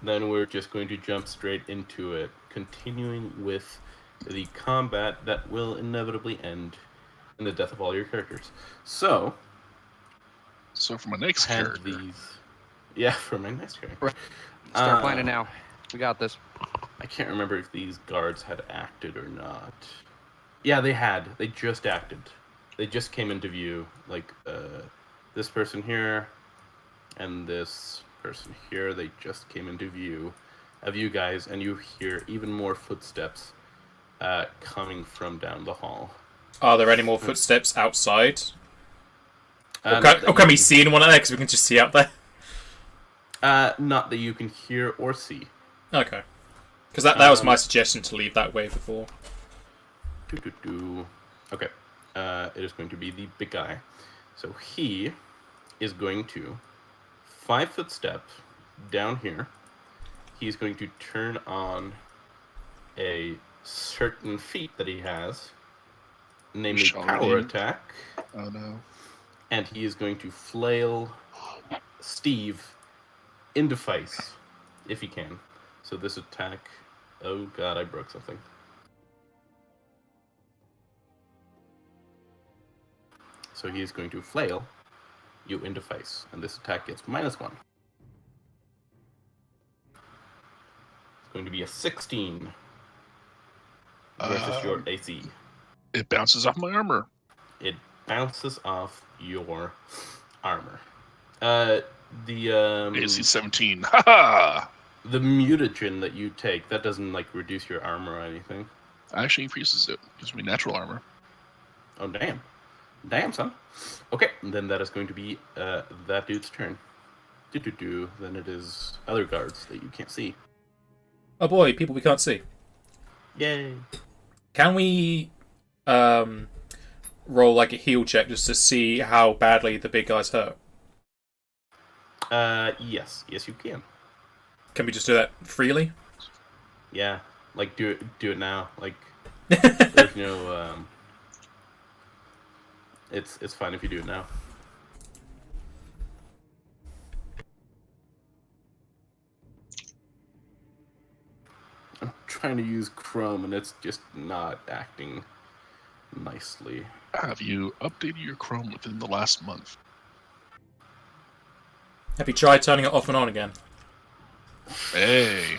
Then we're just going to jump straight into it, continuing with the combat that will inevitably end in the death of all your characters. So for my next character. Yeah, for my next character. Start planning now. We got this. I can't remember if these guards had acted or not. Yeah, they had. They just acted. They just came into view. Like, this person here and this person here, they just came into view of you guys, and you hear even more footsteps coming from down the hall. Are there any more footsteps outside? Or can we see anyone out there? Because we can just see out there. Not that you can hear or see. Okay. Because that was my suggestion, to leave that way before. Okay. It is going to be the big guy. So he is going to 5-foot step down here. He's going to turn on a certain feat that he has, namely power attack. Oh no. And he is going to flail Steve into face, if he can. So this attack... Oh god, I broke something. So he is going to flail you into face, and this attack gets -1. It's going to be a 16 versus your AC. It bounces off my armor. It bounces off your armor. The AC 17. Haha. The mutagen that you take, that doesn't like reduce your armor or anything. Actually increases it. Gives me natural armor. Oh damn. Damn, son. Okay, then that is going to be that dude's turn. Then it is other guards that you can't see. Oh boy, people we can't see. Yay. Can we roll like a heal check just to see how badly the big guy's hurt? Yes. Yes, you can. Can we just do that freely? Yeah. Like, do it now. Like, there's no, It's fine if you do it now. I'm trying to use Chrome, and it's just not acting nicely. Have you updated your Chrome within the last month? Have you tried turning it off and on again? Hey.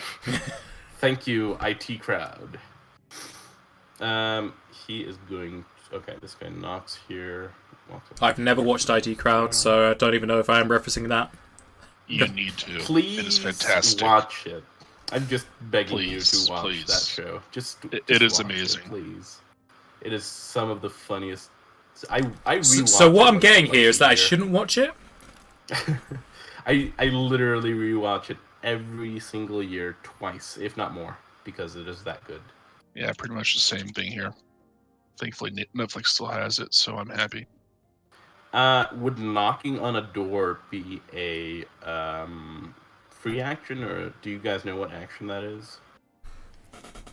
Thank you, IT crowd. He is going... Okay, this guy knocks here. I've never watched IT Crowd, so I don't even know if I am referencing that. You need to. Please it is fantastic. Watch it. I'm just begging you to watch that show. It is amazing. Please. It is some of the funniest... I rewatch So what I'm getting like here is that I shouldn't watch it? I literally rewatch it every single year, twice, if not more, because it is that good. Yeah, pretty much the same thing here. Thankfully, Netflix still has it, so I'm happy. Would knocking on a door be a free action, or do you guys know what action that is?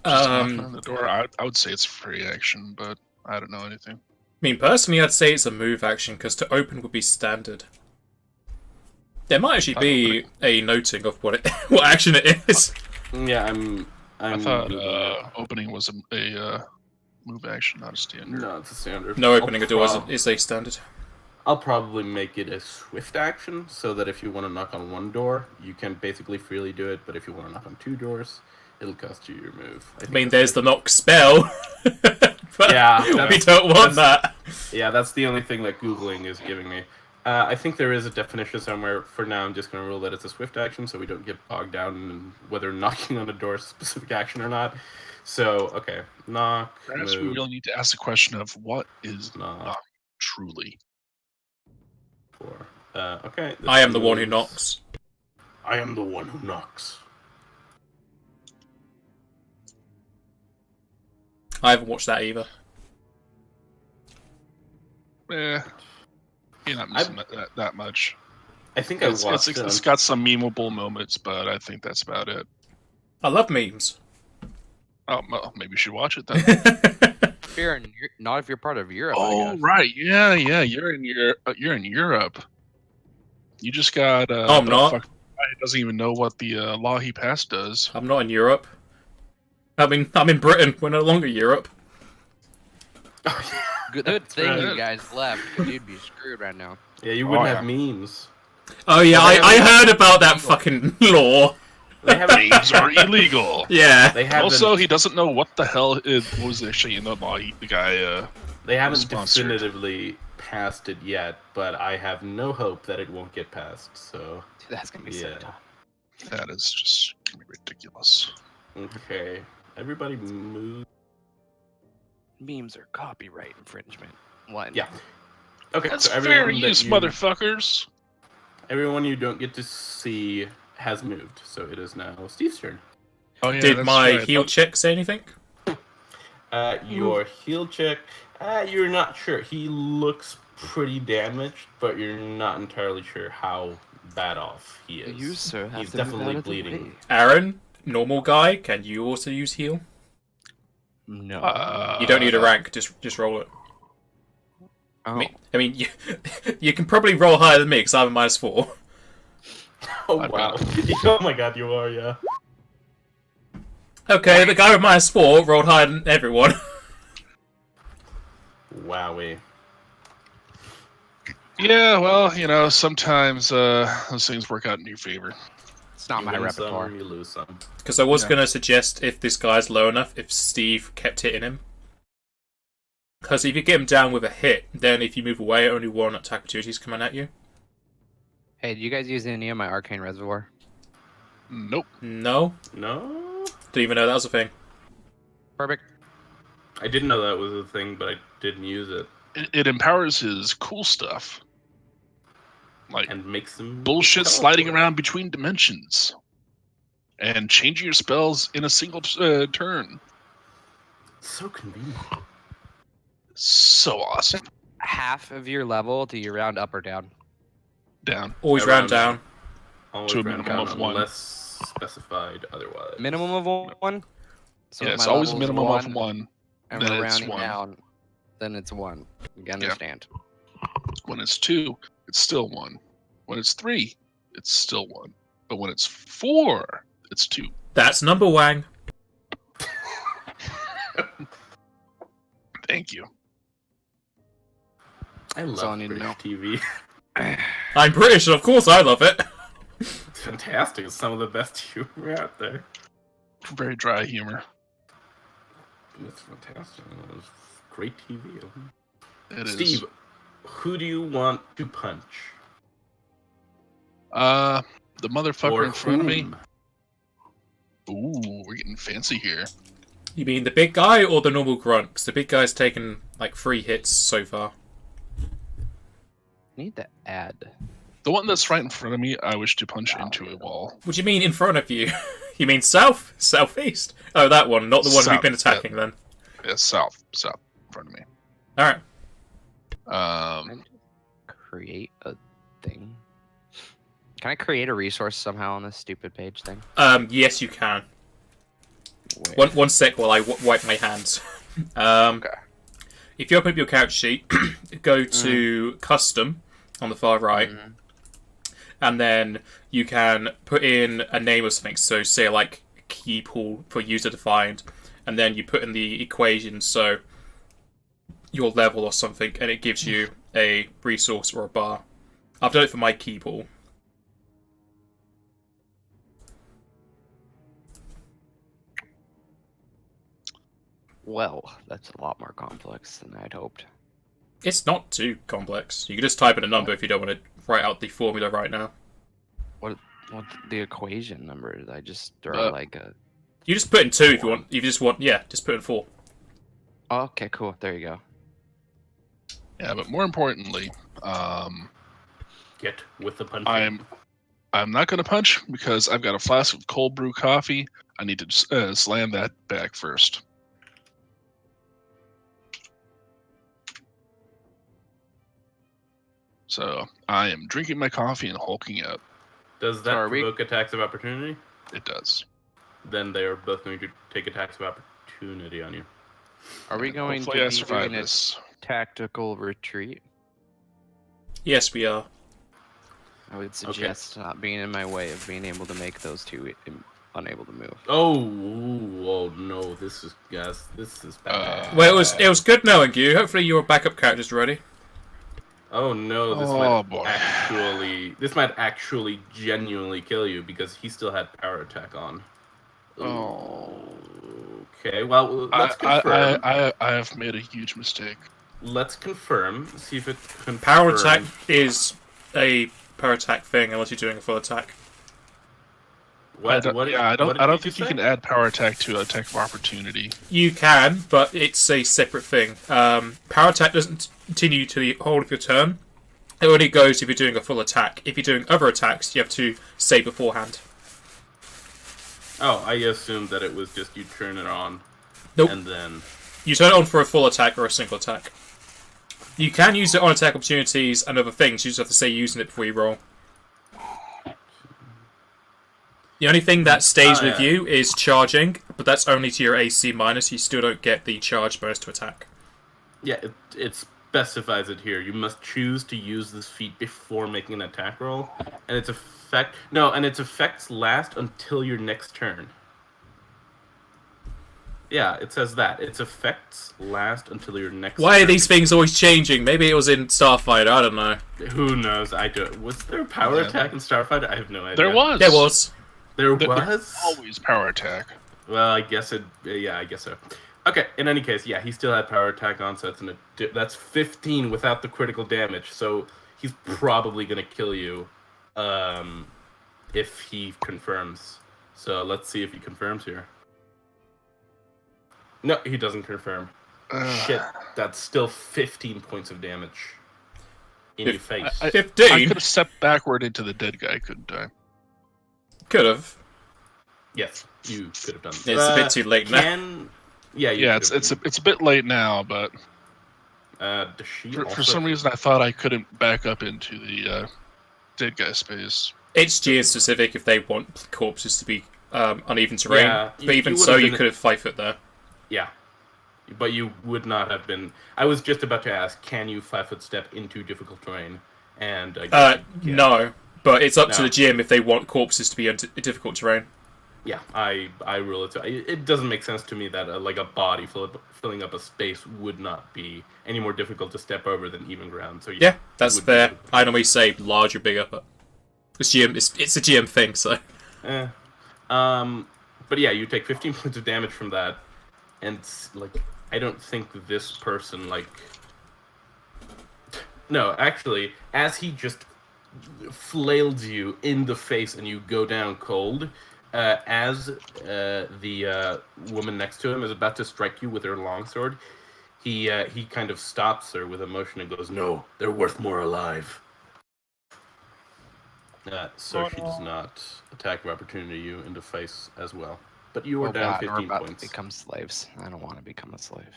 Knocking on the door, I would say it's free action, but I don't know anything. I mean, personally, I'd say it's a move action, because to open would be standard. There might actually be a noting of what action it is. Yeah, I thought opening was a move action, not a standard. No, it's a standard. No, opening a door is a standard. I'll probably make it a swift action, so that if you want to knock on one door, you can basically freely do it, but if you want to knock on 2 doors, it'll cost you your move. I mean, there's the knock spell. But yeah, we don't want that. Yeah, that's the only thing that Googling is giving me. I think there is a definition somewhere. For now, I'm just going to rule that it's a swift action, so we don't get bogged down in whether knocking on a door is a specific action or not. So, okay, knock. Perhaps we really need to ask the question of what is knock truly. Okay. I am the one who knocks. I am the one who knocks. I haven't watched that either. You're not missing that much. I think I watched it. It's got some memeable moments, but I think that's about it. I love memes. Oh, well, maybe you should watch it then. Not if you're part of Europe. Oh, right, yeah, you're in Europe. You just got. I'm not. doesn't even know what the law he passed does. I'm not in Europe. I'm in Britain. We're no longer Europe. Good thing right. you guys left, because you'd be screwed right now. Yeah, you wouldn't Oh, have memes. Oh yeah, I heard about that fucking law. They haven't. Names are illegal. Yeah. They haven't. Also, he doesn't know what the hell it was actually in the law. The guy. They haven't sponsored. definitively passed it yet, but I have no hope that it won't get passed. So Dude, that's gonna be so Yeah. tough. That is just ridiculous. okay, everybody move. Memes are copyright infringement. One. Yeah. Okay, That's so fair everyone that use, you- motherfuckers. Everyone you don't get to see has moved, so it is now Steve's turn. Oh yeah. Did that's my right. heal check say anything? Your heal check, you're not sure. He looks pretty damaged, but you're not entirely sure how bad off he is. You, sir, have He's to move definitely out of the bleeding. way. Aaron, normal guy, can you also use heal? No. You don't need a rank, just roll it. Oh. I mean you can probably roll higher than me because I have a -4. Oh I've wow! got- Oh my god, you are, yeah. Okay, the guy with -4 rolled higher than everyone. Wowie. Yeah, well, you know, sometimes those things work out in your favor. It's not You my win repertoire. some, you lose some. Because I was Yeah. going to suggest if this guy's low enough, if Steve kept hitting him. Because if you get him down with a hit, then if you move away, only one attack opportunity is coming at you. Hey, do you guys use any of my arcane reservoir? Nope. No? No, Didn't even know that was a thing. Perfect. I didn't know that was a thing, but I didn't use it, It empowers his cool stuff. Like and makes them bullshit sliding teleport. around between dimensions. And changing your spells in a single turn. So convenient. So awesome. Half of your level, do you round up or down? Down. Always Around- round down. Always To a round minimum down of one. unless specified otherwise. Minimum of one? So Yeah, if it's my always a level's minimum of one. and then we're it's rounding one. down, then it's 1. You understand? When it's 2, it's still 1. When it's 3, it's still 1. But when it's 4, it's 2. That's number wang. Thank you. I all I love need to British know. TV. I'm British, and of course I love it. It's fantastic. It's some of the best humor out there. Very dry humor. It's fantastic. It's great TV. It is. Steve, who do you want to punch? The motherfucker Or in front of me. whom? Ooh, we're getting fancy here. You mean the big guy or the normal grunt? 'Cause the big guy's taken like 3 hits so far. Need to add. The one that's right in front of me, I wish to punch into a wall. What do you mean in front of you? You mean south? Southeast? Oh, that one, not the one we've South, been attacking then. Yeah, south in front of me. Alright. Create a thing. Can I create a resource somehow on this stupid page thing? Yes you can. Where? One sec while I wipe my hands. Okay. If you open up your couch sheet, go to custom on the far right, Mhm. and then you can put in a name or something. So say like key pool for user defined, and then you put in the equation, so your level or something, and it gives you a resource or a bar. I've done it for my key pool. Well, that's a lot more complex than I'd hoped. It's not too complex. You can just type in a number if you don't want to write out the formula right now. What's the equation number? I just throw like a. You just put in 2 if you want. If you just want, yeah, just put in 4. Oh, okay, cool. There you go. Yeah, but more importantly, Get with the punch. I'm not going to punch because I've got a flask of cold brew coffee. I need to slam that back first. So I am drinking my coffee and hulking out. Does that are we- provoke attacks of opportunity? It does. Then they are both going to take attacks of opportunity on you. Are we going Hopefully I to be survive doing a this. tactical retreat? Yes, we are. I would suggest not being in my way of being able to make those two unable to move. Oh no! This is bad. Well, it was good knowing you. Hopefully your backup character's ready. Oh no! This might actually genuinely kill you because he still had power attack on. Oh. Okay. Well, let's confirm. I have made a huge mistake. Let's confirm. See if it confirms. Power attack is a power attack thing unless you're doing a full attack. I don't think you can add power attack to attack of opportunity. You can, but it's a separate thing. Power attack doesn't continue to the whole of your turn. It only goes if you're doing a full attack. If you're doing other attacks, you have to say beforehand. Oh, I assumed that it was just you turn it on. Nope. And then you turn it on for a full attack or a single attack. You can use it on attack opportunities and other things. You just have to say using it before you roll. The only thing that stays with you is charging, but that's only to your AC minus. You still don't get the charge bonus to attack. Yeah, it specifies it here. You must choose to use this feat before making an attack roll, and its effects last until your next turn. Yeah, it says that its effects last until your next. Why turn. are these things always changing? Maybe it was in Starfighter. I don't know. Who knows? I don't. Was there power attack in Starfighter? I have no idea. There was. There was. There was always power attack. Well, I guess it. Yeah, I guess so. Okay. In any case, yeah, he still had power attack on, so that's 15 without the critical damage. So he's probably gonna kill you, if he confirms. So let's see if he confirms here. No, he doesn't confirm. Shit, that's still 15 points of damage in your face. 15. I could have stepped backward into the dead guy, couldn't I? Could have. Yes, you could have done. It's a bit too late now. Yeah, it's a bit late now, but for some reason I thought I couldn't back up into the dead guy space. It's GM specific if they want corpses to be uneven terrain, Yeah, but even so, you could have 5 foot there. Yeah, but you would not have been. I was just about to ask, can you 5-foot step into difficult terrain? And no, but it's up to the GM if they want corpses to be difficult terrain. Yeah, I rule it. It doesn't make sense to me that a body filling up a space would not be any more difficult to step over than even ground. So yeah, that's fair. I normally say large or bigger, but it's a GM thing, so. But yeah, you take 15 points of damage from that, and I don't think this person No, actually, as he just flails you in the face and you go down cold, as the woman next to him is about to strike you with her longsword, he kind of stops her with a motion and goes, "No, they're worth more alive." So she does not attack of opportunity you in the face as well. But you are down 15 we're about points. to become slaves. I don't want to become a slave.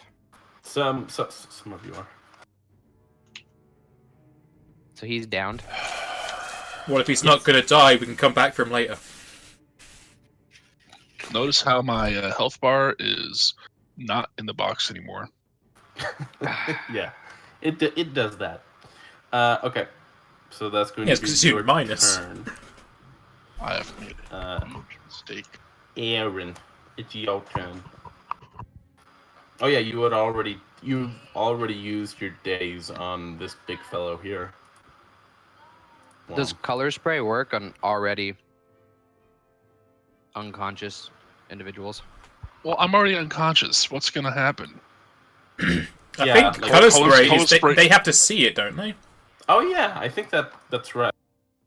Some of you are. So he's downed. Well, if he's not going to die, we can come back for him later. Notice how my health bar is not in the box anymore. Yeah, it does that. Okay, so that's going to be because your it's minus. turn. I have made a mistake. Aaron, it's your turn. Oh yeah, you've already used your days on this big fellow here. Well, Does color spray work on already unconscious individuals? Well, I'm already unconscious. What's going to happen? I think color spray, they have to see it, don't they? Oh yeah, I think that's right.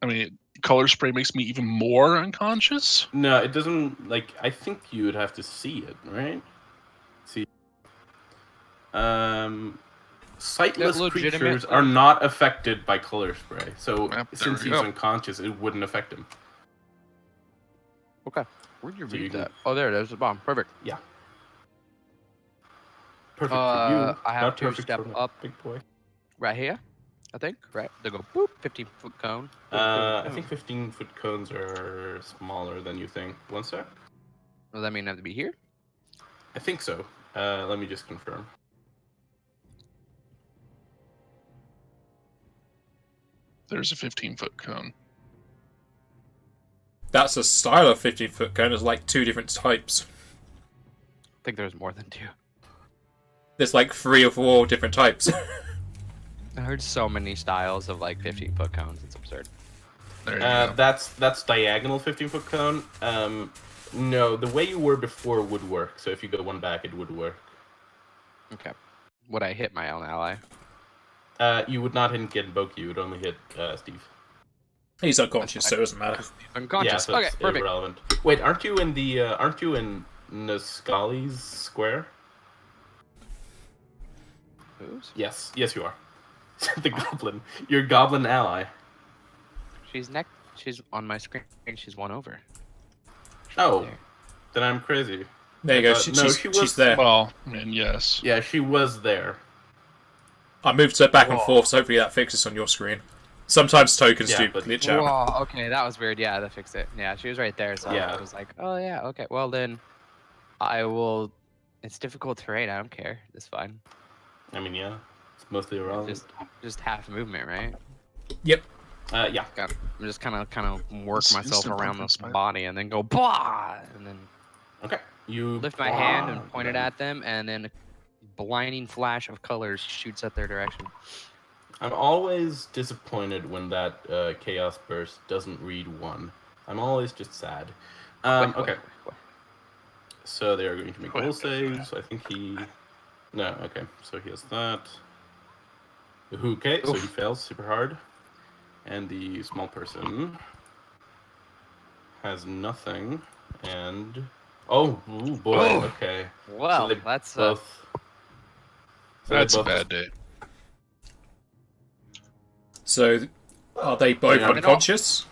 I mean, color spray makes me even more unconscious? No, it doesn't. I think you would have to see it, right? See. Sightless creatures are not affected by color spray, so since he's unconscious, it wouldn't affect him. Okay. Where'd you read that? Oh, there it is. The bomb. Perfect. Yeah. Perfect for you. I have not to perfect step for up. Big boy. Right here, I think. Right. They go boop. 15-foot cone. I think 15-foot cones are smaller than you think. One sec. Does that mean I have to be here? I think so. Let me just confirm. There's a 15-foot cone. that's a style of 15-foot cone. There's like 2 different types. I think there's more than 2. There's like 3 or 4 different types. I heard so many styles of like 15-foot cones. It's absurd. There you go. That's diagonal 15-foot cone. No, the way you were before would work. So if you go one back, it would work. Okay. Would I hit my own ally? You would not hit Genboki. You would only hit Steve. He's unconscious, so it doesn't matter. Unconscious. Yeah, so Okay, it's perfect. irrelevant. Wait, aren't you in the? Aren't you in Niscali's square? Who's? Yes, you are. The goblin. Your goblin ally. She's She's on my screen. She's one over. She's Oh, there. then I'm crazy. There you go. No, She's there. Well, I mean, yes. Yeah, she was there. I moved her back and Whoa. forth, so hopefully that fixes on your screen. Sometimes tokens Yeah, do but- glitch out. Whoa, okay, that was weird. Yeah, that fixed it. Yeah, she was right there, so Yeah. I was like, oh yeah, okay. Well then, I will. It's difficult terrain. I don't care. It's fine. I mean, yeah, it's mostly irrelevant. Just half movement, right? Yep. Yeah. I'm just kind of work It's myself instant around movement, this Spider. body and then go bah, and then Okay. You lift my hand and point it at them, and then a blinding flash of colors shoots at their direction. I'm always disappointed when that chaos burst doesn't read 1. I'm always just sad. Okay. So they are going to make will saves. I think he. No. Okay. So he has that. Okay. So he fails super hard, and the small person has nothing. And oh, ooh, boy. Oh. Okay. Well, they that's both. so they That's a both- bad day. So, are they both Yeah. unconscious?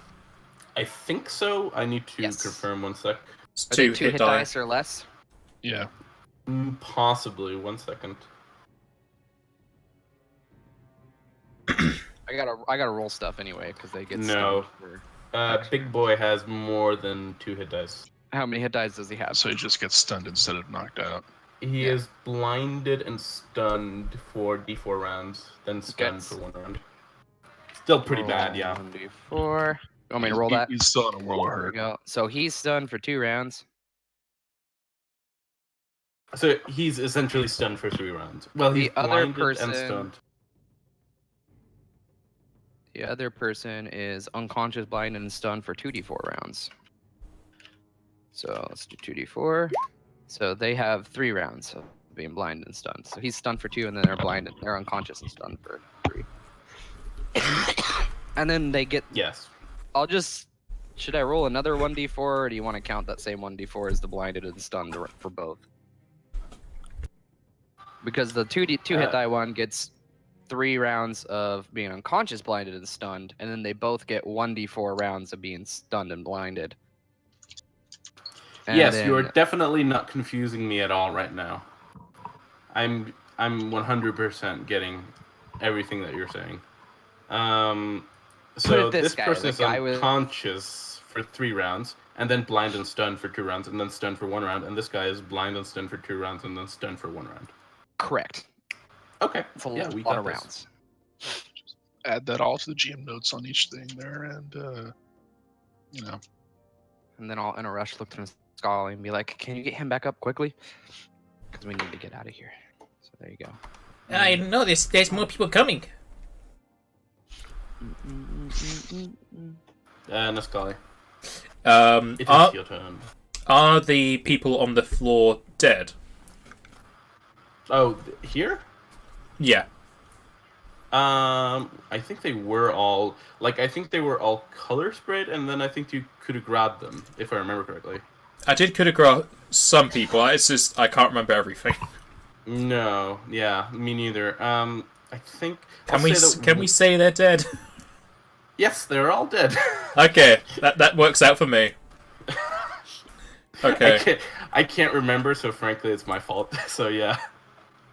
I think so. I need to Yes. confirm 1 sec. It's are they 2 2 hit hit die. dice or less. Yeah. Possibly 1 second. I gotta roll stuff anyway because they get No. stunned for- Big boy has more than 2 hit dice. How many hit dice does he have? So he just gets stunned instead of knocked out. He Yeah. is blinded and stunned for D4 rounds, then stunned Gets- for 1 round. Still pretty bad, yeah. 1d4. You want me to roll that? He's still in a world of There we hurt. go. So he's stunned for 2 rounds. So he's essentially stunned for 3 rounds. Well, he's The other blinded person- and stunned. The other person is unconscious, blind, and stunned for 2d4 rounds. So let's do 2d4. So they have 3 rounds of being blind and stunned. So he's stunned for 2, and then they're blind and they're unconscious and stunned for 3. And then they get. Yes. I'll just. Should I roll another 1d4, or do you want to count that same 1d4 as the blinded and stunned for both? Because the 2 hit die one gets 3 rounds of being unconscious, blinded, and stunned, and then they both get 1d4 rounds of being stunned and blinded. And yes, then- you are definitely not confusing me at all right now. I'm 100% getting everything that you're saying. So it this this guy, person the is guy with- unconscious for 3 rounds, and then blind and stunned for 2 rounds, and then stunned for 1 round, and this guy is blind and stunned for 2 rounds, and then stunned for 1 round. Correct. Okay. It's a Yeah, we lot got of this. rounds. Add that all to the GM notes on each thing there, and you know. And then I'll in a rush look through Skull and be like, "Can you get him back up quickly? Because we need to get out of here." So there you go. I don't know. There's more people coming. Niscali, it is Are, your turn. are the people on the floor dead? Oh, here? Yeah. I think they were all I think they were all color sprayed, and then I think you could have grabbed them if I remember correctly. I did could have got some people. It's just I can't remember everything. No, yeah, me neither. I think Can I'll we say that can we say they're dead? Yes, they're all dead. Okay, that works out for me. Okay. I can't remember, so frankly, it's my fault. So yeah,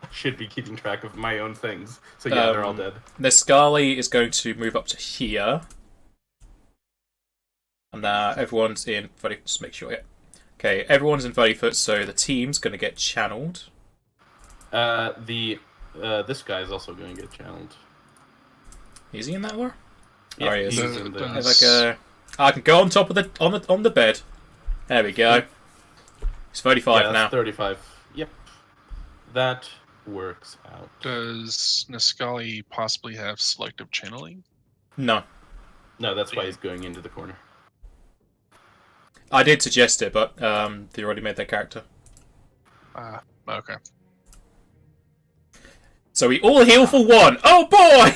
I should be keeping track of my own things. So yeah, they're all dead. Niscali is going to move up to here. And now everyone's in 30. Just make sure, yeah. Okay, everyone's in 30 foot, so the team's going to get channeled. This guy is also going to get channeled. Is he in that lore? Yeah, Oh, he is. he's in the- There's like I can go on top of the bed. There we go. He's 35 Yeah, now. 35. Yep. That works out. Does Niscali possibly have selective channeling? No. No, that's why he's going into the corner. I did suggest it, but they already made their character. Okay. So we all heal for 1. Oh boy!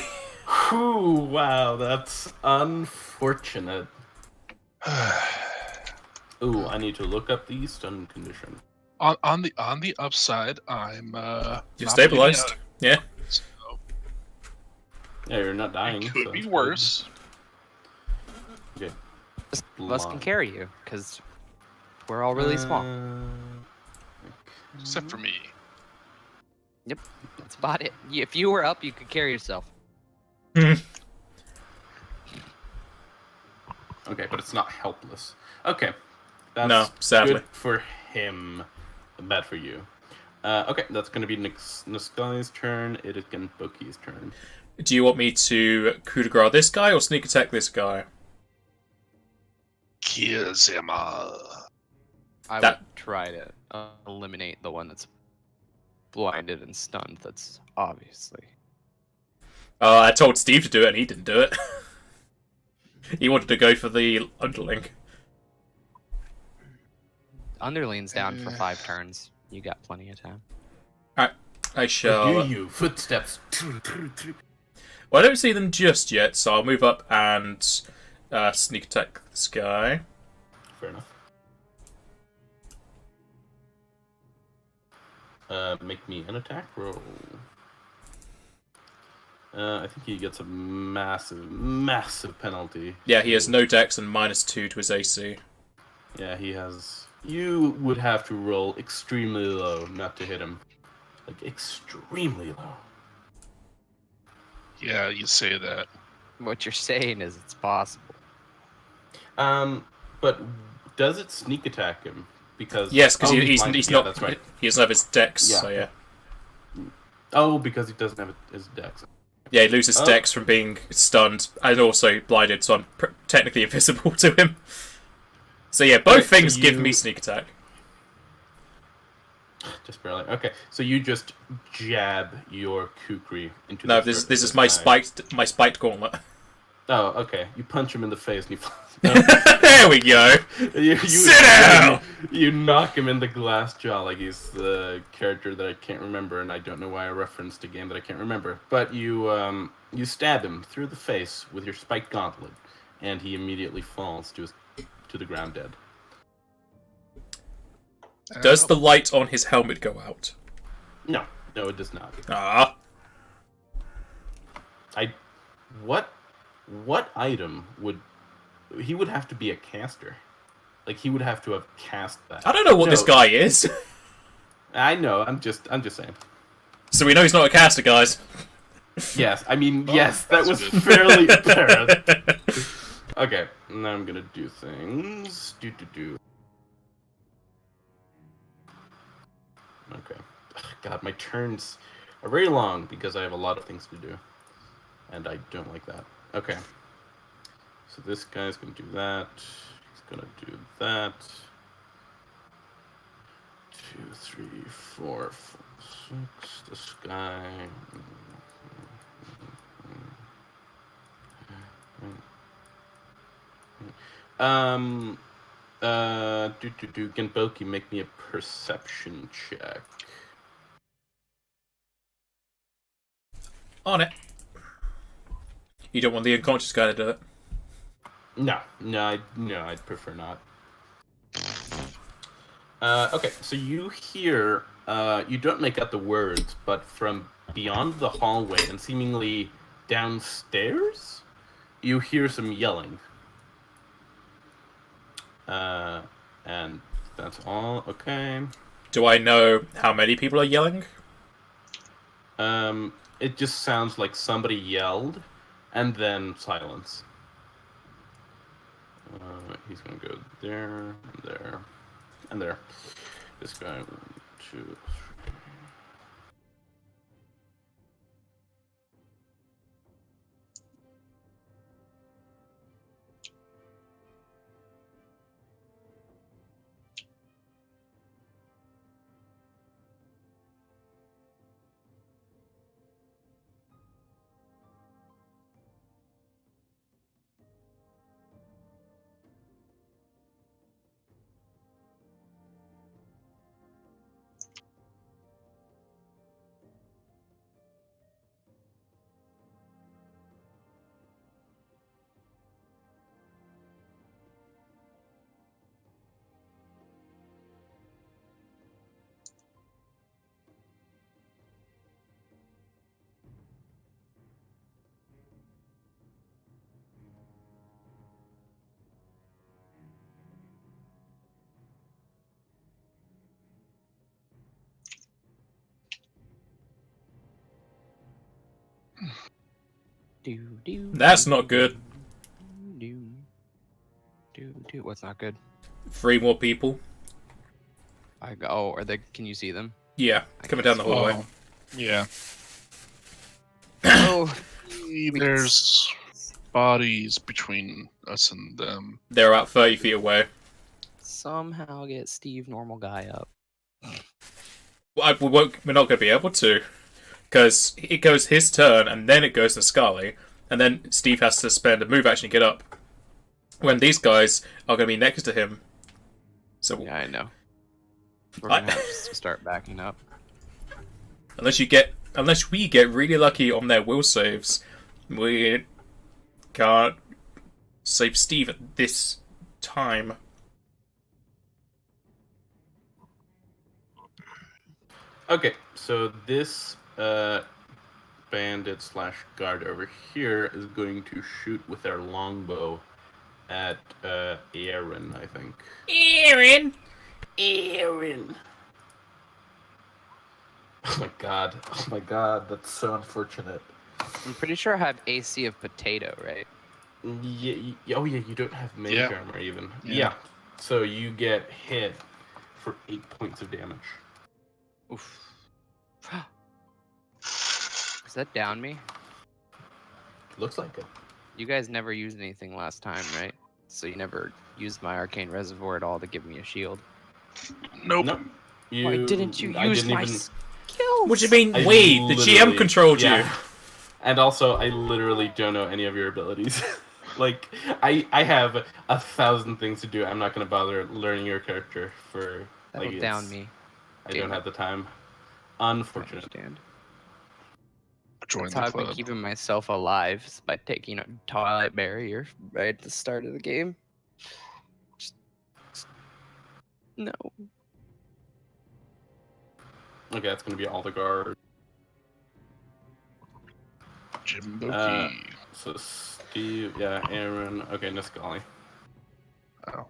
Whew, wow, that's unfortunate. Ooh, I need to look up the stun condition. On the upside, I'm You're not stabilized. bleeding Yeah. out, so Yeah, you're not dying. it so could be that's good. worse. Okay. Most of us can Blind. carry you because we're all really small. Except for me. Yep, that's about it. If you were up, you could carry yourself. Okay, but it's not helpless. Okay. That's No, sadly. good for him. Bad for you. Okay, that's going to be Niscali's turn. It is Genboki's turn. Do you want me to coup de grace this guy or sneak attack this guy? Kills him all. I That- would try to eliminate the one that's blinded and stunned. That's obviously. I told Steve to do it and he didn't do it. He wanted to go for the underling. Underlean's down for 5 turns. You got plenty of time. I shall. Do you? Footsteps. Well, I don't see them just yet, so I'll move up and sneak attack this guy. Fair enough. Make me an attack roll. I think he gets a massive penalty. Yeah, he has no dex and -2 to his AC. Yeah, he has. You would have to roll extremely low not to hit him. Like, extremely low. Yeah, you say that. What you're saying is it's possible. But does it sneak attack him? Because Yes, because he's blind. not. That's right. He doesn't have his dex, Yeah. so yeah. Oh, because he doesn't have his dex. Yeah, he loses Oh. dex from being stunned and also blinded, so I'm technically invisible to him. So yeah, both Right, so things give you- me sneak attack. Just barely. Okay, so you just jab your kukri into. No, the this throat of is this my guy. spiked gauntlet. Oh, okay. You punch him in the face and he falls. There we go. Sit down! You knock him in the glass jaw like he's the character that I can't remember, and I don't know why I referenced a game that I can't remember. But you stab him through the face with your spiked gauntlet, and he immediately falls to the ground dead. Does the light on his helmet go out? No, it does not. Ah. What item would he would have to be a caster? Like he would have to have cast that. I don't know what this No, guy is. I know. I'm just saying. So we know he's not a caster, guys. Yes, I mean Oh, yes. That that's was good. fairly apparent. Okay, now I'm gonna do things. Do. Okay. Ugh, God, my turns are very long because I have a lot of things to do, and I don't like that. Okay. So this guy's gonna do that. He's gonna do that. 2, 3, 4, 5, 6. This guy. Genboki, make me a perception check. On it. You don't want the unconscious guy to do it. No, I'd prefer not. Okay, so you hear, you don't make out the words, but from beyond the hallway and seemingly downstairs, you hear some yelling. And that's all. Okay. Do I know how many people are yelling? It just sounds like somebody yelled, and then silence. He's gonna go there, and there, and there. This guy, 1, 2, 3. That's not good. What's not good? 3 more people. Oh, are they? Can you see them? Yeah, coming down the hallway. Oh, yeah. Oh, There's bodies between us and them. They're about 30 feet away. somehow get Steve normal guy up. We're not going to be able to. Because it goes his turn, and then it goes to Scully, and then Steve has to spend a move action to get up. When these guys are going to be next to him. So Yeah, I know. We're gonna have to start backing up. unless we get really lucky on their will saves, we can't save Steve at this time. Okay, so this bandit slash guard over here is going to shoot with their longbow at Aaron, I think. Aaron! Oh my god, that's so unfortunate. I'm pretty sure I have AC of potato, right? Yeah, oh yeah, you don't have mage Yeah. armor even. Yeah. Yeah, so you get hit for 8 points of damage. Oof. Does that down me? Looks like it. You guys never used anything last time, right? So you never used my arcane reservoir at all to give me a shield. Nope. No. Why didn't you use my skills? What do you mean, I we? The GM literally- controlled you. yeah. And also, I literally don't know any of your abilities. Like, I have 1,000 things to do. I'm not going to bother learning your character for... That'll like, down me. I Damn don't it. have the time. I Unfortunate. understand. Join That's the how I've been club. keeping myself alive, is by taking a Twilight Barrier right at the start of the game. Just- no. Okay, that's going to be all the guards. Jimbo Key. So Steve, yeah, Aaron, okay, Niscali. Oh.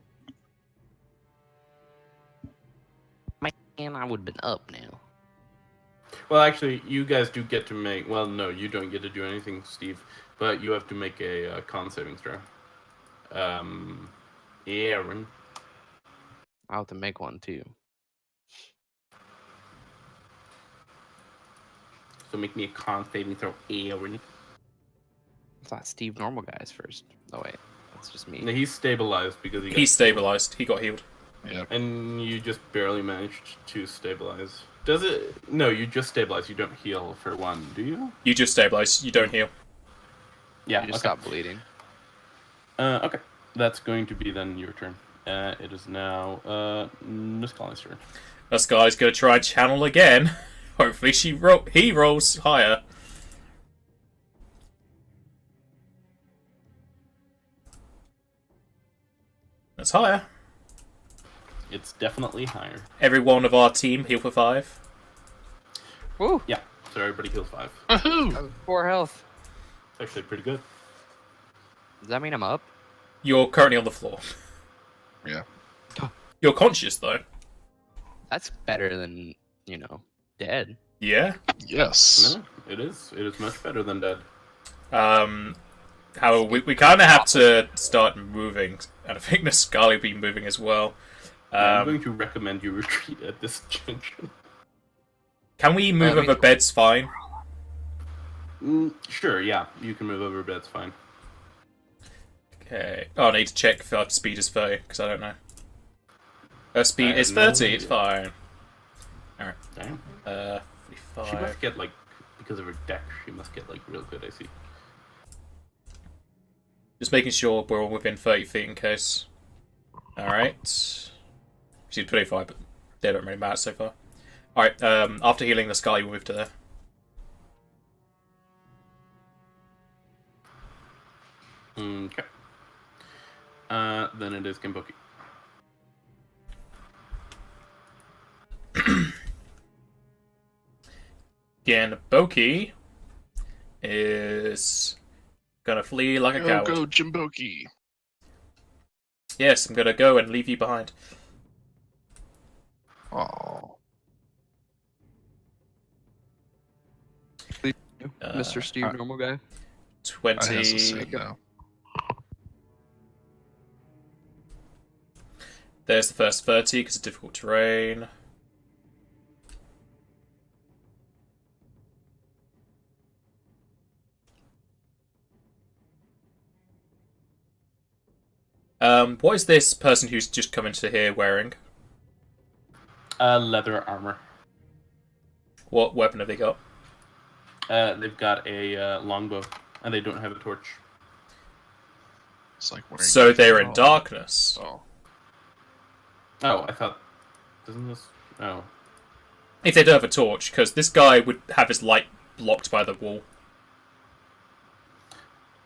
Man, I would have been up now. Well, actually, you guys do get to make... Well, no, you don't get to do anything, Steve. But you have to make a con saving throw. Aaron. I'll have to make one too. So make me a con saving throw, Aaron. I thought Steve normal guys first. Oh wait, that's just me. No, he's stabilized because he got... He's stabilized. He got healed. Yeah. And you just barely managed to stabilize. Does it... No, you just stabilize. You don't heal for one, do you? You just stabilize. You don't heal. Yeah, You just okay. stop bleeding. Okay. That's going to be then your turn. It is now Niscali's turn. This guy's gonna try and channel again. Hopefully he rolls higher. That's higher. It's definitely higher. Every one of our team heal for 5. Woo! Yeah, so everybody heals 5. Woohoo! That was 4 health. It's actually pretty good. Does that mean I'm up? You're currently on the floor. Yeah. You're conscious though. That's better than, dead. Yeah. Yes. No, it is. It is much better than dead. However, we kind of have to start moving, and I think the Scully will be moving as well. I'm going to recommend you retreat at this junction. Can we move me over too. beds? Fine. Sure, yeah. You can move over, but it's fine. Okay. Oh, I need to check if our speed is 30 because I don't know. Speed I is have no 30. It's idea. fine. All right. Damn. 45. She must get, because of her deck, she must get, real good AC. Just making sure we're all within 30 feet in case. Alright. She's 25, but they don't really matter so far. Alright, after healing the Sky, we'll move to there. Okay. Then it is Gimboki. Ganboki is gonna flee like a Go, coward. go, Jimbo Key. Yes, I'm gonna go and leave you behind. Oh. Mr. Steve, alright. normal guy. 20. I has to say now. There's the first 30 because it's difficult terrain. What is this person who's just come into here wearing? Leather armor. What weapon have they got? They've got a longbow, and they don't have a torch. It's like wearing So they're in darkness. Oh. Oh, I thought... Doesn't this... Oh. If they don't have a torch, because this guy would have his light blocked by the wall.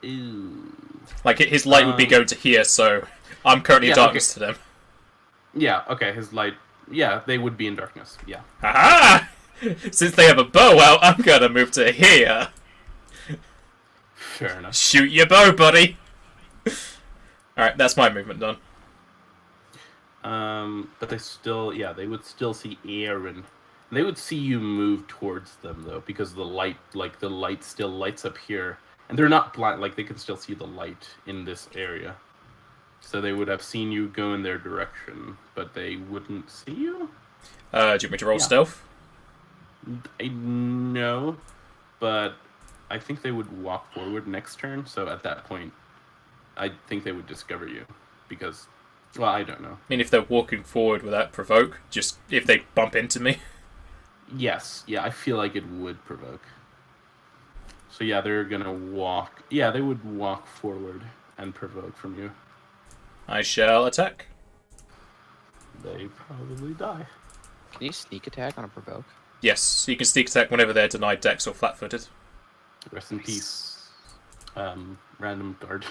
Ew. Like, his light would be going to here, so I'm currently in darkness to them. Yeah, okay, his light... Yeah, they would be in darkness, yeah. Haha! Since they have a bow out, I'm gonna move to here. Fair enough. Shoot your bow, buddy! Alright, that's my movement done. But they still... Yeah, they would still see Aaron. They would see you move towards them, though, because the light... Like, the light still lights up here. And they're not blind, like, they can still see the light in this area. So they would have seen you go in their direction, but they wouldn't see you? Do you want me to roll stealth? No, but I think they would walk forward next turn, so at that point, I think they would discover you. Because, well, I don't know. I mean, if they're walking forward without provoke, just if they bump into me. Yes, yeah, I feel like it would provoke. So yeah, they're gonna walk... Yeah, they would walk forward and provoke from you. I shall attack. They probably die. Can you sneak attack on a provoke? Yes, so you can sneak attack whenever they're denied dex or flat-footed. Rest in peace. Random guard.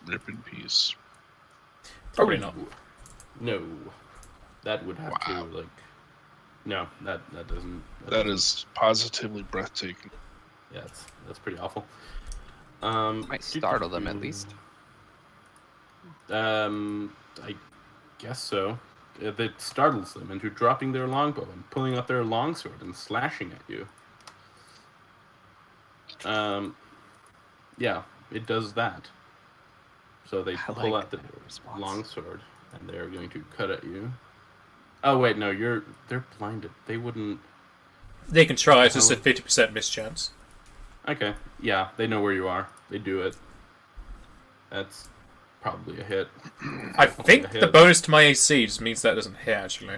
Rip in peace. Probably not. No. That would have Wow. to, like... No, that doesn't... That is positively breathtaking. Yeah, that's pretty awful. Might startle them at least. I guess so. That startles them into dropping their longbow and pulling out their longsword and slashing at you. Yeah, it does that. So they pull out the longsword and they're going to cut at you. Oh wait, no, they're blinded. They wouldn't. They can try, it's just a 50% mischance. Okay, yeah, they know where you are. They do it. That's probably a hit. I think the bonus to my AC just means that doesn't hit, actually.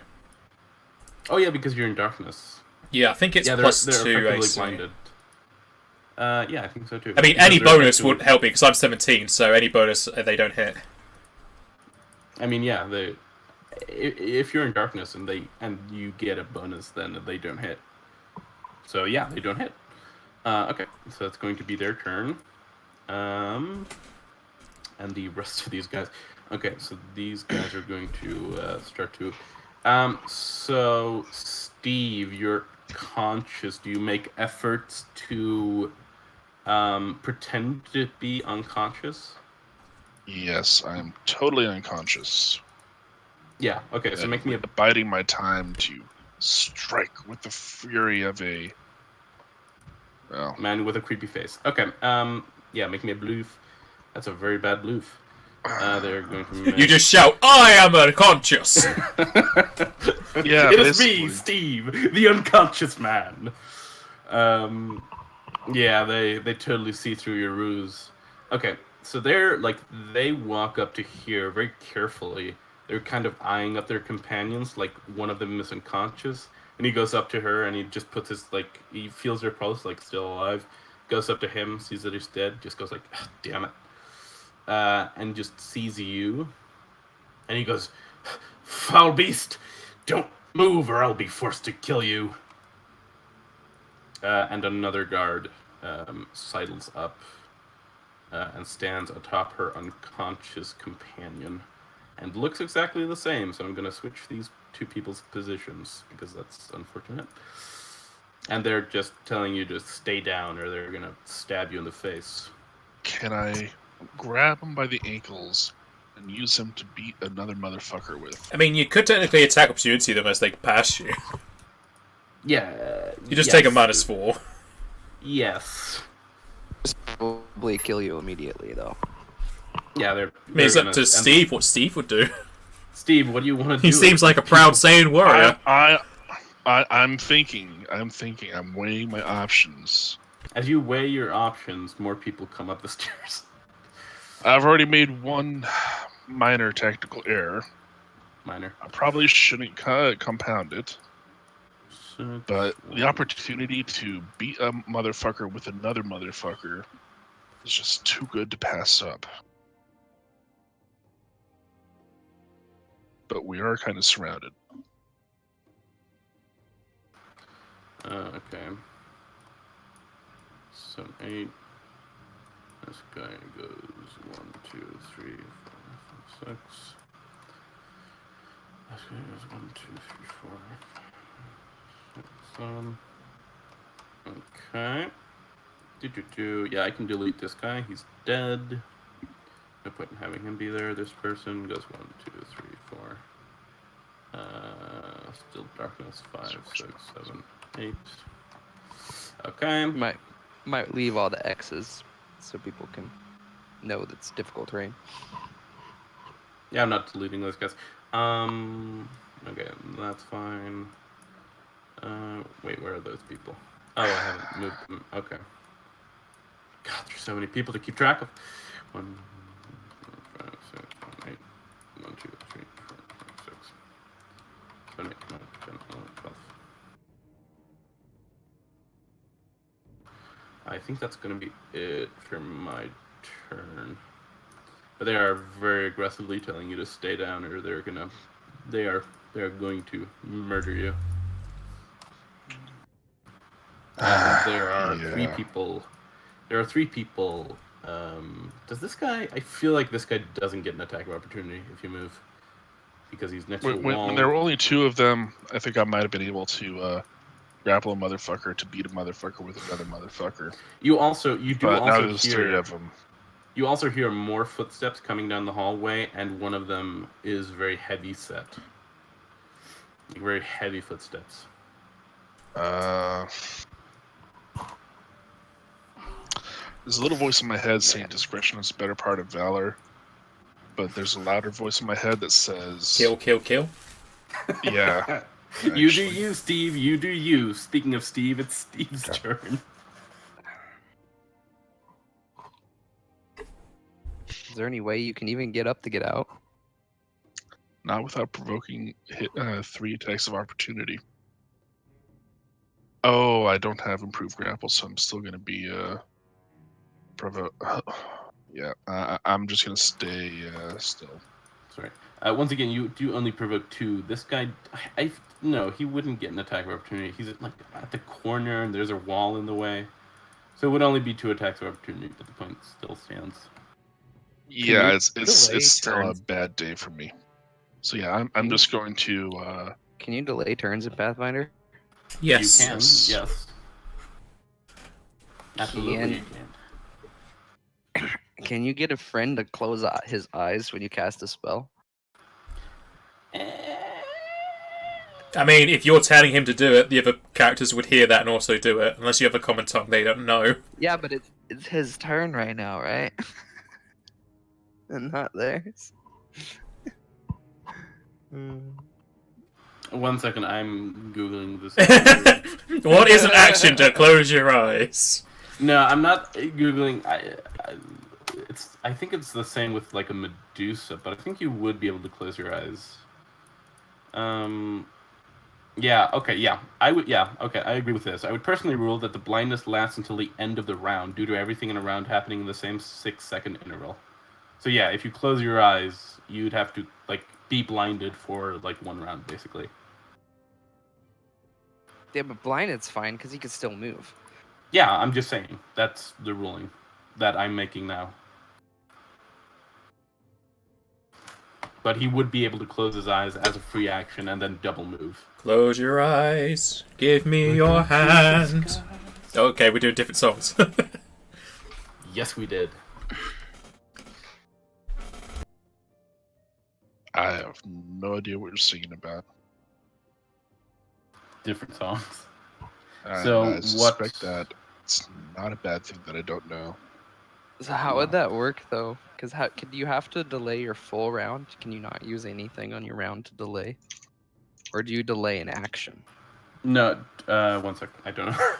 Oh yeah, because you're in darkness. Yeah, I think it's Yeah, plus they're 2 effectively AC. blinded. Yeah, I think so too. I mean, Because any they're bonus effectively- would help me, because I'm 17, so any bonus they don't hit. I mean, yeah, if you're in darkness and you get a bonus, then they don't hit. So yeah, they don't hit. Okay, so that's going to be their turn. And the rest of these guys. Okay, so these guys are going to start to. So Steve, you're conscious. Do you make efforts to pretend to be unconscious? Yes, I am totally unconscious. Yeah. Okay. So make me a. Biding my time to strike with the fury of a. Well, Man with a creepy face. Okay. Yeah, make me a bloof. That's a very bad bloof. They're going to. Make... You just shout, I am unconscious! yeah, It is me, basically. Steve, the unconscious man. Yeah, they totally see through your ruse. Okay, so they walk up to here very carefully. They're kind of eyeing up their companions, like one of them is unconscious, and he goes up to her and he just puts his, like, he feels her pulse, like, still alive, goes up to him, sees that he's dead, just goes like, "Ah, damn it, and just sees you, and he goes, foul beast, don't move or I'll be forced to kill you. And another guard sidles up and stands atop her unconscious companion and looks exactly the same. So I'm going to switch these two people's positions because that's unfortunate. And they're just telling you to stay down or they're going to stab you in the face. Can I grab him by the ankles and use him to beat another motherfucker with? I mean, you could technically attack opportunity them as they pass you. Yeah. You just take a -4. Yes. probably kill you immediately, though. Yeah, they're. I mean, it's up gonna to end- Steve what Steve would do. Steve, what do you want to do? He seems like a proud Saiyan warrior. I'm thinking. I'm weighing my options. As you weigh your options, more people come up the stairs. I've already made one minor technical error. Minor. I probably shouldn't compound it, but the opportunity to beat a motherfucker with another motherfucker is just too good to pass up. But we are kind of surrounded. Okay. 7, 8. This guy goes 1, 2, 3, 4, 5, 6. This guy goes 1, 2, 3, 4, 6, 7. Okay. Yeah, I can delete this guy. He's dead. No point in having him be there. This person goes 1, 2, 3, 4. Still darkness 5, 6, 7, 8. Okay. Might leave all the X's so people can know that's difficult terrain. Yeah, I'm not deleting those guys. Okay, that's fine. Wait, where are those people? Oh, I haven't moved them. Okay. God, there's so many people to keep track of. 1, 4, 5, 6, 7, 8. 1, 2, 3, 4, 5, 6, 7, 8, 9, 10, 11, 12. I think that's going to be it for my turn. But they are very aggressively telling you to stay down, or they are going to murder you. There are 3 people. There are 3 people. Does this guy? I feel like this guy doesn't get an attack of opportunity if you move, because he's next to the wall. When there were only 2 of them, I think I might have been able to grapple a motherfucker to beat a motherfucker with another motherfucker. You do also now there's hear 3 of them. You also hear more footsteps coming down the hallway, and one of them is very heavy set. Like very heavy footsteps. There's a little voice in my head saying discretion is the better part of valor, but there's a louder voice in my head that says Kill, kill, kill. Yeah. You do you, Steve. You do you. Speaking of Steve, it's Steve's turn. Is there any way you can even get up to get out? Not without provoking 3 attacks of opportunity. Oh, I don't have improved grapple, so I'm still going to be I'm just going to stay still. Sorry. Once again, you do only provoke 2. This guy, no, he wouldn't get an attack of opportunity. He's at the corner, and there's a wall in the way. So it would only be 2 attacks of opportunity, but the point still stands. Yeah, it's still turns? a bad day for me. So yeah, I'm just going to. Can you delay turns in Pathfinder? Yes. You can, yes. Absolutely, you can. Can you get a friend to close his eyes when you cast a spell? I mean, if you're telling him to do it, the other characters would hear that and also do it, unless you have a common tongue they don't know. Yeah, but it's his turn right now, right? And not theirs. 1 second, I'm Googling this. What is an action to close your eyes? No, I'm not Googling. I think it's the same with like a Medusa, but I think you would be able to close your eyes. Yeah, okay, yeah. I agree with this. I would personally rule that the blindness lasts until the end of the round due to everything in a round happening in the same 6-second interval. So yeah, if you close your eyes, you'd have to be blinded for 1 round basically. Yeah, but blinded's fine because he can still move. Yeah, I'm just saying. That's the ruling that I'm making now. But he would be able to close his eyes as a free action and then double move. Close your eyes, give me your hand. Okay, we're doing different songs. Yes, we did. I have no idea what you're singing about. Different songs. I So suspect that. It's not a bad thing that I don't know. So how would that work though? Because could you have to delay your full round? Can you not use anything on your round to delay, or do you delay an action? No, 1 sec. I don't know.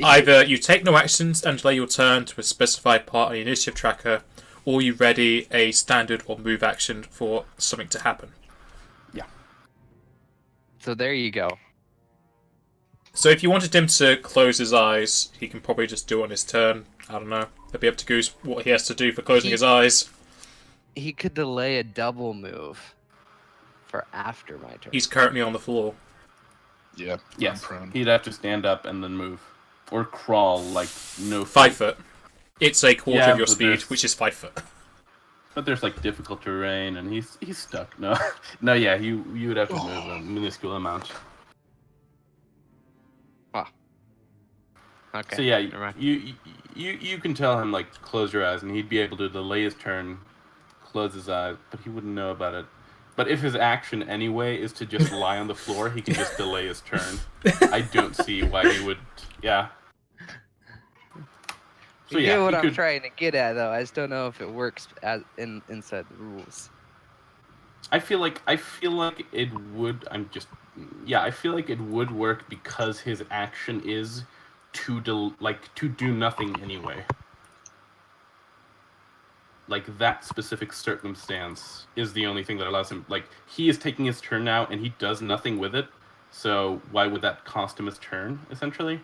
Either you take no actions and delay your turn to a specified part on the initiative tracker, or you ready a standard or move action for something to happen. So there you go. So if you wanted him to close his eyes, he can probably just do it on his turn. I don't know. He'll be able to goose what he has to do for closing his eyes. He could delay a double move for after my turn. He's currently on the floor. Yeah. Yes, I'm prone. he'd have to stand up and then move. Or crawl, like, no... 5 foot. It's a quarter Yeah, of your but speed, there's- which is 5 foot. But there's, like, difficult terrain, and he's stuck. No, no, yeah, you would have to move a minuscule amount. Okay. So yeah, never mind. you can tell him, like, close your eyes, and he'd be able to delay his turn, close his eyes, but he wouldn't know about it. But if his action anyway is to just lie on the floor, he can just delay his turn. I don't see why he would. Yeah. So You yeah, get what he I'm could, trying to get at, though. I just don't know if it works inside the rules. I feel like it would. I feel like it would work because his action is to do nothing anyway. Like, that specific circumstance is the only thing that allows him. Like, he is taking his turn now, and he does nothing with it. So why would that cost him his turn, essentially?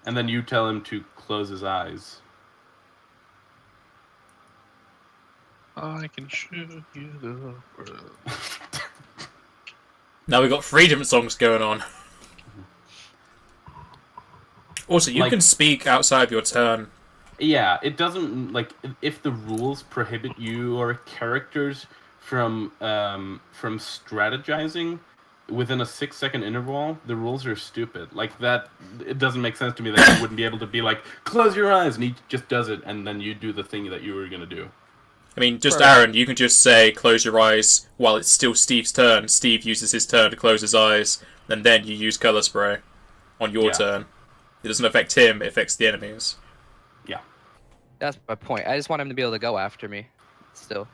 And then you tell him to close his eyes. I can show you the world. Now we've got 3 different songs going on. Also, you Like- can speak outside of your turn. Yeah, it doesn't, like, if the rules prohibit your characters from strategizing within a 6-second interval, the rules are stupid. Like, that, it doesn't make sense to me that you wouldn't be able to be like, close your eyes, and he just does it, and then you do the thing that you were gonna do. I mean, just Right. Aaron, you can just say, close your eyes, while it's still Steve's turn. Steve uses his turn to close his eyes, and then you use Colour Spray on your Yeah. turn. It doesn't affect him, it affects the enemies. Yeah. That's my point. I just want him to be able to go after me. Still.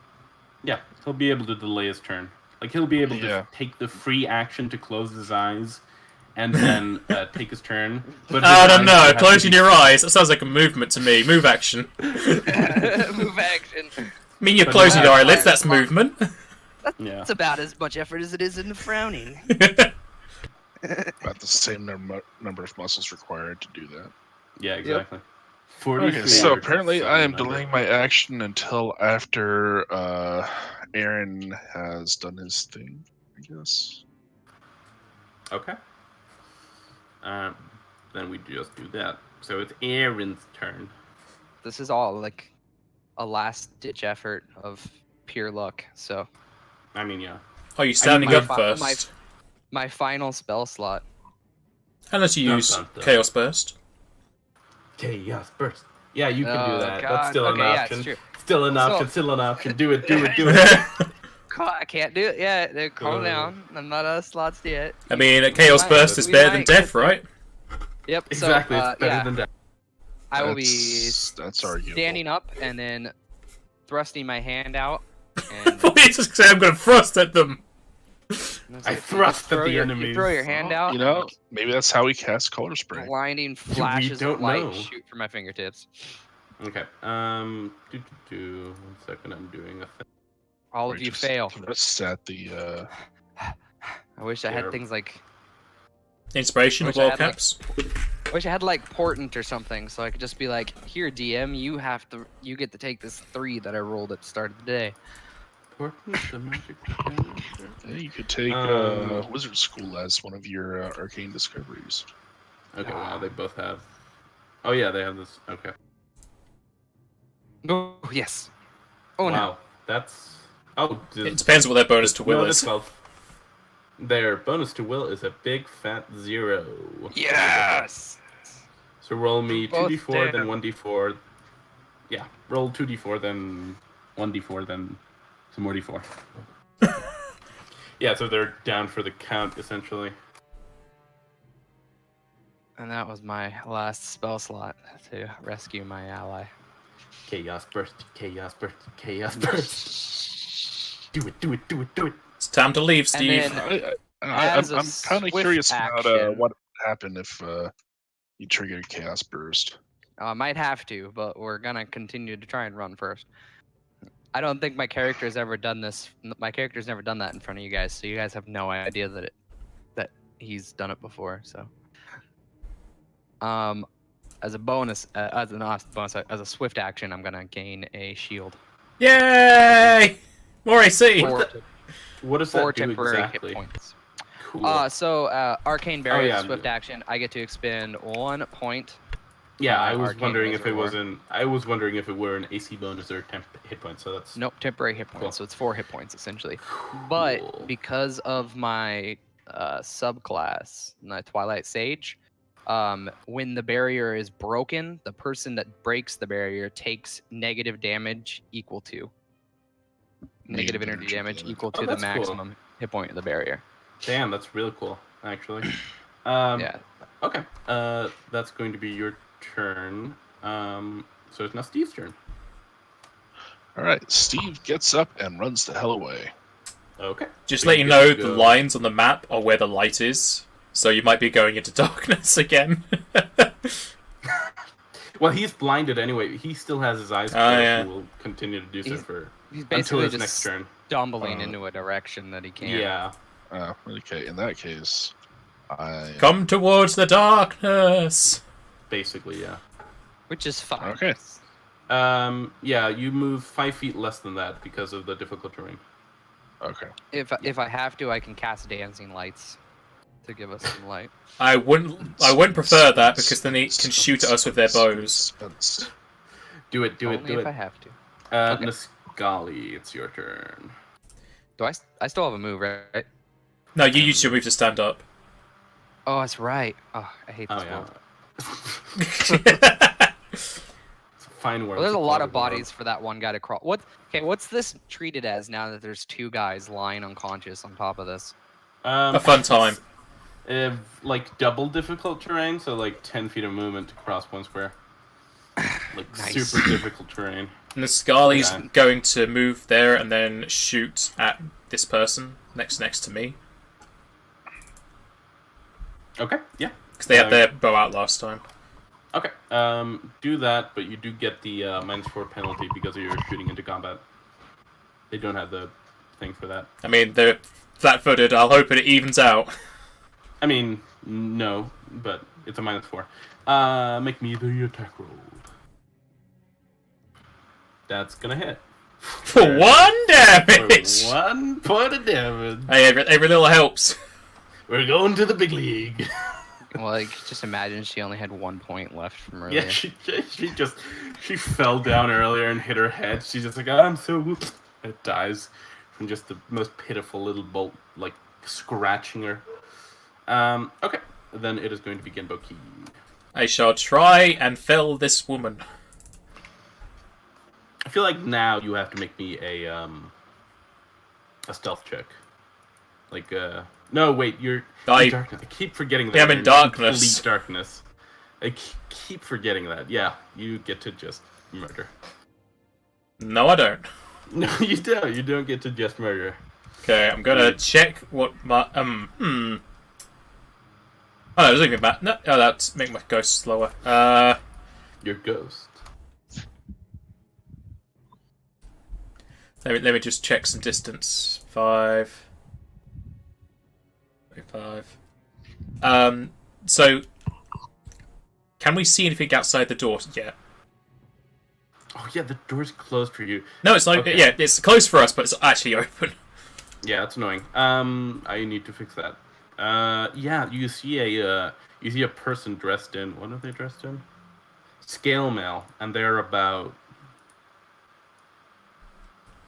Yeah, he'll be able to delay his turn. Like, he'll be able Yeah. to take the free action to close his eyes, and then take his turn. But I his don't eyes know, would have to closing be- your eyes, that sounds like a movement to me. Move action. Move action. I mean, you're But closing his your eyes- eyelids, that's movement. Yeah. It's about as much effort as it is in the frowning. About the same number of muscles required to do that. Yeah, exactly. Okay, so apparently I am delaying my action until after Aaron has done his thing, I guess. Okay. Then we just do that. So it's Aaron's turn. This is all like a last-ditch effort of pure luck. So I mean, yeah. Are you standing my up fi- first? my final spell slot. Unless you Dun, use dun, dun. Chaos Burst. Chaos burst. Yeah, you can do Oh, that. God. That's still Okay, an yeah, option. it's true. Still an So- option. Still an option. Do it. Do it. Do it. I can't do it yet. Calm down. I'm not out of slots yet. I mean, a Chaos might- Burst is we better than might death, get- right? Yep. Exactly. So, It's better yeah, than that. I will be That's arguable. standing up and then thrusting my hand out. I And thought you just say I'm going to thrust at them. I thrust at the You enemies. throw your hand out. You know, maybe that's how we cast Color Spray. Blinding flashes don't of light know. shoot from my fingertips. Okay. 1 second. I'm doing a thing. All Or of you just fail. Thrust at the. I wish I There. had things like. Inspiration of Wish I all had, like- caps. I wish I had like portent or something, so I could just be like, "Here, DM, you get to take this 3 that I rolled at the start of the day." Portent, the magic. Yeah, you could take Um, Wizard School as one of your arcane discoveries. Okay. Wow. They both have. Oh yeah, they have this. Okay. Oh yes. Oh wow. That's. Oh. It depends what their bonus to will no, is. that's 12. Their bonus to will is a big fat 0. no! Yes. So roll me Both 2d4, then down. 1d4. Yeah, roll 2d4, then 1d4, then some more d4. Yeah, so they're down for the count, essentially. And that was my last spell slot to rescue my ally. Chaos burst, chaos burst, chaos burst. Do it, do it, do it, do it. It's time to leave, Steve. then- I'm As a kind of swift curious about action- what would happen if you triggered Chaos Burst. I might have to, but we're gonna continue to try and run first. I don't think my character's ever done this. My character's never done that in front of you guys, so you guys have no idea that he's done it before. So, as a bonus, as a swift action, I'm gonna gain a shield. Yay! More AC. What does Four that do temporary exactly? hit points. Cool. So Arcane Barrier yeah, swift yeah. action. I get to expend 1 point. Yeah, I was Arcane wondering if it Reservoir. wasn't. I was wondering if it were an AC bonus or temp hit point. So that's Nope, temporary hit points. Cool. So it's 4 hit points essentially. But Cool. because of my subclass, my Twilight Sage, when the barrier is broken, the person that breaks the barrier takes negative damage equal to negative energy damage equal to the that's cool. maximum hit point of the barrier. Damn, that's really cool. Actually. Yeah. Okay. That's going to be your turn. So it's now Steve's turn. All right, Steve gets up and runs the hell away. Okay. Just So let you get know, to the go- lines on the map are where the light is, so you might be going into darkness again. Well, he's blinded anyway. He still has his eyes Oh, closed. yeah. He will continue to do so He's for He's until basically his just next turn. stumbling into a direction that he can't. Yeah. Okay, in that case, I... Come towards the darkness. Basically, yeah. Which is fine. Okay. Yeah, you move 5 feet less than that because of the difficult terrain. Okay. If I have to, I can cast dancing lights to give us some light. I wouldn't prefer that because then they can shoot at us with their bows. Do it, do it, Only do if I it. have to. Okay. Nisgali, it's your turn. Do I still have a move, right? No, you use your move to stand up. Oh, that's right. Oh, I hate this Oh, yeah. world. It's a fine word. Well, there's a lot of bodies for that one guy to crawl. What's this treated as now that there's 2 guys lying unconscious on top of this? A fun time. Like double difficult terrain, so like 10 feet of movement to cross 1 square. Like Nice. super difficult terrain. Niscali's Yeah. going to move there and then shoot at this person next to me Okay, yeah. because they had their bow out last time. Okay, do that, but you do get the -4 penalty because of your shooting into combat. They don't have the thing for that. I mean, they're flat-footed. I'll hope it evens out. I mean, no, but it's a -4. Make me the attack roll. That's gonna hit. For 1 damage. For 1 point of damage. Hey, every little helps. We're going to the big league. Well, like, just imagine she only had 1 point left from earlier. Yeah, she fell down earlier and hit her head. She's just like, I'm so whoop. It dies from just the most pitiful little bolt, like scratching her. Okay, then it is going to begin Boki. I shall try and fell this woman. I feel like now you have to make me a stealth check. Like no, wait, you're in darkness. I keep forgetting that. Yeah, I'm in You're darkness. Complete darkness. I keep forgetting that. Yeah, you get to just murder. No, I don't. No, you don't. You don't get to just murder. Okay, I'm gonna check what my Oh, no, it doesn't even matter. No, oh, that's make my ghost slower. Your ghost. Let me just check some distance. 5. 5. So can we see anything outside the door yet? Oh yeah, the door's closed for you. No, it's like Okay. yeah, it's closed for us, but it's actually open. Yeah, that's annoying. I need to fix that. Yeah, you see a person dressed in, what are they dressed in? Scale mail, and they're about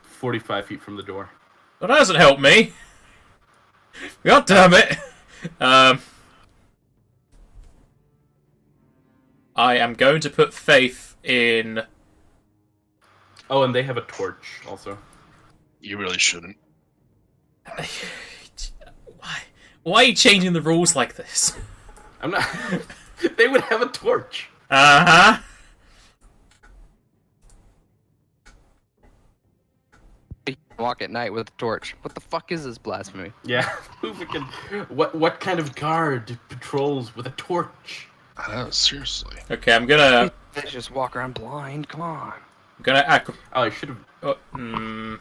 45 feet from the door. Well, that doesn't help me. God damn it. I am going to put faith in. Oh, and they have a torch also. You really shouldn't. Why? Why are you changing the rules like this? I'm not. They would have a torch. Uh-huh. Walk at night with a torch. What the fuck is this blasphemy? Yeah. What kind of guard patrols with a torch? I know, seriously. Okay, I'm gonna They just walk around blind. Come on. Oh, I should have. hmm.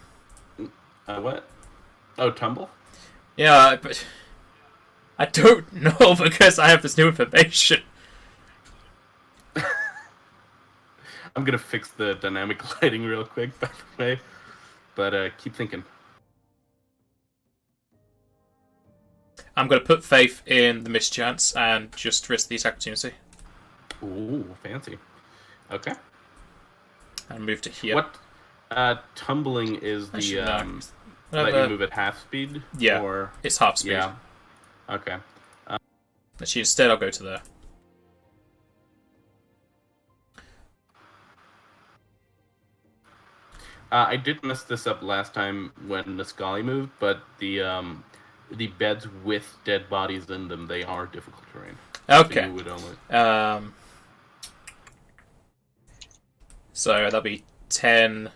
What? Oh, tumble. Yeah, but I don't know because I have this new information. I'm gonna fix the dynamic lighting real quick, by the way. But keep thinking. I'm gonna put faith in the mischance and just risk the attack opportunity. Ooh, fancy. Okay. And move to here. What? Tumbling is the No. let you move at half speed. Yeah. Or It's half speed. yeah. Okay. Actually, instead I'll go to there. I did mess this up last time when Niscali moved, but the beds with dead bodies in them, they are difficult terrain. Okay. So you would only... So that'll be 10.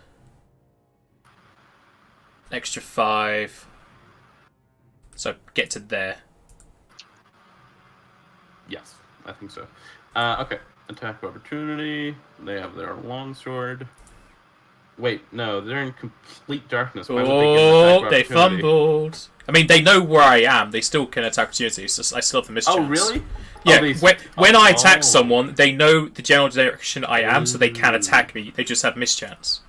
Extra 5. So get to there. Yes, I think so. Okay. Attack of opportunity. They have their longsword. Wait, no, they're in complete darkness. Why would they get an attack of They opportunity? fumbled. I mean, they know where I am. They still can attack opportunities. So I still have the mischance. Oh, really? Yeah, Oh, when I attack oh. someone, they know the general direction I am, so they can attack me. They just have mischance.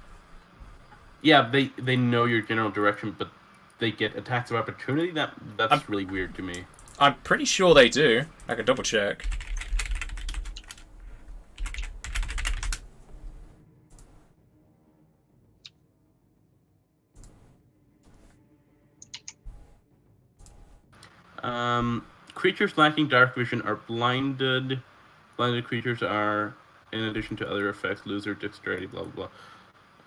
Yeah, they know your general direction, but they get attacks of opportunity? That's really weird to me. I'm pretty sure they do. I can double check. Creatures lacking dark vision are blinded. Blinded creatures are, in addition to other effects, lose their dexterity, blah, blah,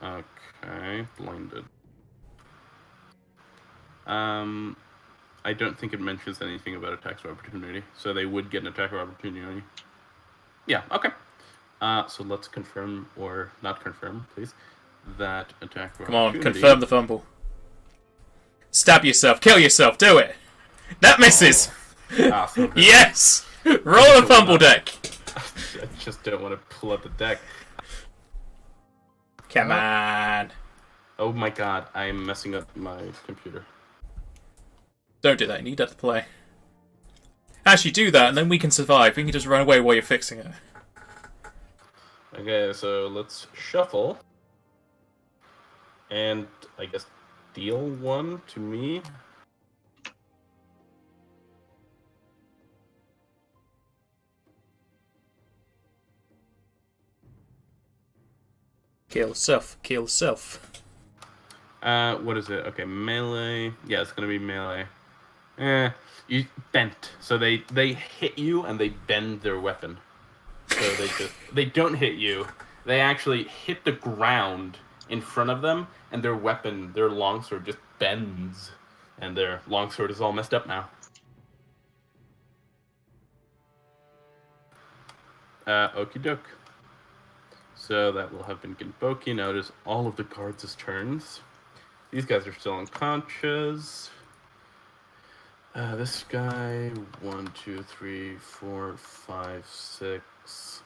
blah. Okay, blinded. I don't think it mentions anything about attacks of opportunity, so they would get an attack of opportunity on you. Yeah, okay. So let's confirm, or not confirm, please, that attack of Come on, opportunity... confirm the fumble. Stab yourself, kill yourself, do it! That misses! So Yes! Roll a fumble deck! I just don't want to pull up the deck. Come on. Oh my god, I am messing up my computer. Don't do that, you need that to play. Actually, do that, and then we can survive. We can just run away while you're fixing it. Okay, so let's shuffle. And I guess deal 1 to me. Kill self, kill self. What is it? Okay, melee. Yeah, it's gonna be melee. You bent. So they hit you and they bend their weapon. So they don't hit you. They actually hit the ground in front of them, and their weapon, their longsword, just bends, and their longsword is all messed up now. Okie doke. So that will have been Genboki. Now it is all of the guards' turns. These guys are still unconscious. This guy, 1, 2, 3, 4, 5, 6.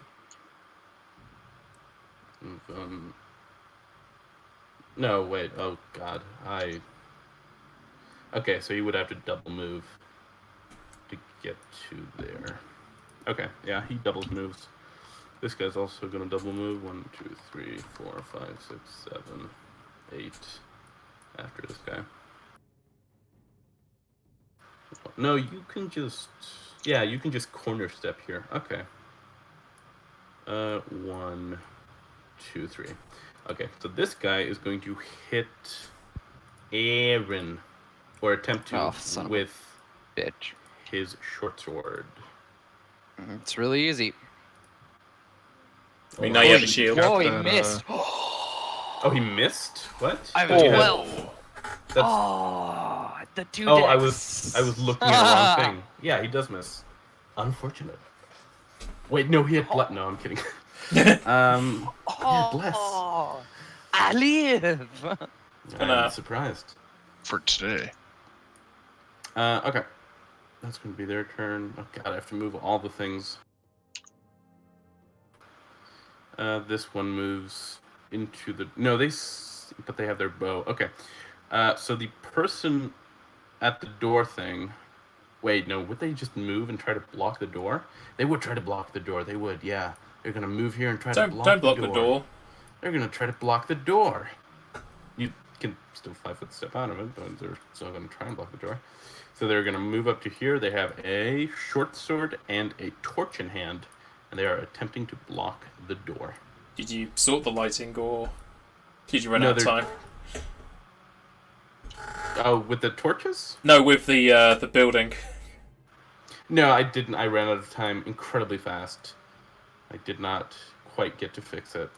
No, wait. Oh, God. Okay, so you would have to double move to get to there. Okay, yeah, he doubles moves. This guy's also going to double move. 1, 2, 3, 4, 5, 6, 7, 8. After this guy. No, you can just... Yeah, you can just corner step here. Okay. 1, 2, 3. Okay, so this guy is going to hit Aaron. Or attempt to with bitch. his short sword. It's really easy. I mean, now you have a shield. Oh, he missed. Oh, he missed? What? I Oh, have yeah. 12. That's... Oh, the 2 Oh, decks. I was looking at the wrong thing. Yeah, he does miss. Unfortunate. Wait, no, he had bless. No, I'm kidding. He had bless. I live. I'm surprised. For today. Okay. That's going to be their turn. Oh god, I have to move all the things. This one moves into the... No, but they have their bow. Okay. So the person at the door thing... Wait, no, would they just move and try to block the door? They would try to block the door. They would, yeah. They're going to move here and try to block the door. Don't block the door. They're going to try to block the door. You can still 5-foot step out of it, but they're still going to try and block the door. So they're going to move up to here. They have a short sword and a torch in hand, and they are attempting to block the door. Did you sort the lighting, or did you run out of time? Oh, with the torches? No, with the building. No, I didn't. I ran out of time incredibly fast. I did not quite get to fix it.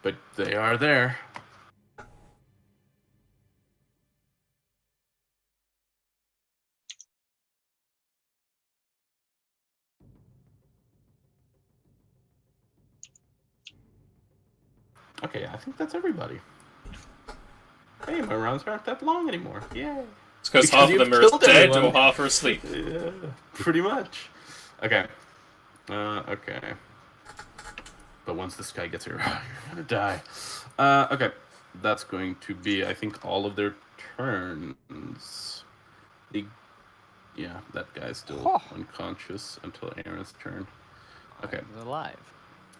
But they are there. Okay, I think that's everybody. Hey, my rounds aren't that long anymore. Yay. It's because half of them are dead or half are asleep. Yeah, pretty much. Okay. Okay. But once this guy gets here, you're gonna die. Okay. That's going to be, I think, all of their turns. Yeah, that guy's still unconscious until Aaron's turn. Okay. He's alive.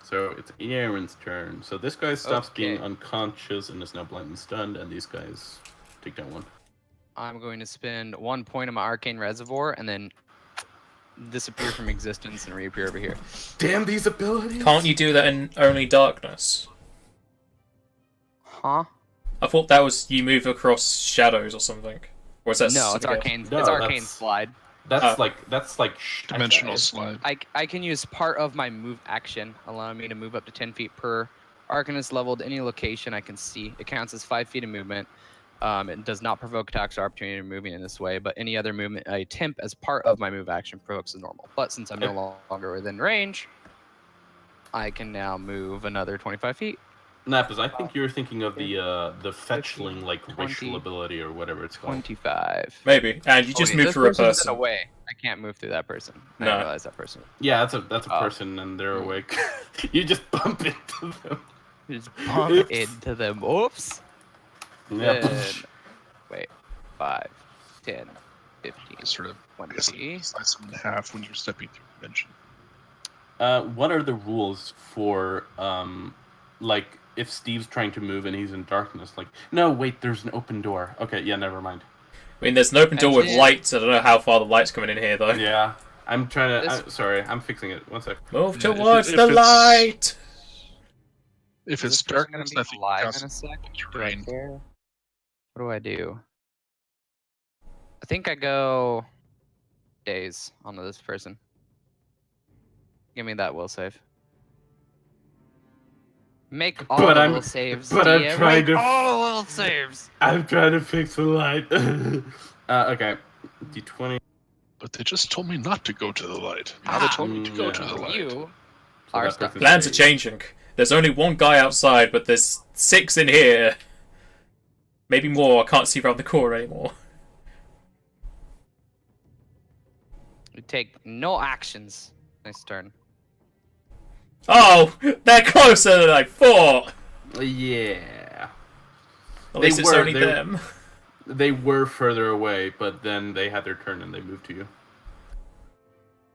So it's Aaron's turn. So this guy stops being unconscious and is now blind and stunned, and these guys take down one. I'm going to spend 1 point of my arcane reservoir and then disappear from existence and reappear over here. Damn these abilities! Can't you do that in only darkness? Huh? I thought that was you move across shadows or something. Or is that No, it's arcane. No, it's arcane slide. That's like Dimensional slide. I can use part of my move action, allowing me to move up to 10 feet per arcanist level to any location I can see. It counts as 5 feet of movement. It does not provoke attacks or opportunity moving in this way, but any other movement I attempt as part of my move action provokes as normal. But since I'm no longer within range, I can now move another 25 feet. Nappers, I think you're thinking of the fetchling, 15, like 20, racial ability or whatever it's called. 25. Maybe, and you just move this through a person's person. Away. I can't move through that person. I No. didn't realize that person. Yeah, that's a person, and they're awake. You just bump into them. Just bump into them. Oops. Yeah. Then, wait. 5, 10, 15, Sort of 20. slice them in half when you're stepping through dimension. What are the rules for like if Steve's trying to move and he's in darkness? Like, no, wait, there's an open door. Okay, yeah, never mind. I mean, there's an open door with lights. I don't know how far the light's coming in here, though. Yeah, I'm trying to. Sorry, I'm fixing it. 1 sec. Move Yeah, towards if the it's- light! If Is it's this person darkness, gonna I be think alive counts in a sec? as Do I terrain. care? What do I do? I think I go days on this person. Give me that will save. Make all But the I'm- will saves. but I'm DM. trying Make to- all will saves. I'm trying to fix the light. Okay, D20. But they just told me not to go to the light. Now they told me to go to yeah. the light. You So are that stuck. person's Plans are safe. changing. There's only one guy outside, but there's 6 in here. Maybe more. I can't see around the corner anymore. You take no actions. Nice turn. Oh, they're closer than I thought. Yeah. At least it's only them. They were further away, but then they had their turn and they moved to you.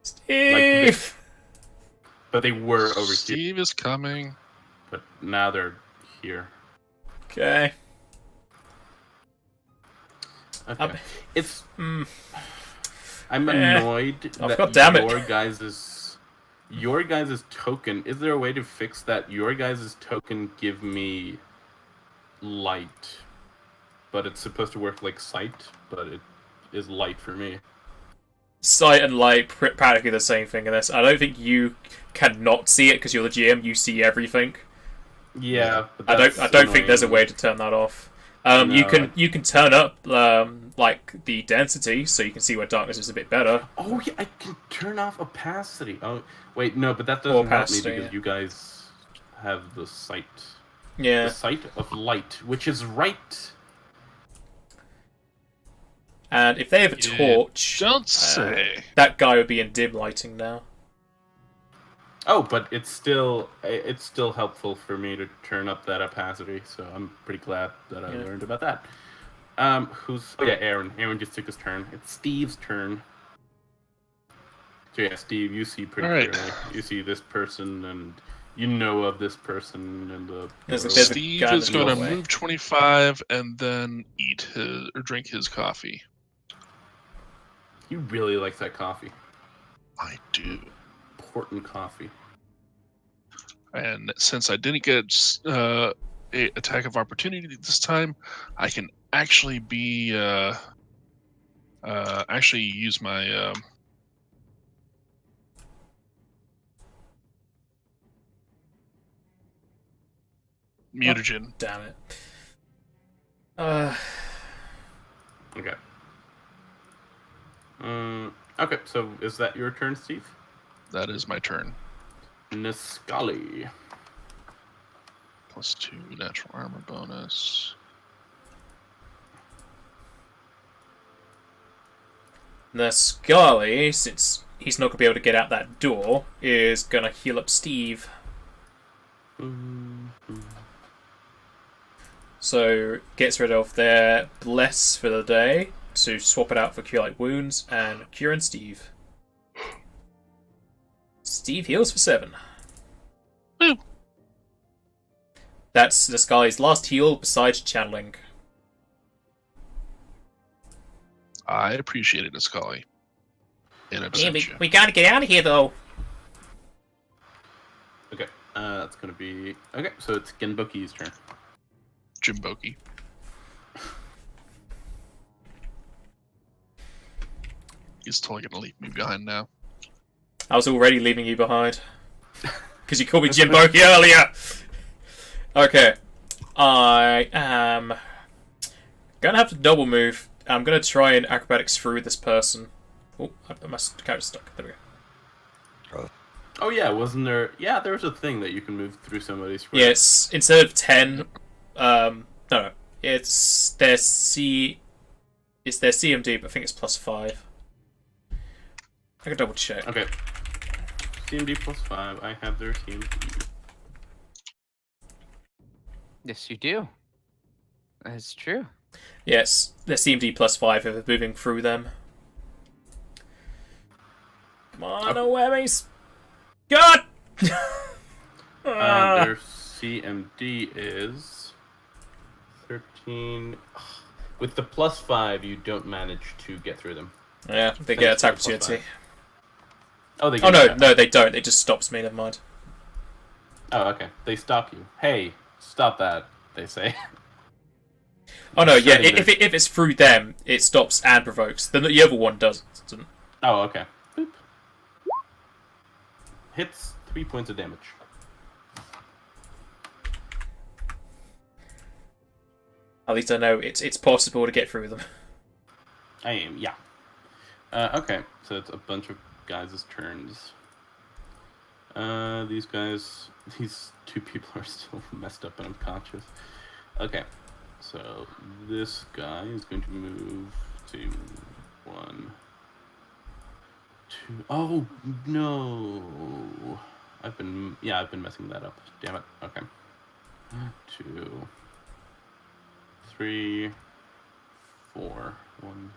Steve! But they were over here. Steve is coming. But now they're here. Okay. Okay. It's. Mm. I'm Eh. annoyed Oh, that God damn it. your guys' token. Is there a way to fix that? Your guys' token give me light, but it's supposed to work like sight, but it is light for me. Sight and light, practically the same thing in this. I don't think you cannot see it because you're the GM. You see everything. Yeah, but I that's don't think there's a annoying. way to turn that off. You can turn up like the density so you can see where darkness is a bit better. Oh yeah, I can turn off opacity. Oh wait, no, but that doesn't help me because you guys have the sight. Yeah. The sight of light, which is right. And if they have a torch, don't say that guy would be in dim lighting now. Oh, but it's still helpful for me to turn up that opacity, so I'm pretty glad that I learned about that. Aaron. Aaron just took his turn. It's Steve's turn. So yeah, Steve, you see pretty clearly. You see this person, and you know of this person, and Steve is going to move 25 and then eat his or drink his coffee. You really like that coffee. I do. Important coffee. And since I didn't get a attack of opportunity this time, I can actually be actually use my mutagen. Oh, damn it. Okay. Okay, so is that your turn, Steve? That is my turn. Niscali. +2 natural armor bonus. Niscali, since he's not going to be able to get out that door, is going to heal up Steve. So, gets rid of their Bless for the day to swap it out for Cure Light Wounds and Cure and Steve. Steve heals for 7. Woo. That's this guy's last heal besides channeling. I appreciate it, Niscali. We gotta get out of here, though. Okay, that's gonna be... Okay, so it's Genboki's turn. Jimboki. He's totally gonna leave me behind now. I was already leaving you behind. Because you called me Jimboki earlier! Okay. I am gonna have to double move. I'm gonna try and acrobatics through this person. Oh, my character's stuck. There we go. Oh yeah, wasn't there... Yeah, there was a thing that you can move through somebody's square. Yeah, it's instead of 10... no. It's their CMD, but I think it's +5. I can double check. Okay. CMD +5. I have their CMD. Yes, you do. That's true. Yes, their CMD +5 if they're moving through them. Come on, no whammies! God! Their CMD is 13. With the +5, you don't manage to get through them. Yeah, they get attack opportunity. Oh, they Oh get no, they don't. It just stops me. Never mind. Oh, okay. They stop you. Hey, stop that, they say. Oh no, yeah. If it's through them, it stops and provokes. Then the other one doesn't. Oh, okay. Boop. Hits 3 points of damage. At least I know it's possible to get through them. I am, yeah. Okay, so it's a bunch of guys' turns. These two people are still messed up and unconscious. Okay, so this guy is going to move to 1, 2. Oh no! I've been messing that up. Damn it. Okay. 2, 3, 4. 1,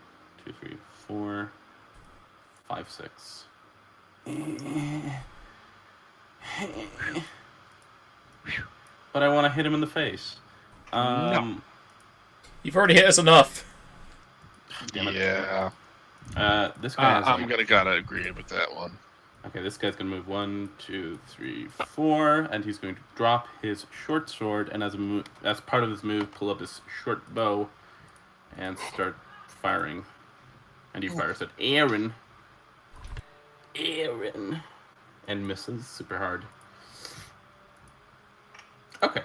2, 3, 4, 5, 6. But I want to hit him in the face. No. You've already hit us enough. Damn it. Yeah. This guy. I'm gotta agree with that one. Okay, this guy's gonna move 1, 2, 3, 4, and he's going to drop his short sword, and as part of his move, pull up his short bow, and start firing. And he fires at Aaron, and misses super hard. Okay,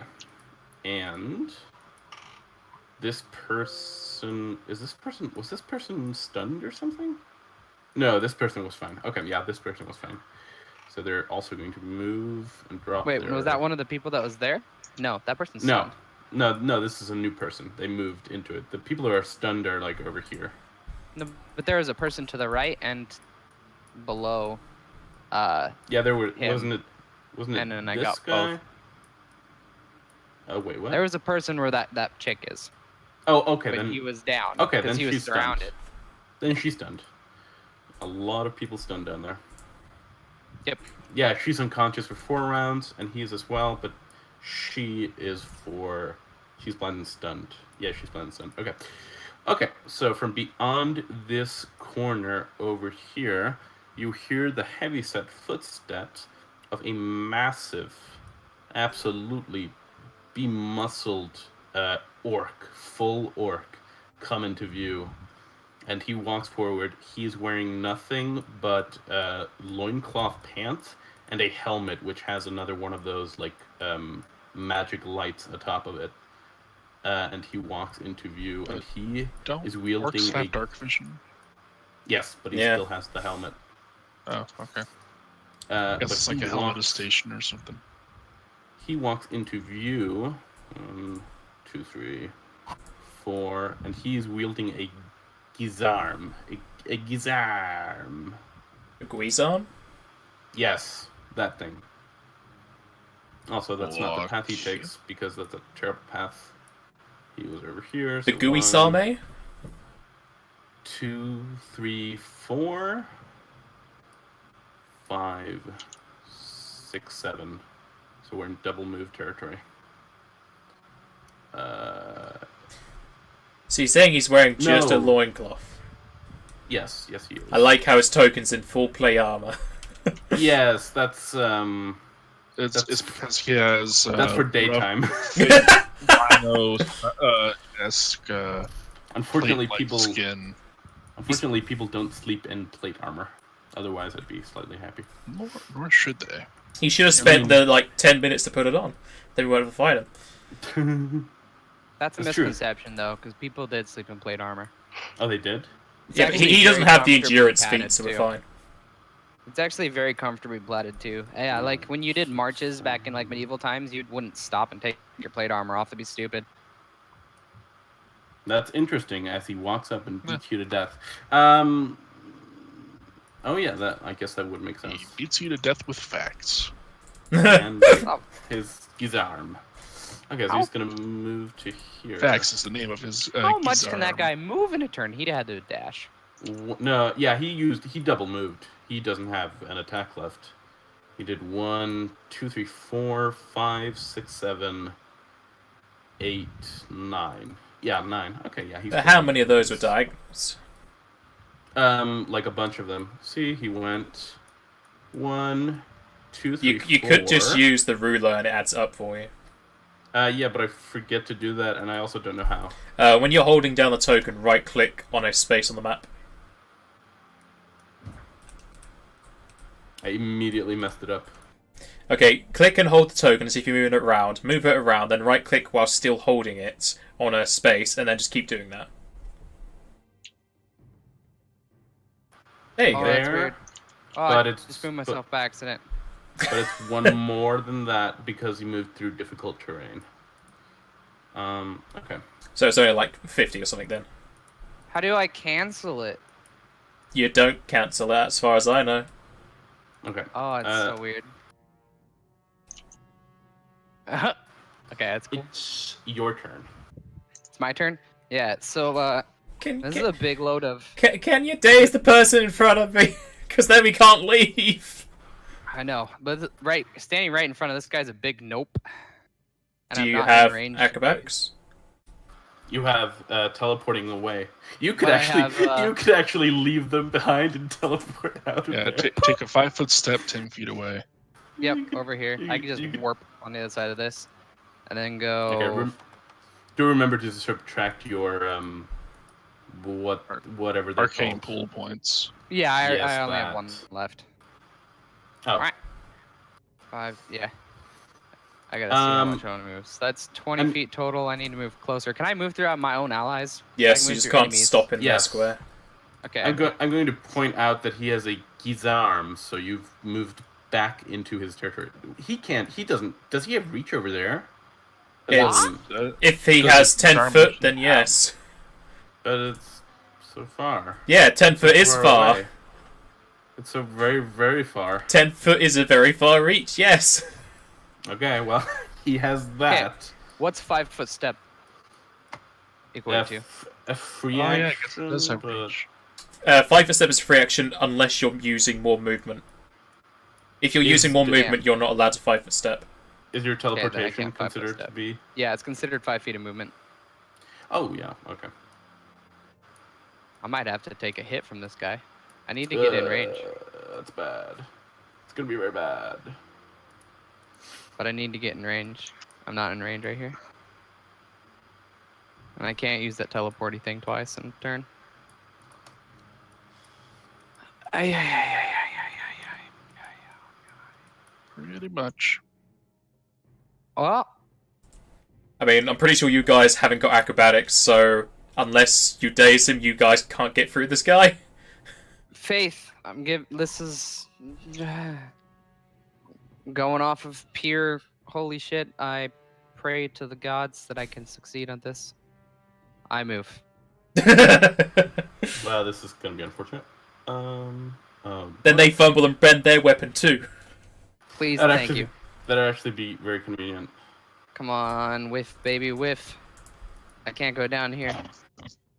and this person was this person stunned or something? No, this person was fine. Okay, yeah, this person was fine. So they're also going to move and drop. Wait, was that one of the people that was there? No, that person's No, stunned. no. This is a new person. They moved into it. The people who are stunned are like over here. No, but there was a person to the right and below. Yeah, there were. Him. Wasn't it? And then I this got guy? both. Oh wait, what? There was a person where that chick is. Oh, okay. But Then he was down. okay, because then he was she's stunned. surrounded. Then she's stunned. A lot of people stunned down there. Yep. Yeah, she's unconscious for 4 rounds, and he is as well, but she's blind and stunned. Yeah, she's blind and stunned. Okay. Okay, so from beyond this corner over here, you hear the heavyset footsteps of a massive, absolutely bemuscled full orc, come into view. And he walks forward. He's wearing nothing but loincloth pants and a helmet, which has another one of those like magic lights atop of it. And he walks into view, and he is wielding orcs have dark vision? Yes, but he still has the helmet. Oh, okay. I guess it's like a helmet station or something. He walks into view. 1, 2, 3, 4, and he's wielding a Gizarm. A Gizarm. A Guizarm? Yes, that thing. Also, that's not the path he shit. takes, because that's a terrible path. He was over here. The So Guizarme? 2, 3, 4, 5, 6, 7. So we're in double move territory. So you're saying he's wearing just a No. loincloth? Yes, he is. I like how his token's in full play armor. Yes, that's It's because he has that's for daytime. Rhino-esque Unfortunately, plate-like people skin. people don't sleep in plate armor. Otherwise, I'd be slightly happy. Nor should they. He should have spent the 10 minutes to put it on. Then we won't have to fight him. That's a That's true. misconception, though, because people did sleep in plate armor. Oh, they did? It's Yeah, but actually he doesn't very have the comfortably endurance padded, feat, so we're too. fine. It's actually very comfortably bladed, too. Yeah, like, when you did marches back in, like, medieval times, you wouldn't stop and take your plate armor off. That'd be stupid. That's interesting, as he walks up and beats you to death. Oh yeah, I guess that would make sense. He beats you to death with facts. And Oh, his arm. Okay, so he's gonna move to here. Facts is the name of his. how much can that Gizarm. guy move in a turn? He'd had to dash. No, yeah, he double moved. He doesn't have an attack left. He did 1, 2, 3, 4, 5, 6, 7, 8, 9. Yeah, 9. Okay, yeah. He's How many of those were diagonals? like a bunch of them. See, he went 1, 2, 3, You 4. could just use the ruler and it adds up for you. Yeah, but I forget to do that, and I also don't know how. When you're holding down the token, right-click on a space on the map. I immediately messed it up. Okay, click and hold the token as if you're moving it around. Move it around, then right-click while still holding it on a space, and then just keep doing that. There you Oh, go. that's There, weird. Oh, but I it's- just moved myself by accident. But it's one more than that because he moved through difficult terrain. Okay. So it's only like 50 or something then. How do I cancel it? You don't cancel that as far as I know. Okay. Oh, it's so weird. Okay, that's cool. It's your turn. It's my turn? Yeah, so, this is a big load of... Can you daze the person in front of me? Because then we can't leave. I know, but standing right in front of this guy's a big nope. And Do I'm you not have in range. acrobatics? You have teleporting away. You could I actually have, you could actually leave them behind and teleport out of Yeah, there. take a 5-foot step 10 feet away. Yep, You could- over here. I can just you could- warp on the other side of this. And then go... Okay, do remember to subtract your whatever they're Arcane called. pool points. Yeah, I Yes, only have that. one left. Oh, Alright. 5, yeah. I gotta see how much I want to move. So that's 20 feet total. I need to move closer. Can I move throughout my own allies? Yes, I can you move just through can't enemies? stop in their Yes. square. Okay. I'm going to point out that he has a Gizarm, so you've moved back into his territory. He can't. He doesn't. Does he have reach over there? It's, Uh, if he Does has it 10 charm foot, you then have? yes. But it's so far. Yeah, 10 foot is Far far. away. It's so very, very far. 10 foot is a very far reach, yes. Okay, well, he has that. What's 5 foot step equal to? A free Oh action. yeah, I guess it does have but- reach. 5 foot step is free action unless you're using more movement. If you're Is- using more damn. movement, you're not allowed to 5 foot step. Is your then I teleportation can't 5 foot considered to step. be? Yeah, it's considered 5 feet of movement. Oh yeah. Okay. I might have to take a hit from this guy. I need to get in range, That's bad. It's gonna be very bad. but I need to get in range. I'm not in range right here. And I can't use that teleporty thing twice in a turn. Pretty much. Well, I mean, I'm pretty sure you guys haven't got acrobatics, so unless you daze him, you guys can't get through this guy. Faith, this is going off of pure holy shit. I pray to the gods that I can succeed on this. I move. Well, this is gonna be unfortunate. Then they fumble and bend their weapon too. Please, That'd thank actually, you. That'd actually be very convenient. Come on, whiff, baby, whiff. I can't go down here.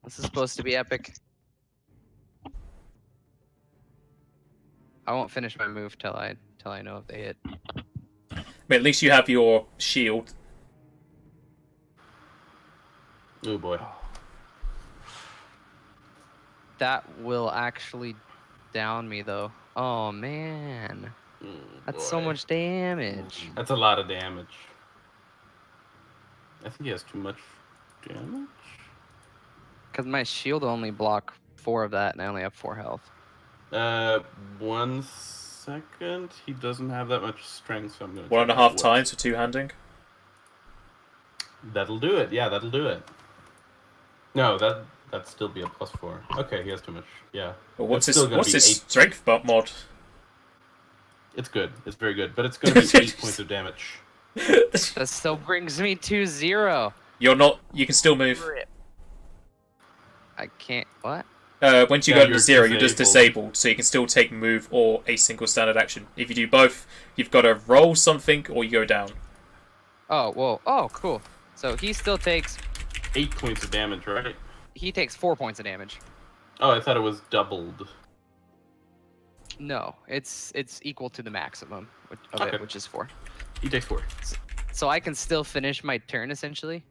This is supposed to be epic. I won't finish my move till I know if they hit. I mean, at least you have your shield. Oh boy. That will actually down me though. Oh man, that's so Boy. much damage. That's a lot of damage. I think he has too much damage. Cause my shield only block 4 of that, and I only have 4 health. 1 second. He doesn't have that much strength, so I'm gonna. 1.5 times for two-handing. That'll do it. Yeah, that'll do it. No, that'd still be a +4. Okay, he has too much. Yeah. But what's It's his still gonna be strength mod? It's good. It's very good, but it's gonna be 8 points of damage. That still brings me to 0. You're not. You can still move. Rip. I can't. What? Once you Yeah, go to you're 0, you're just disabled. disabled, so you can still take move or a single standard action. If you do both, you've got to roll something or you go down. Oh, whoa. Oh, cool. So he still takes. 8 points of damage, right? He takes 4 points of damage. Oh, I thought it was doubled. No, it's equal to the maximum of Okay. it, which is 4. He takes 4. So I can still finish my turn essentially.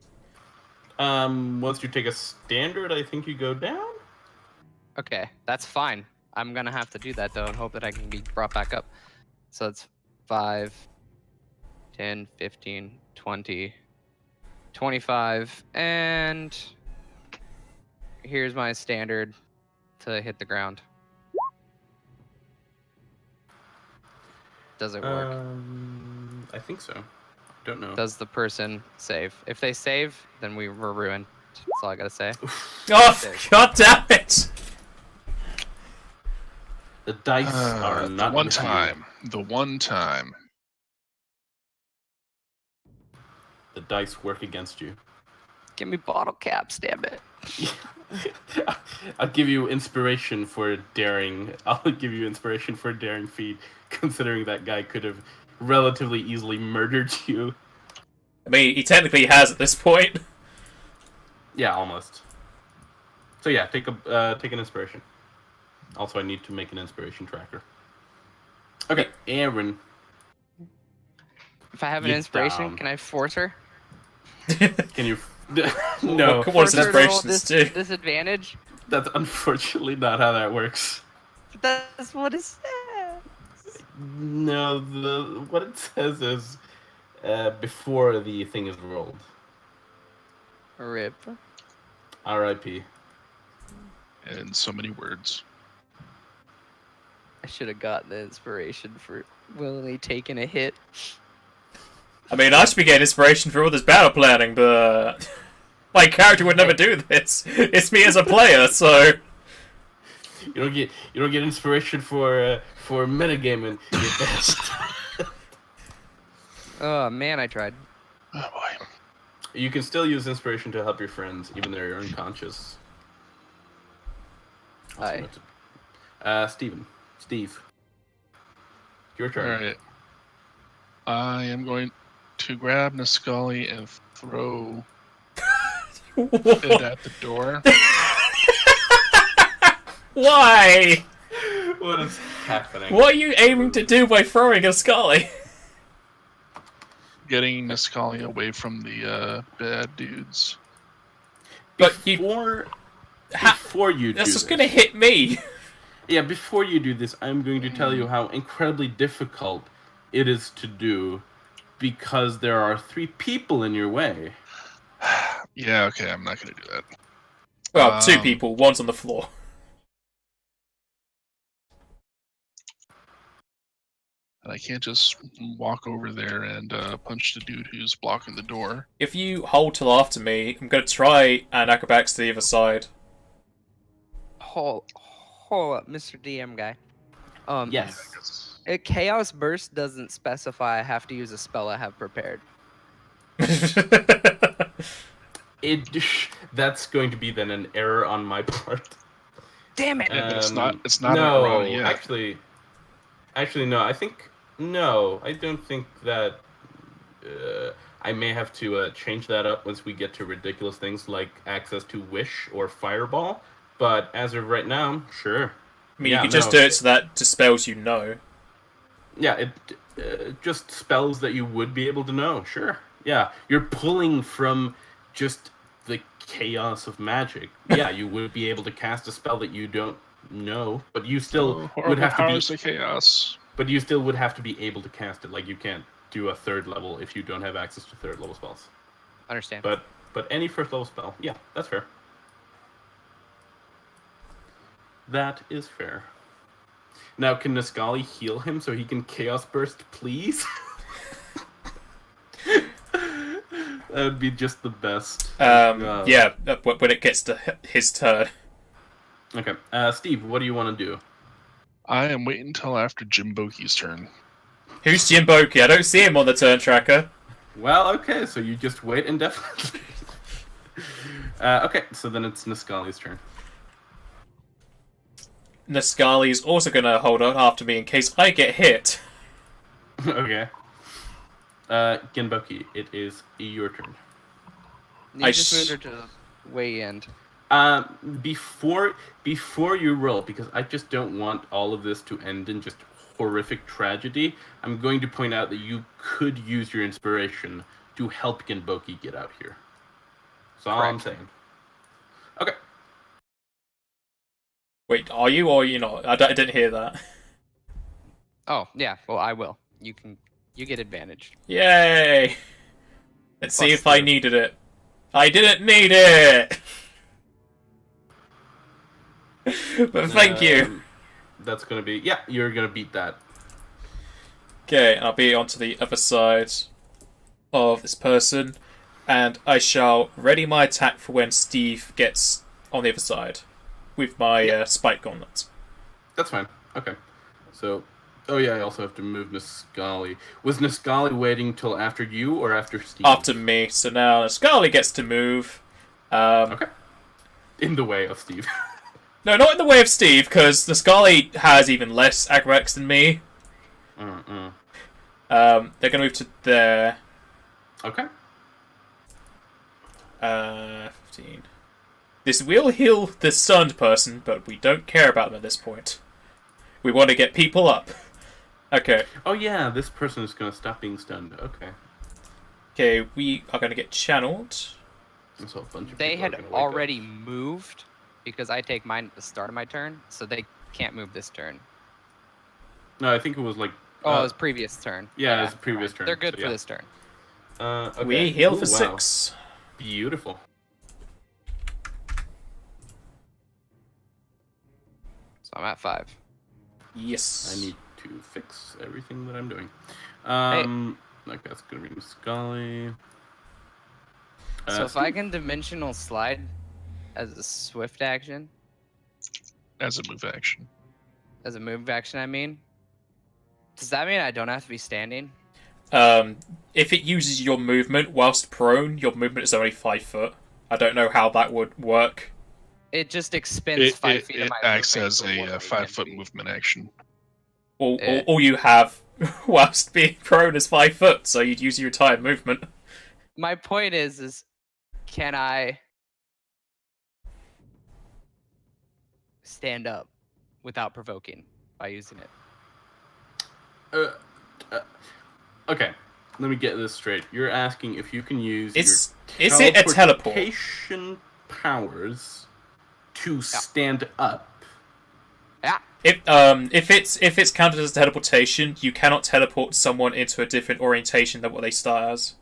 Once you take a standard, I think you go down. Okay, that's fine. I'm gonna have to do that though and hope that I can be brought back up. So it's 5, 10, 15, 20, 25, and here's my standard to hit the ground. Does it work? I think so. Don't know. Does the person save? If they save, then we're ruined. That's all I gotta say. Oh, god damn it! The dice are not the one with you. time. The one time. The dice work against you. Give me bottle caps, damn it. I'll give you inspiration for a daring. I'll give you inspiration for a daring feat, considering that guy could have relatively easily murdered you. I mean, he technically has at this point. Yeah, almost. So yeah, take an inspiration. Also, I need to make an inspiration tracker. Okay, Aaron. If I have an Get inspiration, down. can I force her? Can you? No, What Force does her to roll inspirations do? disadvantage? that's unfortunately not how that works. That's what it says. No, what it says is before the thing is rolled. Rip. R.I.P. In so many words. I should have gotten the inspiration for willingly taking a hit. I mean, I should be getting inspiration for all this battle planning, but my character would never do this. It's me as a player, so You don't get inspiration for metagaming your best. Oh man, I tried. Oh boy. You can still use inspiration to help your friends, even though you're unconscious. Hi. Steve. Your turn. Alright. I am going to grab Niscali and throw it at the door. why? What is happening? What are you aiming to do by throwing a Scully? Getting Niscali away from the bad dudes. But you, Before you do that's this, just gonna hit me. Yeah, before you do this, I'm going to tell you how incredibly difficult it is to do because there are 3 people in your way. Yeah, okay, I'm not gonna do that. Well, 2 people, one's on the floor. And I can't just walk over there and punch the dude who's blocking the door. If you hold till after me, I'm gonna try and acrobatics to the other side. Hold up, Mr. DM guy. Yes. A Chaos Burst doesn't specify I have to use a spell I have prepared. That's going to be then an error on my part. Damn it! It's not No, an errata yet. actually, no. I don't think that. I may have to change that up once we get to ridiculous things like access to Wish or Fireball. But as of right now, sure. I mean, you could just do it so that dispels you know. Yeah, it just spells that you would be able to know. Sure. Yeah, you're pulling from just the chaos of magic. Yeah, you would be able to cast a spell that you don't know, but you still would have to be. The chaos. But you still would have to be able to cast it. Like you can't do a 3rd level if you don't have access to 3rd level spells. Understand. But any 1st level spell, yeah, that's fair. That is fair. Now, can Niscali heal him so he can Chaos Burst, please? That would be just the best. Yeah, when it gets to his turn. Okay. Steve, what do you want to do? I am waiting until after Jimboki's turn. Who's Jimboki? I don't see him on the turn tracker. Well, okay, so you just wait indefinitely. Okay, so then it's Niscali's turn. Niscali is also going to hold on after me in case I get hit. Okay. Genboki, it is your turn. You just moved her to the way end. Before you roll, because I just don't want all of this to end in just horrific tragedy, I'm going to point out that you could use your inspiration to help Genboki get out here. That's all I'm saying. Okay. Wait, are you or are you not? I didn't hear that. Oh yeah, well I will. You get advantage. Yay! Let's see Plus if I 2. needed it. I didn't need it! But thank you. That's going to be... Yeah, you're going to beat that. Okay, I'll be onto the other side of this person, and I shall ready my attack for when Steve gets on the other side with my spike gauntlet. That's fine. Okay. So... Oh yeah, I also have to move Niscali. Was Niscali waiting till after you or after Steve? After me, so now Niscali gets to move. Okay. In the way of Steve. No, not in the way of Steve, because Niscali has even less acrobatics than me. They're going to move to there. Okay. 15. This will heal the stunned person, but we don't care about them at this point. We want to get people up. Okay. Oh yeah, this person is going to stop being stunned. Okay. Okay, we are going to get channeled. So a bunch of They people are had gonna wake already moved because I take mine at the start of my turn, so they can't move this turn. up. No, I think it was like... Oh, it was previous turn. Yeah, it was previous turn. They're good so, for yeah. this turn. Okay. We heal Ooh, for wow. 6. Beautiful. So I'm at 5. Yes. I need to fix everything that I'm doing. Like that's gonna be Scully. So if I can dimensional slide as a swift action, As a move action. as a move action, I mean, does that mean I don't have to be standing? If it uses your movement whilst prone, your movement is only 5 foot. I don't know how that would work. It just expends 5 feet of It my acts movement as for 1 a movement 5-foot feet. movement action. All you have whilst being prone is 5 foot, so you'd use your entire movement. My point is can I stand up without provoking by using it? Okay, let me get this straight. You're asking if you can use Is your it a teleport? teleportation powers to stand up. Yeah. If it's counted as teleportation, you cannot teleport someone into a different orientation than what they start as.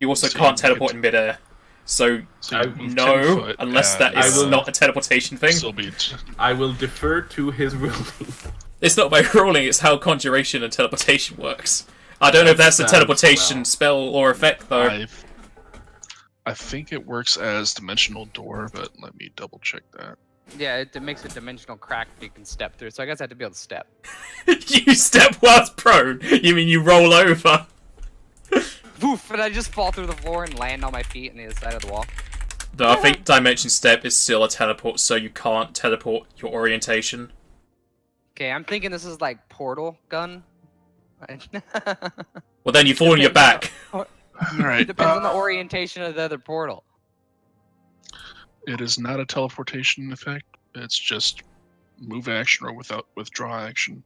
You also So can't you teleport could- in midair. So So you move 10 no, foot, unless and, that is not a teleportation thing. Still be I will defer to his ruling. It's not by ruling, it's how conjuration and teleportation works. I don't know if that's a Sounds teleportation well. spell or effect, though. I think it works as dimensional door, but let me double check that. Yeah, it makes a dimensional crack you can step through, so I guess I have to be able to step. You step whilst prone. You mean you roll over? Woof, and I just fall through the floor and land on my feet on the other side of the wall. No, I think Dimension Step is still a teleport, so you can't teleport your orientation. Okay, I'm thinking this is like portal gun. Well, then you fall on your back. Alright. Depends on the orientation of the other portal. It is not a teleportation effect. It's just move action or withdraw action.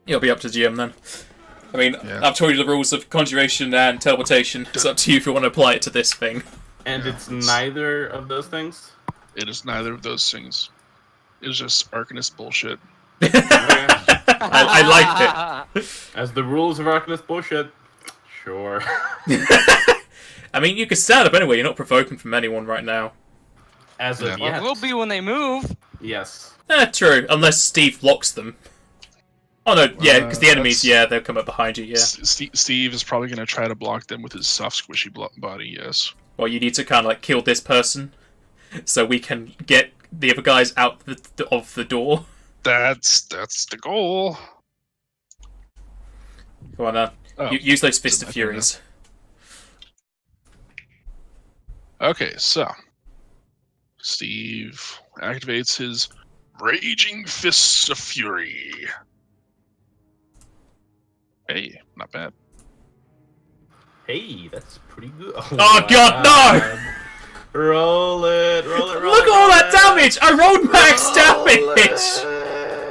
It'll be up to GM then. I mean, Yeah. I've told you the rules of conjuration and teleportation. It's up to you if you want to apply it to this thing. And Yeah, it's neither of those things? It is neither of those things. It's just Arcanist bullshit. I liked it. As the rules of Arcanist bullshit. Sure. I mean, you could stand up anyway. You're not provoking from anyone right now. As of Yeah. Well, yet. it will be when they move. Yes. True. Unless Steve locks them. Oh no, yeah, because the enemies, that's- they'll come up behind you, yeah. Steve is probably going to try to block them with his soft, squishy body, yes. Well, you need to kind of like kill this person, so we can get the other guys out of the door. That's the goal. Go on, Oh, use those Fist didn't of I do that? Furies. Okay, so Steve activates his Raging Fists of Fury. Hey, not bad. Hey, that's pretty good. Oh, God, no! Roll it, roll it, roll Look it. at all roll that it. damage! I rolled max Roll damage!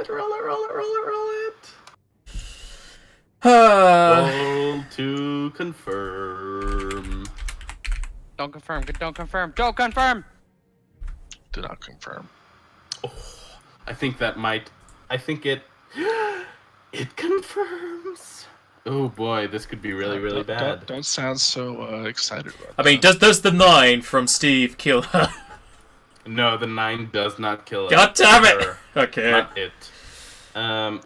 it, roll it, roll it, roll it, roll it. Uh, Roll to confirm. Don't confirm. Don't confirm. Don't confirm. Do not confirm. I think that might. I think it. It confirms. Oh boy, this could be really, really bad. Don't sound so excited about I mean, does the 9 from Steve kill her? No, the 9 does not kill it. God damn it! Her, Okay. Not it.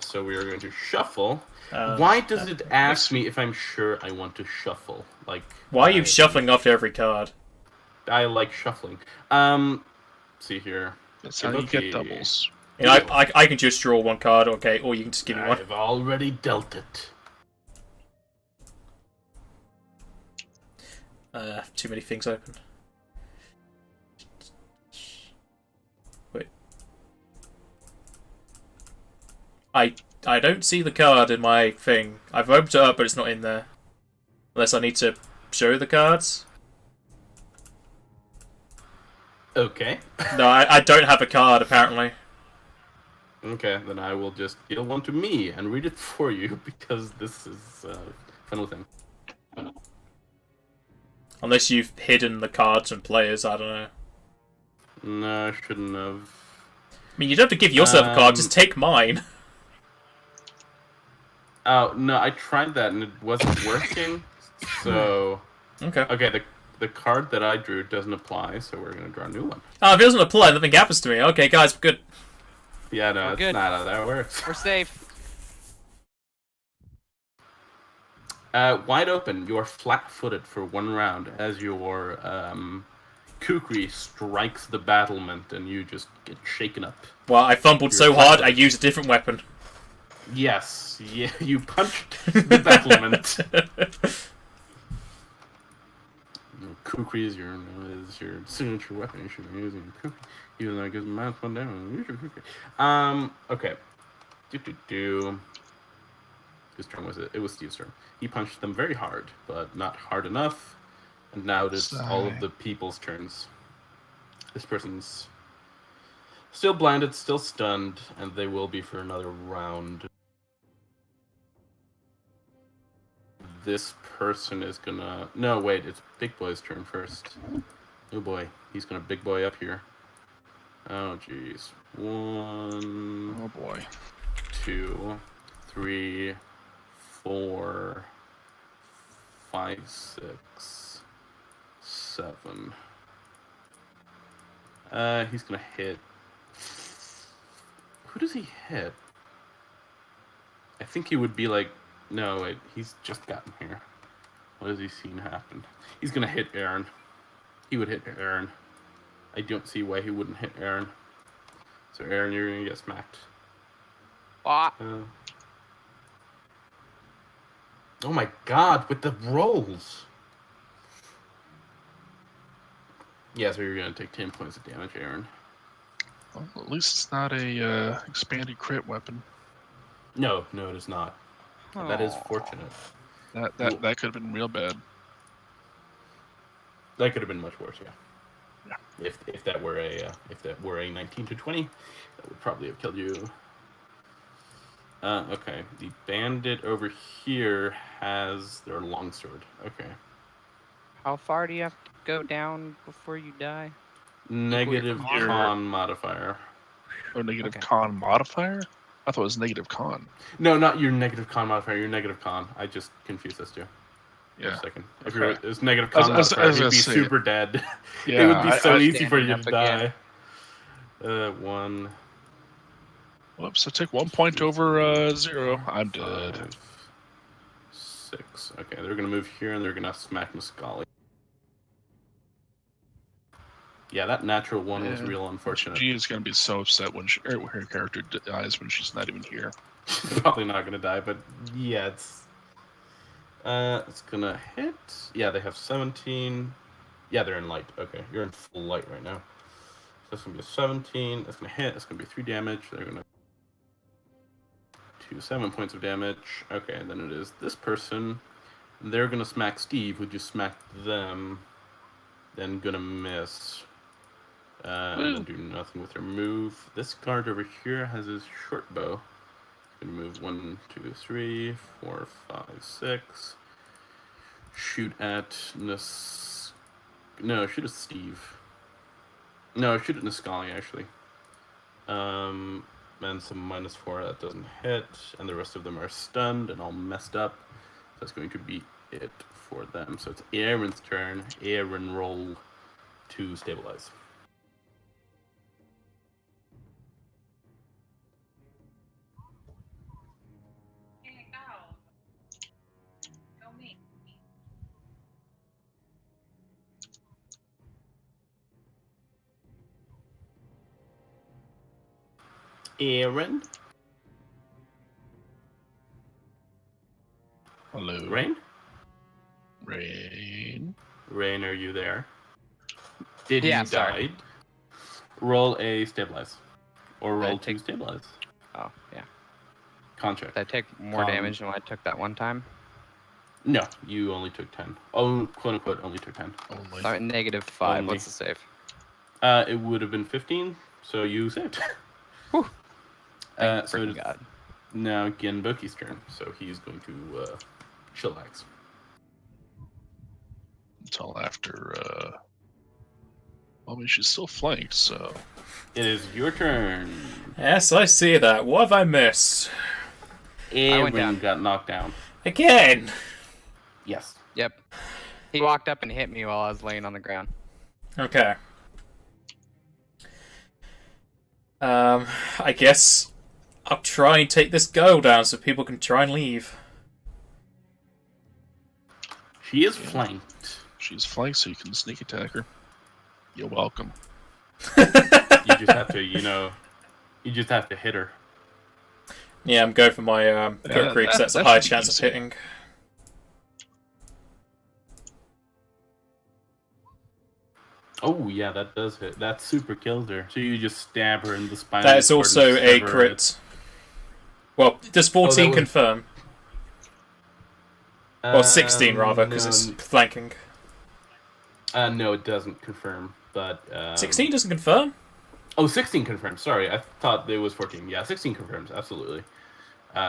So we are going to shuffle. Uh, Why does it ask me if I'm sure I want to shuffle? Like, Why are you shuffling after every card? I like shuffling. See here. That's how you get Okay. doubles. You know, I can just draw one card, okay, or you can just give me one. I've already dealt it. Too many things open. Wait. I don't see the card in my thing. I've opened it up, but it's not in there. Unless I need to show the cards. Okay. No, I don't have a card, apparently. Okay, then I will just deal one to me and read it for you because this is fun with him. Unless you've hidden the cards and players, I don't know. No, I shouldn't have. I mean, you don't have to give yourself a card, just take mine. Oh, no, I tried that and it wasn't working. So, Okay. okay, the card that I drew doesn't apply, so we're going to draw a new one. Oh, if it doesn't apply, nothing happens to me. Okay, guys, we're good. Yeah, no, We're it's good. not how that works. We're safe. Wide open. You are flat-footed for 1 round as your kukri strikes the battlement, and you just get shaken up. Well, I fumbled so hard, I used a different weapon. Yes, yeah, you punched the battlement. Kukri is your signature weapon. You should be using your kukri, even though it gives -1 down. Use your kukri. Okay. Whose turn was it? It was Steve's turn. He punched them very hard, but not hard enough. And now it is all of the people's turns. This person's still blinded, still stunned, and they will be for another round. This person is gonna... No, wait, it's Big Boy's turn first. Oh boy, he's gonna Big Boy up here. Oh jeez. 1... Oh boy. 2, 3, 4, 5, 6, 7. He's gonna hit. Who does he hit? I think he would be like. No, wait. He's just gotten here. What has he seen happen? He's gonna hit Aaron. He would hit Aaron. I don't see why he wouldn't hit Aaron. So Aaron, you're gonna get smacked. Ah. Oh my God! With the rolls. Yeah, so you're gonna take 10 points of damage, Aaron. Well, at least it's not a expanded crit weapon. No, it is not. That is fortunate. That could have been real bad. That could have been much worse, yeah. If that were a 19 to 20, that would probably have killed you. Okay, the bandit over here has their longsword. Okay. How far do you have to go down before you die? Negative Your con modifier. Oh, negative con modifier? I thought it was negative con. No, not your negative con modifier. Your negative con. I just confused those two. Yeah. For a second. If Okay. it was negative con modifier, you'd be super dead. Yeah, it would be so easy for you to again. die. 1. Whoops! I took 1 point over 0. I'm dead. 5, 6. Okay, they're gonna move here and they're gonna smack Muscali. Yeah, that natural 1 was real unfortunate. She is gonna be so upset when her character dies when she's not even here. Probably not gonna die, but yeah, it's gonna hit. Yeah, they have 17. Yeah, they're in light. Okay, you're in full light right now. So it's gonna be a 17. That's gonna hit. It's gonna be 3 damage. They're gonna 7 points of damage. Okay, and then it is this person. They're gonna smack Steve, who just smacked them. Then gonna miss. And then do nothing with their move. This guard over here has his short bow. Gonna move 1, 2, 3, 4, 5, 6. Shoot at No, shoot at Steve. No, shoot at Niscali actually. And some -4 that doesn't hit, and the rest of them are stunned and all messed up. So that's going to be it for them. So it's Aaron's turn. Aaron, roll to stabilize. Aaron? Hello. Rain? Rain. Rain, are you there? Did Yeah, you sorry. die? Roll a stabilize. Or roll take- 2 stabilize. Oh, yeah. Contract. Did I take more damage than what I took that one time? No, you only took 10. Oh, quote unquote, only took 10. Only. Sorry, -5. Only. What's the save? It would have been 15, so you saved. Whew. So it is God. now Genboki's turn, so he's going to chillax. Until after. Well, I mean, she's still flanked, so. It is your turn. Yes, I see that. What have I missed? Aaron down. got knocked down. Again! Yes. Yep. He walked up and hit me while I was laying on the ground. Okay. I guess I'll try and take this girl down so people can try and leave. She is flanked. She's flanked, so you can sneak attack her. You're welcome. You just have to, you just have to hit her. Yeah, I'm going for my Goat Creek, so that's a higher chance of hitting. Oh, yeah, that does hit. That super kills her. So you just stab her in the spine. That is also a crit. Well, does 14 confirm? Or 16 rather, because it's flanking. No, it doesn't confirm, but... 16 doesn't confirm? Oh, 16 confirms. Sorry, I thought it was 14. Yeah, 16 confirms, absolutely.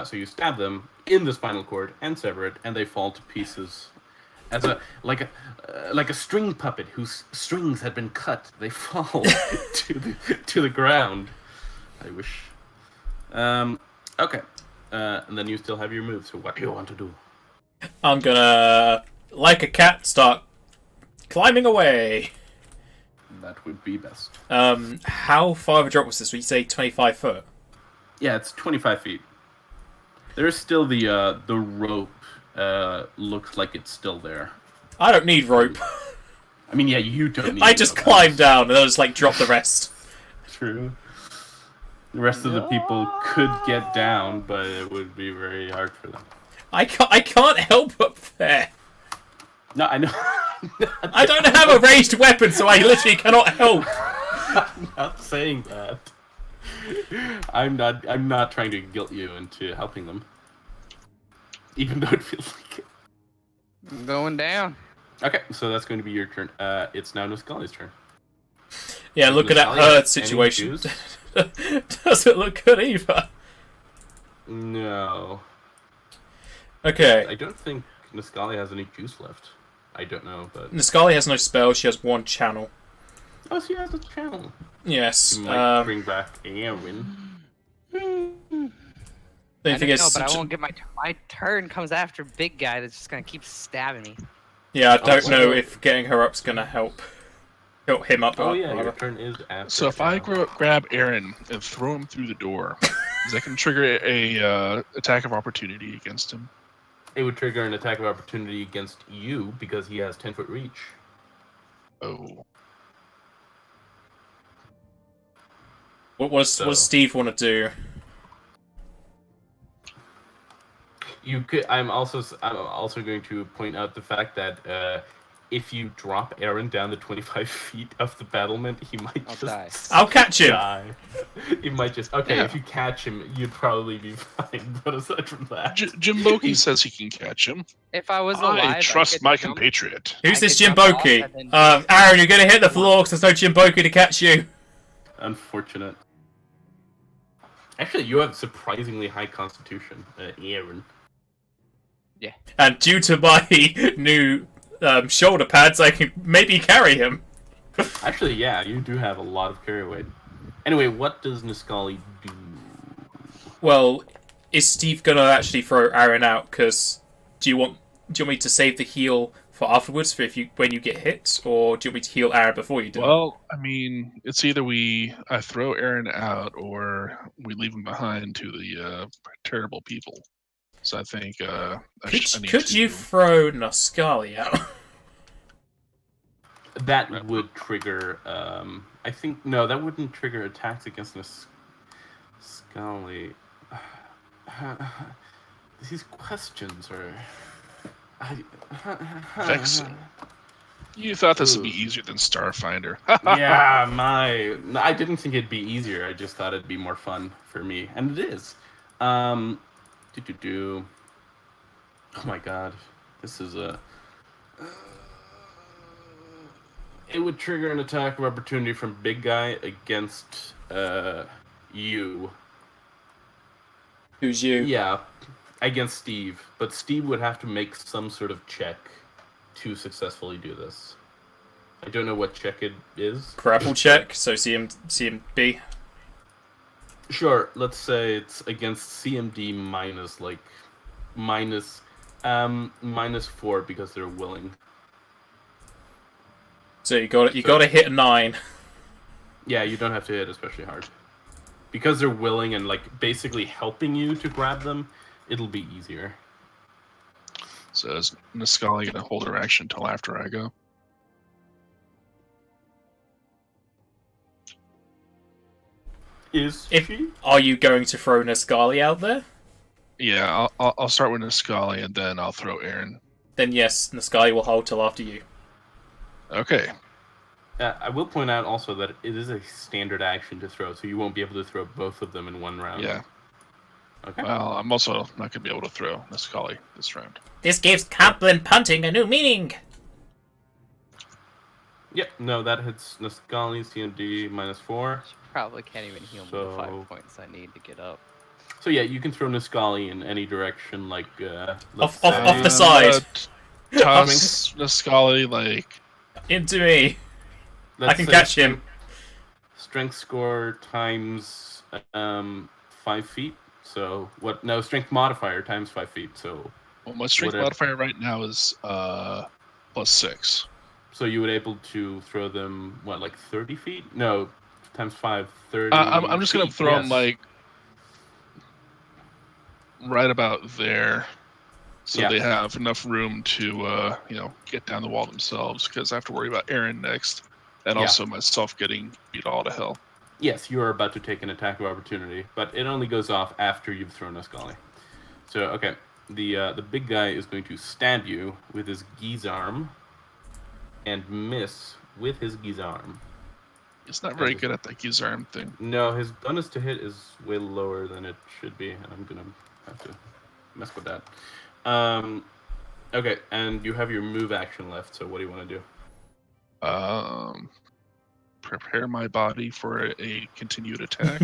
So you stab them in the spinal cord and sever it, and they fall to pieces. As like a string puppet whose strings had been cut, they fall to the ground. I wish. Okay. And then you still have your move. So what do you want to do? I'm gonna, like a cat, start climbing away. That would be best. How far of a drop was this? Would you say 25 foot? Yeah, it's 25 feet. There's still the rope. Looks like it's still there. I don't need rope. I mean, yeah, you don't need I just climb down and I'll just like drop the rest. True. The rest of the people could get down, but it would be very hard for them. I can't help up there. No, I know. I don't have a ranged weapon, so I literally cannot help. I'm not saying that. I'm not trying to guilt you into helping them. Even though it feels like it. I'm going down. Okay, so that's going to be your turn. It's now Niscali's turn. Yeah, looking at her situation. Doesn't look good either. No. Okay. I don't think Niscali has any juice left. I don't know, but... Niscali has no spell, she has one channel. Oh, she has a channel. Yes. You might bring back Aaron. I don't know, but I won't get my turn comes after big guy that's just gonna keep stabbing me. Yeah, I don't know if getting her up's gonna help him up. Oh yeah, your turn is after. So if I grab Aaron and throw him through the door, is that going to trigger a attack of opportunity against him? It would trigger an attack of opportunity against you because he has 10-foot reach. Oh. What does Steve want to do? You could. I'm also going to point out the fact that if you drop Aaron down to 25 feet of the battlement, he might I'll catch him. Die. He might just. Okay, yeah. If you catch him, you'd probably be fine. But aside from that, Jim Loki says he can catch him. If I was alive, I trust my compatriot. Who's this Jim Boki? Aaron, you're gonna hit the floor because there's no Jim Boki to catch you. Unfortunate. Actually, you have surprisingly high constitution, Aaron. Yeah. And due to my new shoulder pads, I can maybe carry him. Actually, yeah, you do have a lot of carry weight. Anyway, what does Niscali do? Well, is Steve gonna actually throw Aaron out? Because do you want me to save the heal for afterwards, for when you get hit, or do you want me to heal Aaron before you do? Well, I mean, it's either I throw Aaron out or we leave him behind to the terrible people. So I think could you throw Niscali out? That would trigger. I think no, that wouldn't trigger attacks against Niscali. These questions are vexing. You thought this would be easier than Starfinder. Yeah, I didn't think it'd be easier. I just thought it'd be more fun for me, and it is. Oh my god, this is a. It would trigger an attack of opportunity from big guy against you. Who's you? Yeah, against Steve. But Steve would have to make some sort of check to successfully do this. I don't know what check it is. Grapple check, so CMB. Sure, let's say it's against CMD minus 4 because they're willing. So you got to hit a 9. Yeah, you don't have to hit especially hard. Because they're willing and like basically helping you to grab them, it'll be easier. So So is Niscali gonna hold her action until after I go? Are you going to throw Niscali out there? Yeah, I'll start with Niscali and then I'll throw Aaron. Then yes, Niscali will hold till after you. Okay. I will point out also that it is a standard action to throw, so you won't be able to throw both of them in one round. Yeah. Okay. Well, I'm also not going to be able to throw Niscali this round. This gives Kaplan punting a new meaning. Yep. No, that hits Niscali's CMD -4. Probably can't even heal me the 5 points I need to get up. So yeah, you can throw Niscali in any direction, like off the side. Toss Niscali like into me. I can catch him. Strength score times 5 feet. So what? No, strength modifier times 5 feet. So well, my strength modifier right now is +6. So you would able to throw them what, like 30 feet? No, times 5, 30. I'm just gonna throw them like right about there, so they have enough room to get down the wall themselves. Because I have to worry about Aaron next, and also myself getting beat all to hell. Yes, you are about to take an attack of opportunity, but it only goes off after you've thrown Niscali. So okay, the big guy is going to stab you with his Gizarm and miss with his Gizarm. It's not very good at that Gizarm thing. No, his bonus to hit is way lower than it should be, and I'm gonna have to mess with that. Okay, and you have your move action left, so what do you want to do? Prepare my body for a continued attack.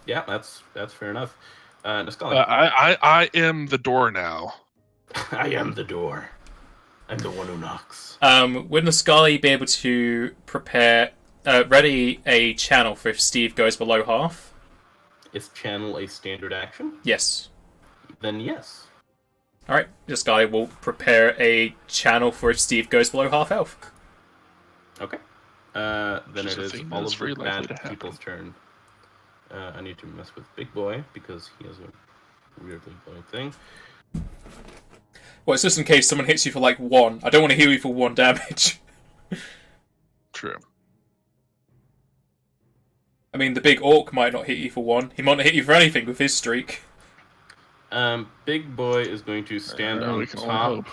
Yeah, that's fair enough. Niscali. I am the door now. I am the door. I'm the one who knocks. Would Niscali be able to prepare, ready a channel for if Steve goes below half? Is channel a standard action? Yes. Then yes. Alright, Niscali will prepare a channel for if Steve goes below half health. Okay. Then it is all of the bad people's turn. I need to mess with Big Boy because he has a weirdly glowing thing. Well, it's just in case someone hits you for like 1. I don't want to heal you for 1 damage. True. I mean, the big orc might not hit you for 1. He might not hit you for anything with his streak. Big Boy is going to stand on top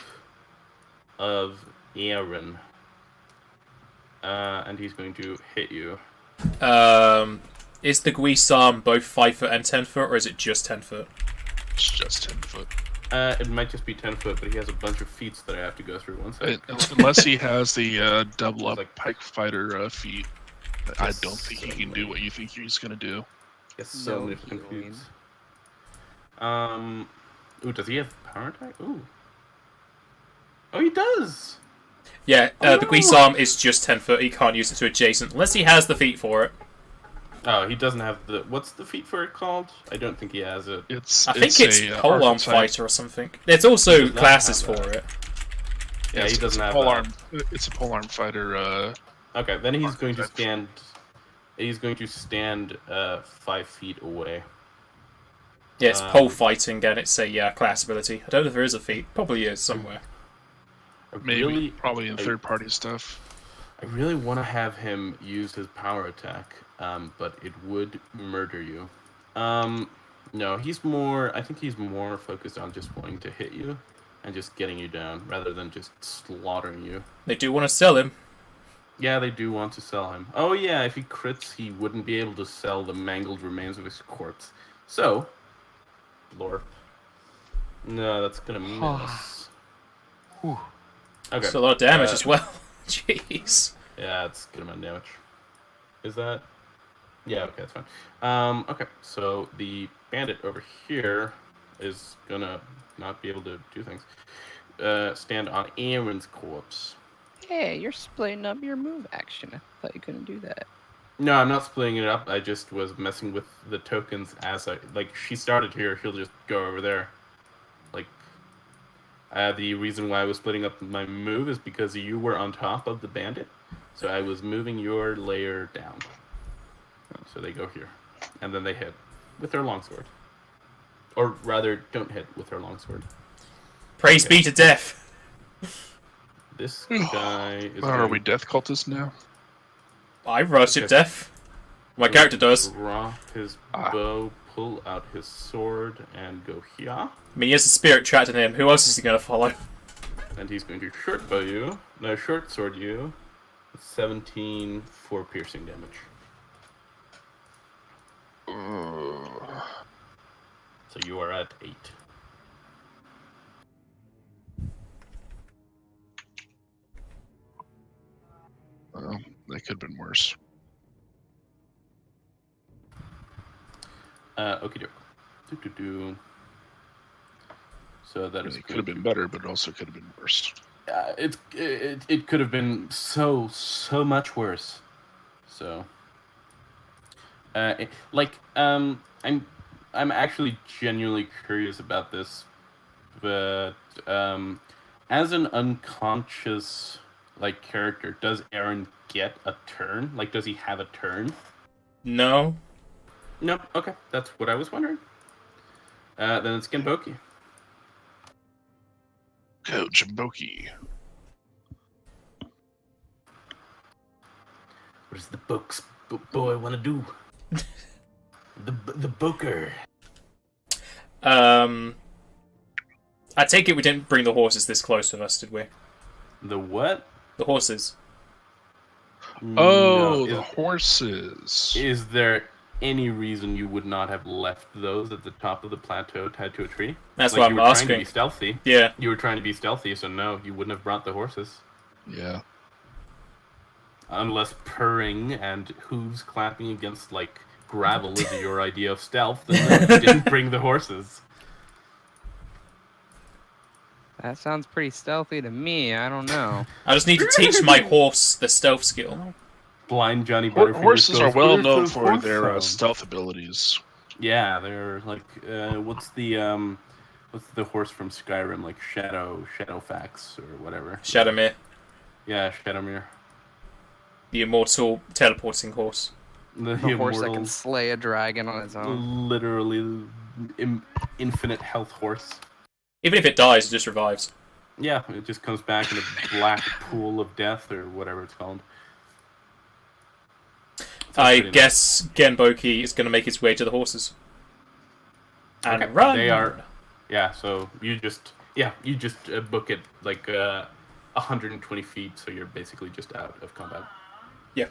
of Aaron. And he's going to hit you. Is the Guisarm both 5 foot and 10 foot, or is it just 10 foot? It's just 10 foot. It might just be 10 foot, but he has a bunch of feats that I have to go through. One second. Unless he has the double up pike fighter feat. I don't think he can do what you think he's gonna do. Yes, so many fucking feats. Ooh, does he have power attack? Ooh. Oh, he does! Yeah, the Guisarm is just 10 foot. He can't use it to adjacent unless he has the feat for it. Oh, he doesn't have the... What's the feat for it called? I don't think he has it. I think it's Polearm Fighter or something. There's also classes for it. Yeah, he doesn't have It's a Polearm Fighter. Okay, then he's going to stand... He's going to stand 5 feet away. Yeah, it's pole fighting, and it's a class ability. I don't know if there is a feat. Probably is somewhere. Maybe, probably in third-party stuff. I really want to have him use his power attack, but it would murder you. No, he's more... I think he's more focused on just wanting to hit you and just getting you down, rather than just slaughtering you. They do want to sell him. Yeah, they do want to sell him. Oh yeah, if he crits, he wouldn't be able to sell the mangled remains of his corpse. So... Lore. No, that's gonna miss. Okay. That's a lot of damage as well. Jeez. Yeah, it's good amount of damage. Is that? Yeah, okay, that's fine. Okay, so the bandit over here is gonna not be able to do things. Stand on Aaron's corpse. Hey, you're splitting up your move action. I thought you couldn't do that. No, I'm not splitting it up. I just was messing with the tokens as I... Like, she started here, she'll just go over there. Like, the reason why I was splitting up my move is because you were on top of the bandit. So I was moving your layer down. So they go here. And then they hit with their longsword. Or rather, don't hit with their longsword. Praise be to death. This guy is. Are we death cultists now? I worship Okay. death. My character does. Drop his bow, pull out his sword, and go here. I mean, he has a spirit trapped in him. Who else is he going to follow? And he's going to short bow you. No, short sword you. 17 for piercing damage. So you are at 8. Well, that could have been worse. Okie doke. So that is. It could have been better, but it also could have been worse. It could have been so much worse. So, I'm actually genuinely curious about this, but as an unconscious character, does Aaron get a turn? Like, does he have a turn? No. No. Okay, that's what I was wondering. Then it's Genboki. Go, Jimboki. What does the boy want to do? the booker. I take it we didn't bring the horses this close with us, did we? The what? The horses. Oh, No. the horses. Is there any reason you would not have left those at the top of the plateau tied to a tree? That's Like, what you I'm were asking. trying to be stealthy. Yeah. You were trying to be stealthy, so no, you wouldn't have brought the horses. Yeah. Unless purring and hooves clapping against, gravel is your idea of stealth, then no, you didn't bring the horses. That sounds pretty stealthy to me. I don't know. I just need to teach my horse the stealth skill. Blind Johnny Butterfingers Horses are goes, well "Where's known the for horse their sound?" stealth abilities. Yeah, they're what's the horse from Skyrim, Shadowfax or whatever. Shadowmere. Yeah, Shadowmere. The immortal teleporting horse. The horse that can slay a dragon on its own. Literally infinite health horse. Even if it dies, it just revives. Yeah, it just comes back in a black pool of death or whatever it's called. I guess Genboki is going to make his way to the horses. And run! They are... Yeah, so you just book it 120 feet, so you're basically just out of combat. Yeah.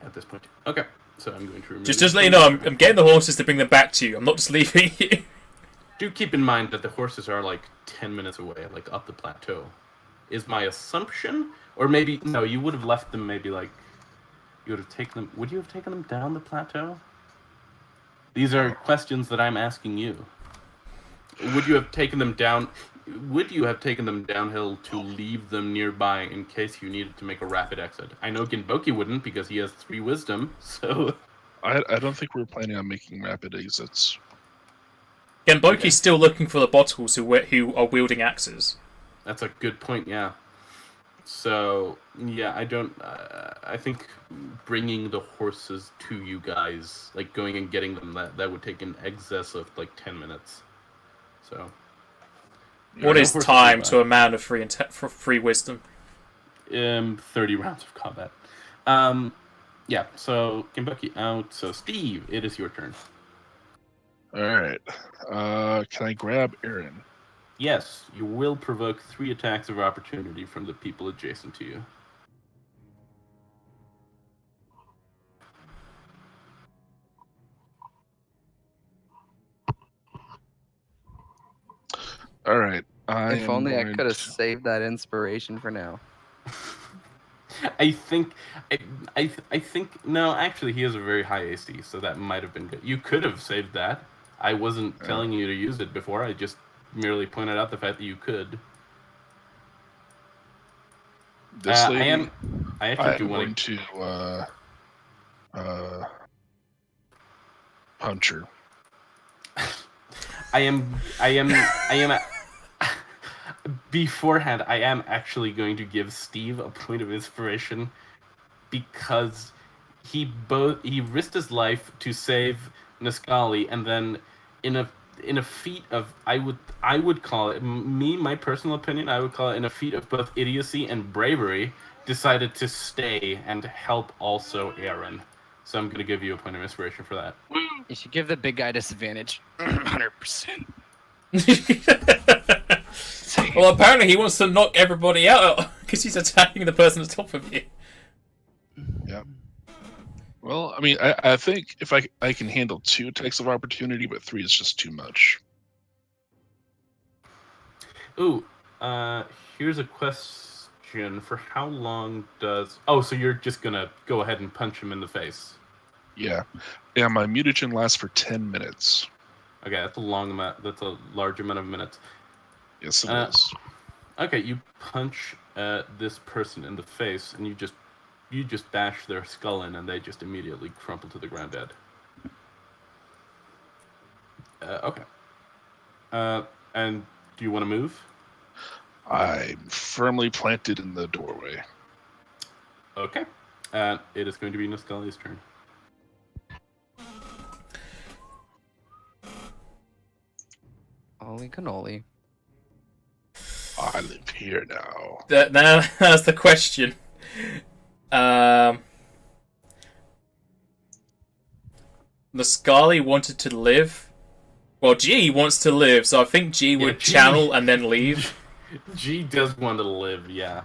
At this point. Okay, so I'm going to remove... Just let you know, I'm getting the horses to bring them back to you. I'm not just leaving you. Do keep in mind that the horses are 10 minutes away, up the plateau. Is my assumption? Or maybe... No, you would have left them maybe you would have taken them... Would you have taken them down the plateau? These are questions that I'm asking you. Would you have taken them down... Would you have taken them downhill to leave them nearby in case you needed to make a rapid exit? I know Genboki wouldn't because he has 3 wisdom, so... I don't think we're planning on making rapid exits. Genboki's still looking for the bottles who are wielding axes. That's a good point, yeah. So, yeah, I don't... I think bringing the horses to you guys, going and getting them, that would take an excess of 10 minutes. So... What is time to a man of free wisdom? 30 rounds of combat. Yeah, so Genboki out. So Steve, it is your turn. Alright. Can I grab Aaron? Yes, you will provoke 3 attacks of opportunity from the people adjacent to you. Alright. If only I could have saved that inspiration for now. I think no, actually he has a very high AC, so that might have been good. You could have saved that. I wasn't telling you to use it before. I just merely pointed out the fact that you could. This lady, I actually do going want to punch her. I am beforehand, I am actually going to give Steve a point of inspiration because he risked his life to save Niscali, and then in in a feat of I would call it my personal opinion. I would call it in a feat of both idiocy and bravery. Decided to stay and help also Aaron. So I'm gonna give you a point of inspiration for that. You should give the big guy disadvantage. 100%. Well, apparently he wants to knock everybody out because he's attacking the person at top of you. Yeah. Well, I mean, I think if I can handle 2 attacks of opportunity, but 3 is just too much. Ooh, here's a question. For how long does... Oh, so you're just gonna go ahead and punch him in the face. Yeah. Yeah, my mutagen lasts for 10 minutes. Okay, that's a long amount. That's a large amount of minutes. Yes, it is. Okay, you punch this person in the face, and you just bash their skull in, and they just immediately crumple to the ground dead. Okay. And do you want to move? I'm firmly planted in the doorway. Okay. It is going to be Niscali's turn. Holy cannoli. I live here now. That's the question. Niscali wanted to live. Well, G wants to live, so I think G would channel and then leave. G does want to live, yeah.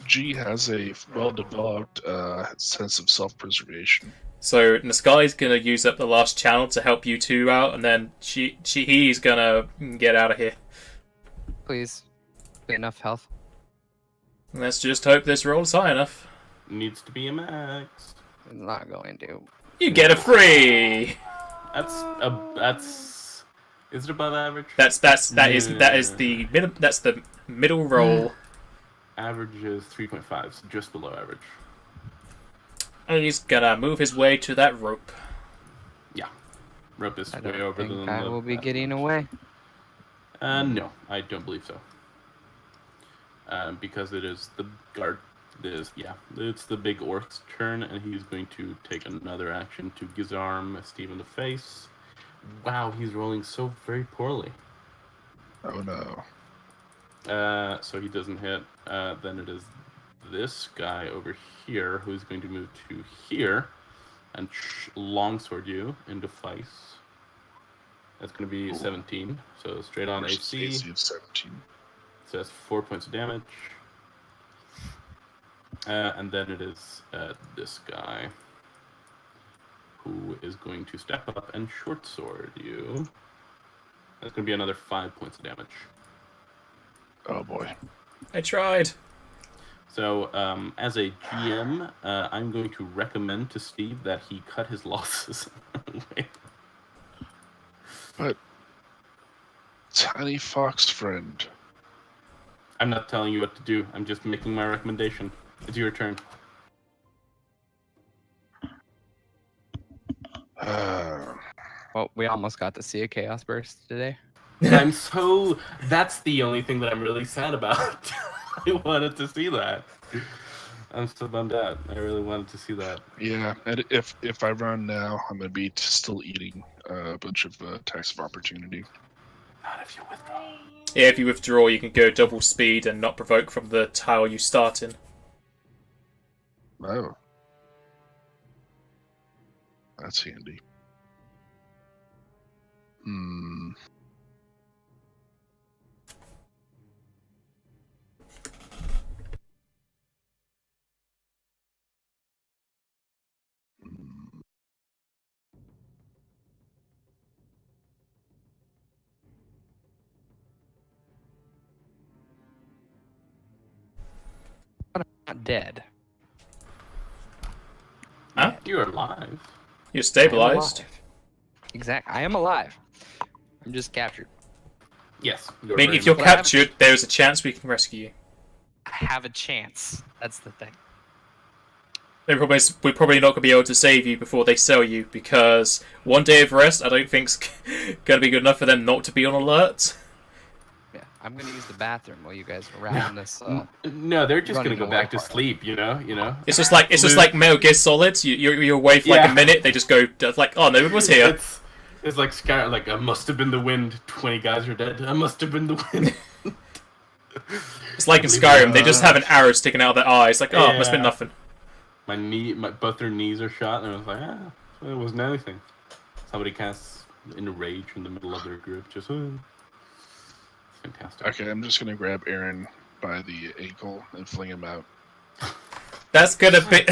G has a well-developed sense of self-preservation. So Niscali's gonna use up the last channel to help you two out, and then he's gonna get out of here. Please. Be enough health. Let's just hope this roll's high enough. Needs to be a max. It's not going to. You get a free. That's. Is it above average? That is the middle roll. Average is 3.5, so just below average. And he's gonna move his way to that rope. Yeah, rope is I way don't over think than I the will be getting away. No, I don't believe so. Because it is the guard. It's the big orc's turn, and he's going to take another action to Gizarm Steve in the face. Wow, he's rolling so very poorly. Oh no. So he doesn't hit. Then it is this guy over here who's going to move to here and longsword you into face. That's going to be 17, so straight on AC. AC of 17. So that's 4 points of damage. And then it is this guy who is going to step up and short sword you. That's going to be another 5 points of damage. Oh boy. I tried. So, as a GM, I'm going to recommend to Steve that he cut his losses. But, tiny fox friend. I'm not telling you what to do. I'm just making my recommendation. It's your turn. Well, we almost got to see a Chaos Burst today. That's the only thing that I'm really sad about. I wanted to see that. I'm so bummed out. I really wanted to see that. Yeah, and if I run now, I'm going to be still eating a bunch of attacks of opportunity. Not if you withdraw. Yeah, if you withdraw, you can go double speed and not provoke from the tile you start in. Oh. That's handy. Hmm. But I'm not dead. Huh? You're alive. You're stabilized. Exactly. I am alive. I'm just captured. Yes. I mean, if you're captured, there's a chance we can rescue you. I have a chance. That's the thing. We're probably not going to be able to save you before they sell you, because 1 day of rest I don't think's going to be good enough for them not to be on alert. Yeah, I'm gonna use the bathroom while you guys are wrapping this. No, they're just gonna running go away back to part. sleep. You know. It's just like Metal Gear Solid. You're away for like a minute. They just go like, oh no, it was here. It's like Sky. Like I must have been the wind. 20 guys are dead. I must have been the wind. It's like in Skyrim, they just have an arrow sticking out of their eyes. Like, oh, must have been nothing. Both their knees are shot, and I was like, it wasn't anything. Somebody casts in a rage in the middle of their group. Just fantastic. Okay, I'm just gonna grab Aaron by the ankle and fling him out. That's gonna be.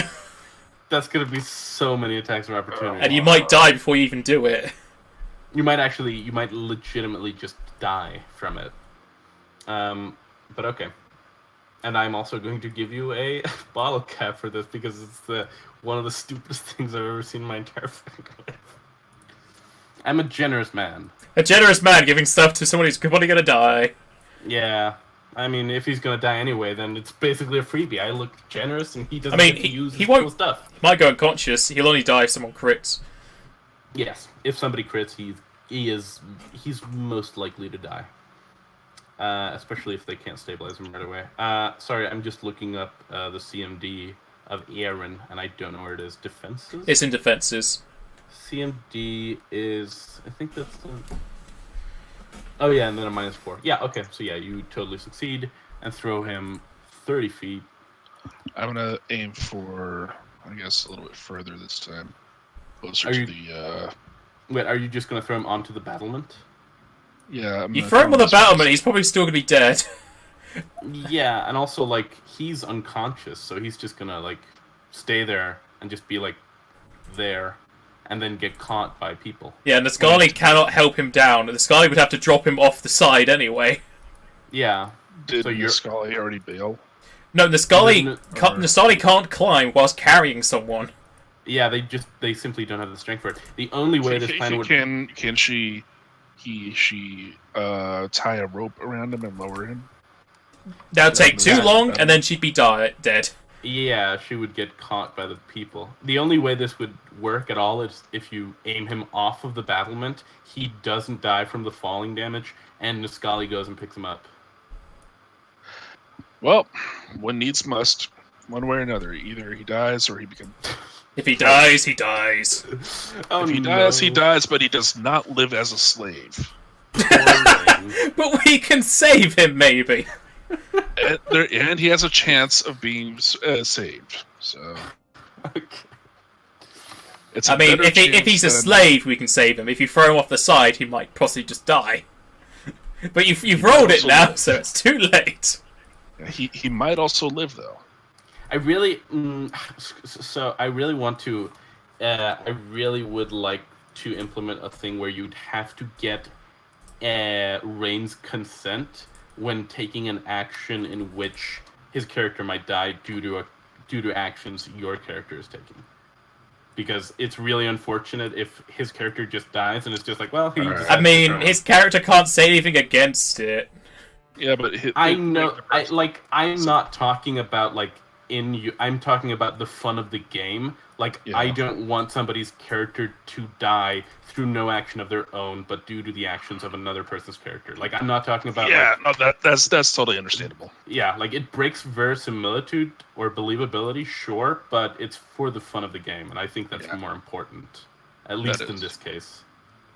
That's gonna be so many attacks of opportunity. And you might die before you even do it. You might legitimately just die from it. But okay. And I'm also going to give you a bottle cap for this because it's one of the stupidest things I've ever seen in my entire fucking life. I'm a generous man. A generous man giving stuff to someone who's probably gonna die. Yeah. I mean, if he's gonna die anyway, then it's basically a freebie. I look generous, and he doesn't get to use his cool stuff. He might go unconscious. He'll only die if someone crits. Yes, if somebody crits, he's most likely to die. Especially if they can't stabilize him right away. Sorry, I'm just looking up the CMD of Aaron, and I don't know where it is. Defenses? It's in defenses. CMD is... I think that's... Oh yeah, and then a -4. Yeah, okay, so yeah, you totally succeed, and throw him 30 feet. I'm gonna aim for, I guess, a little bit further this time. Closer to the... Wait, are you just gonna throw him onto the battlement? Yeah, You throw him on the battlement, he's probably still gonna be dead. Yeah, and also, like, he's unconscious, so he's just gonna, like, stay there and just be, like, there, and then get caught by people. Yeah, and the Scarly cannot help him down. The Scarly would have to drop him off the side anyway. Yeah. Did the Scarly already bail? No, the Scarly can't climb whilst carrying someone. Yeah, they simply don't have the strength for it. The only way this plan would... Can she tie a rope around him and lower him? That would take too long, and then she'd be dead. Yeah, she would get caught by the people. The only way this would work at all is if you aim him off of the battlement, he doesn't die from the falling damage, and Niscali goes and picks him up. Well, one needs must. One way or another. Either he dies or he becomes... If he dies, he dies. Oh, if he dies, he dies, but he does not live as a slave. But we can save him, maybe. And he has a chance of being saved. So, Okay. it's. I mean, if he's a slave, we can save him. If you throw him off the side, he might possibly just die. But you've rolled it now, so it's too late. He might also live though. I really want to. I really would like to implement a thing where you'd have to get Rain's consent when taking an action in which his character might die due to actions your character is taking. Because it's really unfortunate if his character just dies and it's just like, well, I mean, his character can't say anything against it. Yeah, but I'm not talking about like I'm talking about the fun of the game. Like, yeah. I don't want somebody's character to die through no action of their own, but due to the actions of another person's character. Like, I'm not talking about... Yeah, no, that's totally understandable. Yeah, like, it breaks verisimilitude or believability, sure, but it's for the fun of the game, and I think that's more important. At least in this case.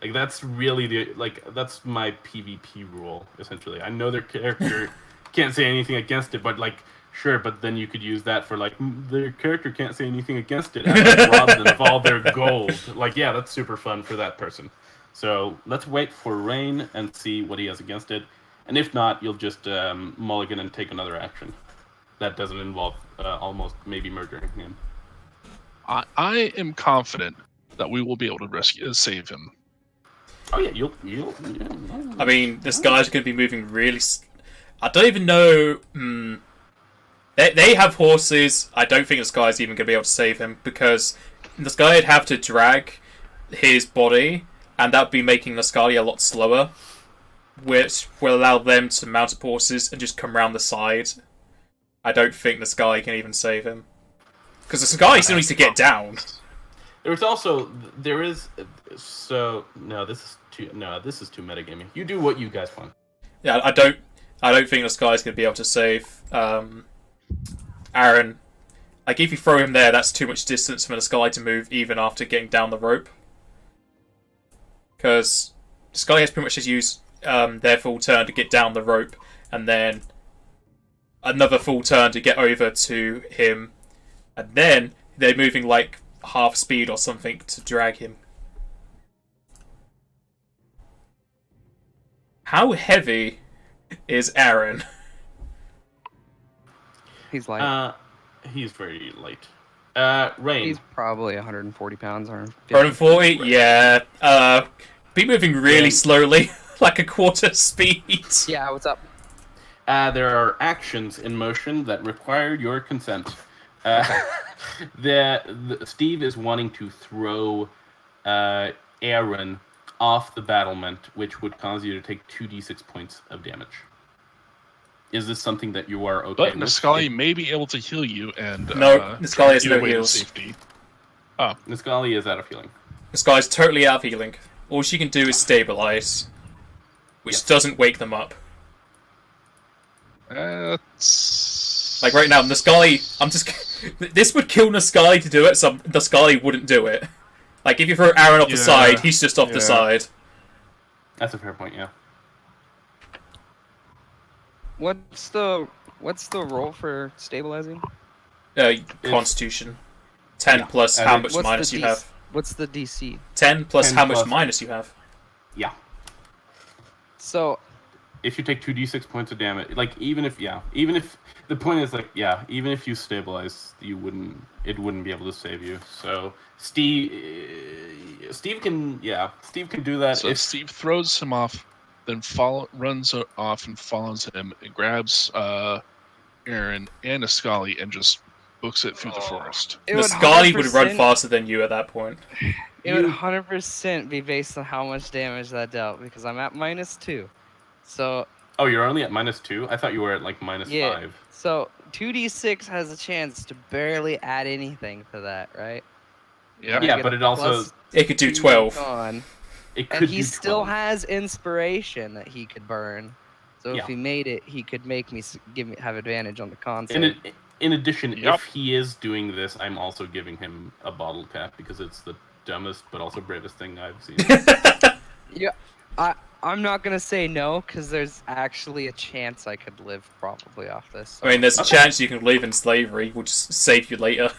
Like, that's really that's my PvP rule, essentially. I know their character can't say anything against it, but, like... Sure, but then you could use that for, like, their character can't say anything against it, and like, rob them of all their gold. Like, yeah, that's super fun for that person. So let's wait for Rain and see what he has against it. And if not, you'll just mulligan and take another action. That doesn't involve almost maybe murdering him. I am confident that we will be able to save him. Oh, yeah, you'll I mean, this guy's going to be moving really... I don't even know... They have horses. I don't think this guy's even going to be able to save him, because this guy would have to drag his body, and that would be making Niscali a lot slower, which will allow them to mount up horses and just come around the side. I don't think this guy can even save him, because this guy still needs to get down. This is too metagaming. You do what you guys want. Yeah, I don't think this guy's going to be able to save Aaron. Like, if you throw him there, that's too much distance for this guy to move even after getting down the rope. because Scully has pretty much just used their full turn to get down the rope, and then another full turn to get over to him, and then they're moving like half speed or something to drag him. How heavy is Aaron? He's light. He's very light. Rain. He's probably 140 pounds. 140? Yeah. Be moving really slowly, like a quarter speed. Yeah, what's up? There are actions in motion that require your consent. Steve is wanting to throw Aaron off the battlement, which would cause you to take 2d6 points of damage. Is this something that you are okay But with? Niscali may be able to heal you and No, Niscali has get no away to heals. safety. Niscali is out of healing. This guy's totally out of healing. All she can do is stabilize, which Yes. doesn't wake them up. That's... Like right now, Niscali, this would kill Niscali to do it, so Niscali wouldn't do it. Like, if you throw Aaron off the side, he's just off the side. That's a fair point, yeah. What's the roll for stabilizing? Constitution. 10 plus And how it- much What's minus the you have. What's the DC? 10 plus 10 how much plus- minus you have. Yeah. So If you take 2d6 points of damage, like, even if the point is, like, even if you stabilize, it wouldn't be able to save you. So Steve can do that. So Steve throws him off, then runs off and follows him, and grabs Aaron and Niscali and just books it through the forest. it would Niscali would run 100% faster than you at that point. It would 100% be based on how much damage that dealt, because I'm at -2. So Oh, you're only at -2? I thought you were at, like, -5. So 2d6 has a chance to barely add anything to that, right? Yeah. Yeah, I get but a it also... plus It could do 2 12. on, It could and he do still 12. has inspiration that he could burn. So Yeah. if he made it, he could make me have advantage on the con save. In addition, Yep. if he is doing this, I'm also giving him a bottle cap because it's the dumbest but also bravest thing I've seen. Yeah, I'm not gonna say no, because there's actually a chance I could live probably off this. So. I mean, there's a Okay. chance you can live in slavery, which will just save you later.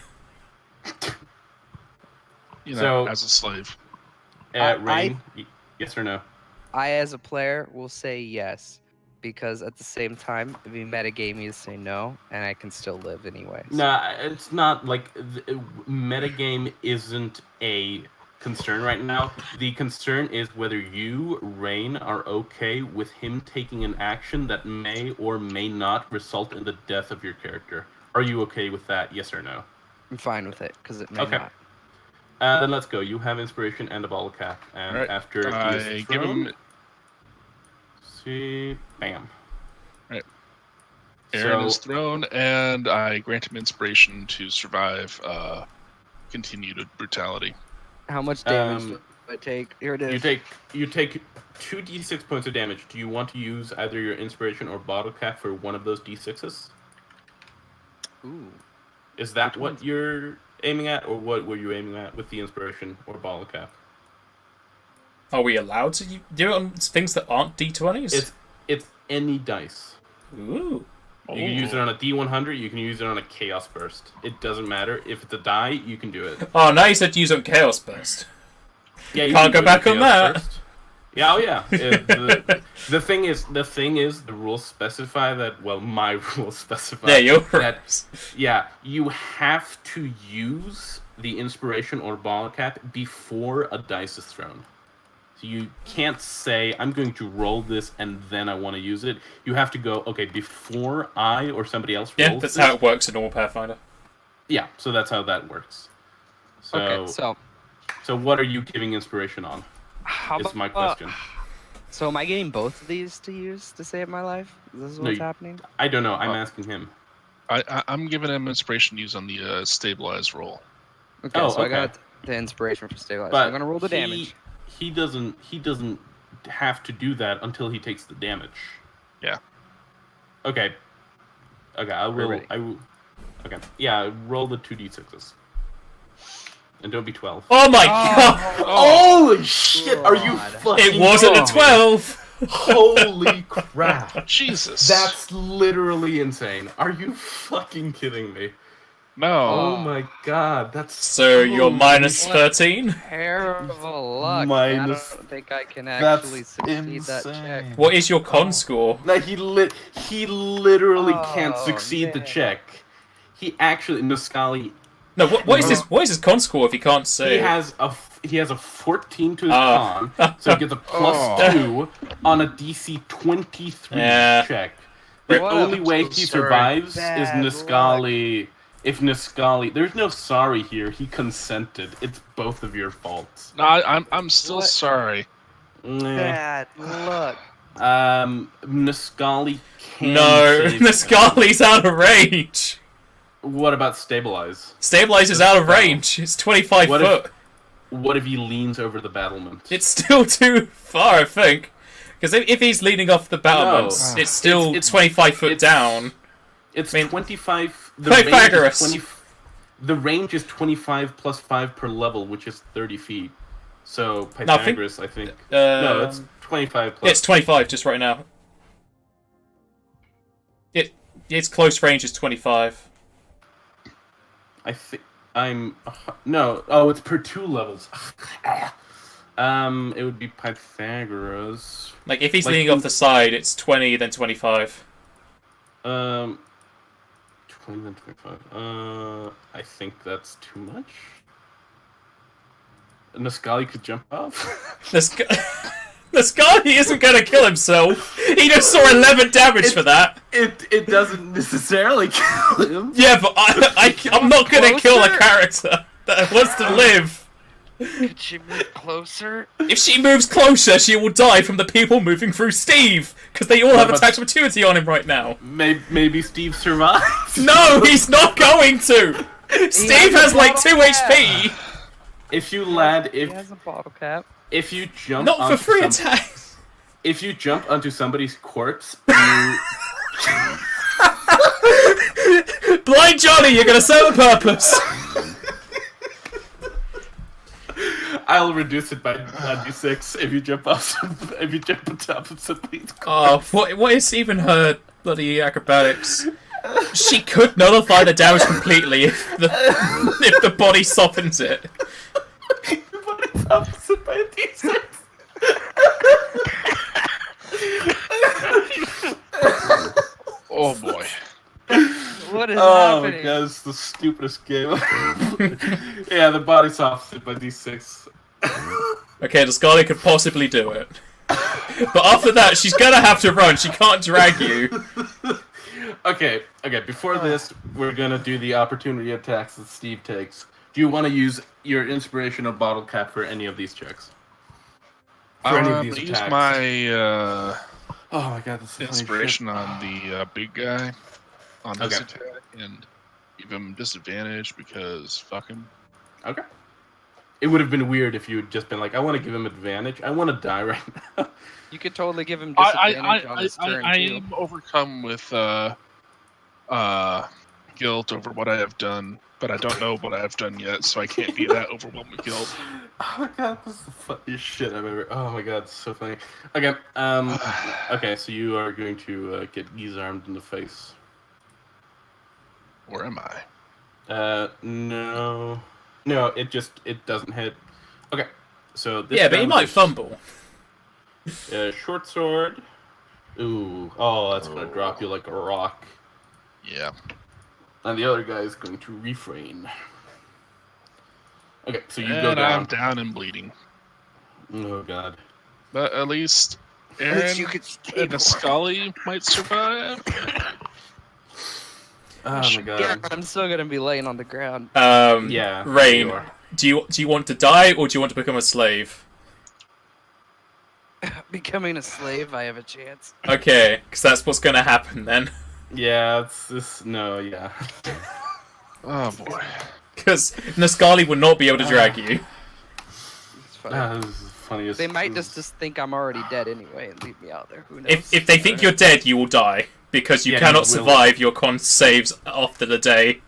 So- as a slave. Rain, yes or no? I, as a player, will say yes, because at the same time, it'd be metagamey to say no, and I can still live anyway. So. Nah, it's not like metagame isn't a concern right now. The concern is whether you, Rain, are okay with him taking an action that may or may not result in the death of your character. Are you okay with that? Yes or no? I'm fine with it, because it may Okay. not. Then let's go. You have inspiration and a bottle cap, and Alright, after he I is give thrown, him see, bam. Aaron So- is thrown, and I grant him inspiration to survive continued brutality. How much damage do I take? Here it is. You take 2d6 points of damage. Do you want to use either your inspiration or bottle cap for one of those d6s? Ooh. Is that what you're aiming at, or what were you aiming at with the inspiration or bottle cap? Are we allowed to do it on things that aren't D20s? It's any dice. Ooh. You can use it on a D100. You can use it on a Chaos Burst. It doesn't matter if it's a die. You can do it. Oh, now you said use on Chaos Burst. Yeah, you Can't can go do it back with on Chaos that. Burst. Yeah, oh yeah. The thing is, the rules specify that. Well, my rules specify. Yeah, you're that. right. Yeah, you have to use the inspiration or bottle cap before a dice is thrown. So you can't say, I'm going to roll this and then I want to use it. You have to go, okay, before I or somebody else rolls Yeah, that's this. how it works in normal Pathfinder. Yeah, so that's how that works. So, Okay, so what are you giving inspiration on? how Is about, my question. So am I getting both of these to use to save my life? This is No, what's you- happening? I don't know. I'm asking him. I'm giving him inspiration to use on the stabilize roll. Okay, Oh, so I okay. got the inspiration for stabilize. But I'm gonna roll the damage. He doesn't have to do that until he takes the damage. Yeah. Okay. Okay, We're ready. I will. Okay. Yeah, roll the 2d6s. And don't be 12. Oh my god! Holy shit! Are you God. fucking It wasn't a kidding me? 12! Holy crap! Jesus. That's literally insane. Are you fucking kidding me? No. Oh my god, that's So you're minus What? 13? Terrible luck. Minus- I don't think I can That's actually succeed that check. insane. What is your con score? No, he literally can't Oh, succeed the man. check. He actually Niscali. No, what is his con score if he can't say? He has a 14 to his Oh. con, so he gets a plus Oh. 2 on a DC 23 Yeah. check. The What a only way he survives is bad Niscali. If Niscali, there's no sorry here. He consented. It's both of your faults. No, I'm still What? sorry. Nah. Bad luck. Niscali can. No, save Niscali's out of range. him. What about stabilize? Stabilize is out of range. It's 25 What foot. What if he leans over the battlement? It's still too far, I think. Because if he's leaning off the battlements, No. it's still It's 25 foot it's- down. It's I mean, 25. Pythagoras. The range is 25 plus 5 per level, which is 30 feet. So No, Pythagoras, I think. No, it's 25 plus. It's 25 just right now. Its close range is 25. I think I'm no. Oh, it's per 2 levels. It would be Pythagoras. Like, if he's Like leaning in- off the side, it's 20, then 25. 20 then 25. I think that's too much. Niscali could jump off. This guy isn't gonna kill himself. He just saw 11 damage for that. It doesn't necessarily kill him. Yeah, but I'm not gonna kill a Closer? character that wants to live. Could you move closer? If she moves closer, she will die from the people moving through Steve, because they all have about- attack of opportunity on him right now. Maybe Steve survives. No, he's not going to! Steve has like 2 HP! If you land, He has a bottle cap. if you jump Not for onto free some- attacks! if you jump onto somebody's corpse, you Blind Johnny, you're gonna serve a purpose! I'll reduce it by 96 if you jump off if you jump on top of somebody's corpse. Oh, what is even her bloody acrobatics? She could nullify the damage completely if the body softens it. But it's opposite by a D6. Oh boy. What is Oh my happening? god, it's the stupidest game. Yeah, the body's opposite by D6. Okay, the Scarlet could possibly do it. But after that, she's gonna have to run. She can't drag you. Okay, before this, we're gonna do the opportunity attacks that Steve takes. Do you want to use your inspirational bottle cap for any of these checks? For any of these Use attacks? my Oh my god, this is inspiration on the big guy on this Okay. attack and give him disadvantage because fuck him. Okay. It would have been weird if you had just been like, I want to give him advantage. I want to die right now. You could totally give him I disadvantage on his turn, I too. am overcome with guilt over what I have done, but I don't know what I have done yet, so I can't be that overwhelmed with guilt. Oh my god, this is the funniest shit I've ever. Oh my god, it's so funny. Okay, okay, so you are going to get armed in the face. Or am I? No, it doesn't hit. Okay, so this Yeah, but he round might is, fumble. Short sword. Ooh, oh, that's gonna drop you like a rock. Yeah. And the other guy is going to refrain. Okay, so you And go I'm down. down and bleeding. Oh god. But at least At least Aaron you could stay and the Scully might survive. Oh my god. Yeah, I'm still gonna be laying on the ground. Yeah. Rain, you are. do you want to die or do you want to become a slave? Becoming a slave, I have a chance. Okay, because that's what's gonna happen then. Yeah, it's this. No, yeah. Oh boy. Because Niscali would not be able to drag you. It's fine. This is the funniest. They might this is- just think I'm already dead anyway and leave me out there. Who knows? If they think you're dead, you will die. Because you Yeah, cannot you will. survive your con saves after the day.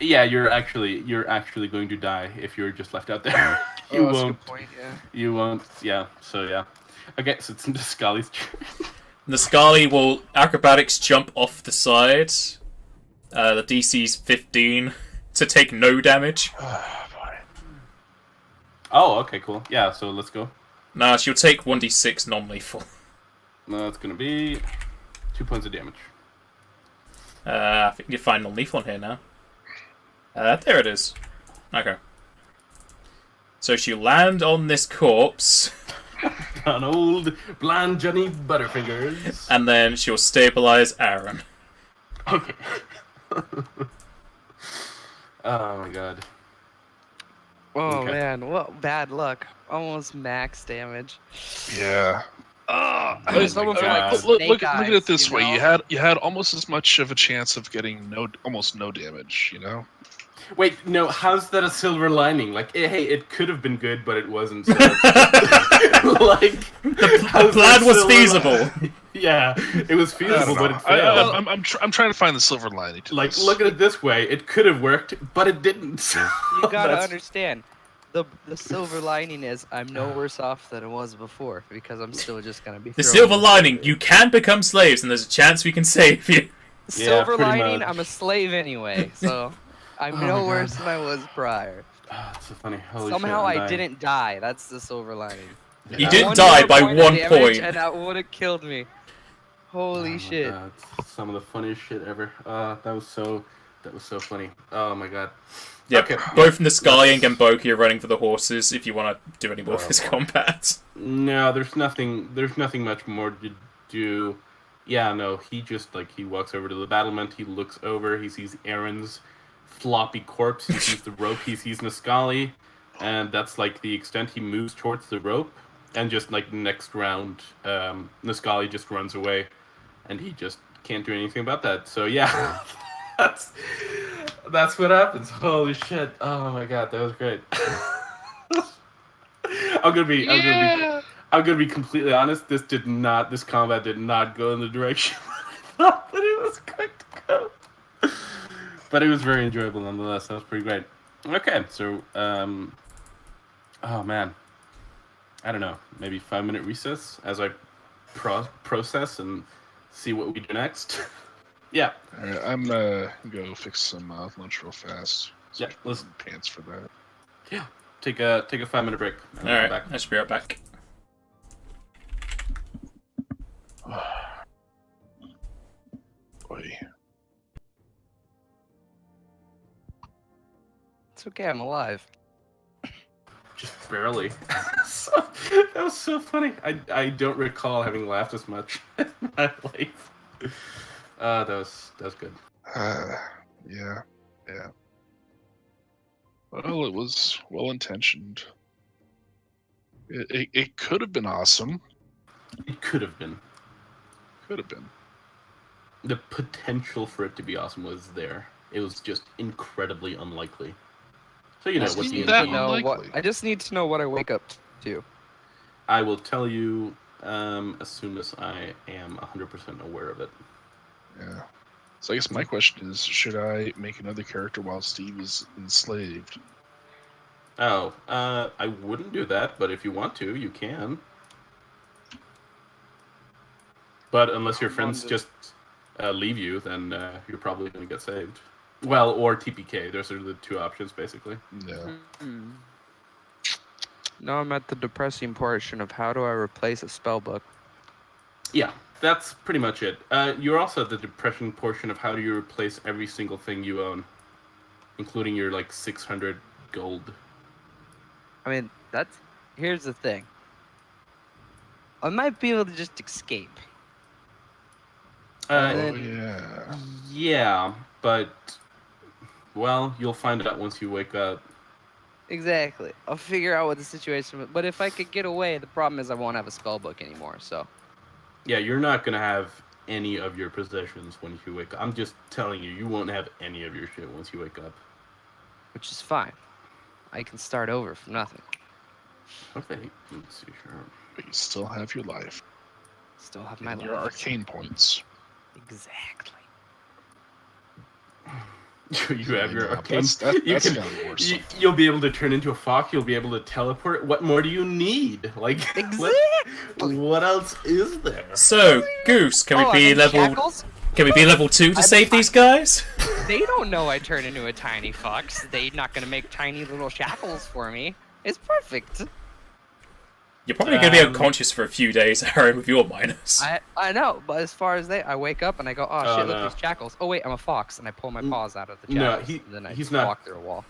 Yeah, you're actually going to die if you're just left out there. You that's a won't. good point. Yeah. You won't. Yeah. So yeah. Okay, so it's into Scully's turn. Niscali will acrobatics jump off the side. The DC's 15 to take no damage. Oh, okay, cool. Yeah, so let's go. Nah, she'll take 1d6 non-lethal. That's gonna be 2 points of damage. I think you can find non-lethal on here now. There it is. Okay. So she'll land on this corpse. On old blind Johnny Butterfingers. And then she'll stabilize Aaron. Okay. Oh my god. Oh Okay. man, what bad luck! Almost max damage. Yeah. Oh, my someone from God. like Look at it this you way: know? you had almost as much of a chance of getting almost no damage. You know. Wait, no, how's that a silver lining? Like, hey, it could have been good, but it wasn't. So like, The plan was feasible. Yeah, it was I feasible, don't but know. it failed. I'm trying to find the silver lining to Like, this. look at it this way: it could have worked, but it didn't. You gotta That's- understand. The silver lining is I'm no worse off than I was before because I'm still just gonna be. The thrown silver into lining, it. you can become slaves, and there's a chance we can save you. Yeah, Silver pretty lining, much. I'm a slave anyway, so I'm Oh no my worse God. than I was prior. Oh, it's so funny. Holy Somehow shit, I'm I dying. didn't die. That's the silver lining. You Yeah. didn't One die more by point of 1 damage, point. and that would have killed me. Holy Oh my shit! God, some of the funniest shit ever. That was so funny. Oh my god. Yeah, Okay. both Niscali and Let's- Gamboki are running for the horses if you want to do any more of Oh, this boy. combat. No, there's nothing much more to do. Yeah, no, he just he walks over to the battlement, he looks over, he sees Aaron's floppy corpse, he sees the rope, he sees Niscali, and that's the extent he moves towards the rope. And just next round, Niscali just runs away, and he just can't do anything about that. So yeah, that's what happens. Holy shit! Oh my god, that was great. I'm gonna be completely honest. This combat did not go in the direction I thought that it was going to go. But it was very enjoyable nonetheless. That was pretty great. Okay, so oh man, I don't know, maybe 5-minute recess as I process and see what we do next. Yeah. All right, I'm gonna go fix some lunch real fast. Yeah, let's Pants for that. take a 5-minute break. And I'll Alright, come back. I should be right back. Boy. It's okay, I'm alive. Just barely. That was so funny. I don't recall having laughed as much in my life. That was good. Yeah. Well, it was well intentioned. It could have been awesome. It could have been. Could have been. The potential for it to be awesome was there. It was just incredibly unlikely. So you know Wasn't what the that end know unlikely? what, I just need to know what I wake up to. I will tell you as soon as I am 100% aware of it. Yeah. So I guess my question is, should I make another character while Steve is enslaved? Oh, I wouldn't do that, but if you want to, you can. But unless your friends just leave you, then you're probably going to get saved. Well, or TPK. Those are the two options, basically. Yeah. Now I'm at the depressing portion of how do I replace a spellbook. Yeah, that's pretty much it. You're also at the depression portion of how do you replace every single thing you own, including your 600 gold. I mean, here's the thing. I might be able to just escape. Uh, Oh yeah. yeah, but well, you'll find out once you wake up. Exactly. I'll figure out what the situation. But if I could get away, the problem is I won't have a spellbook anymore. So. Yeah, you're not gonna have any of your possessions when you wake up. I'm just telling you, you won't have any of your shit once you wake up. Which is fine. I can start over from nothing. Okay, let's see here. But you still have your life. Still have my And life. your arcane points. Exactly. You have your No, arcane. that's gotta be worse. You'll be able to turn into a fox. You'll be able to teleport. What more do you need? Like, what else is there? So, Goose, can we be level? Shackles? Can we be level 2 to save these guys? They don't know I turn into a tiny fox. They're not gonna make tiny little shackles for me. It's perfect. You're probably going to be unconscious for a few days, Aaron, with your minus. I know, but as far as I wake up and I go, oh shit, look no. these shackles. Oh wait, I'm a fox, and I pull my paws out of the No, shackles. And then I he's not- walk through a wall.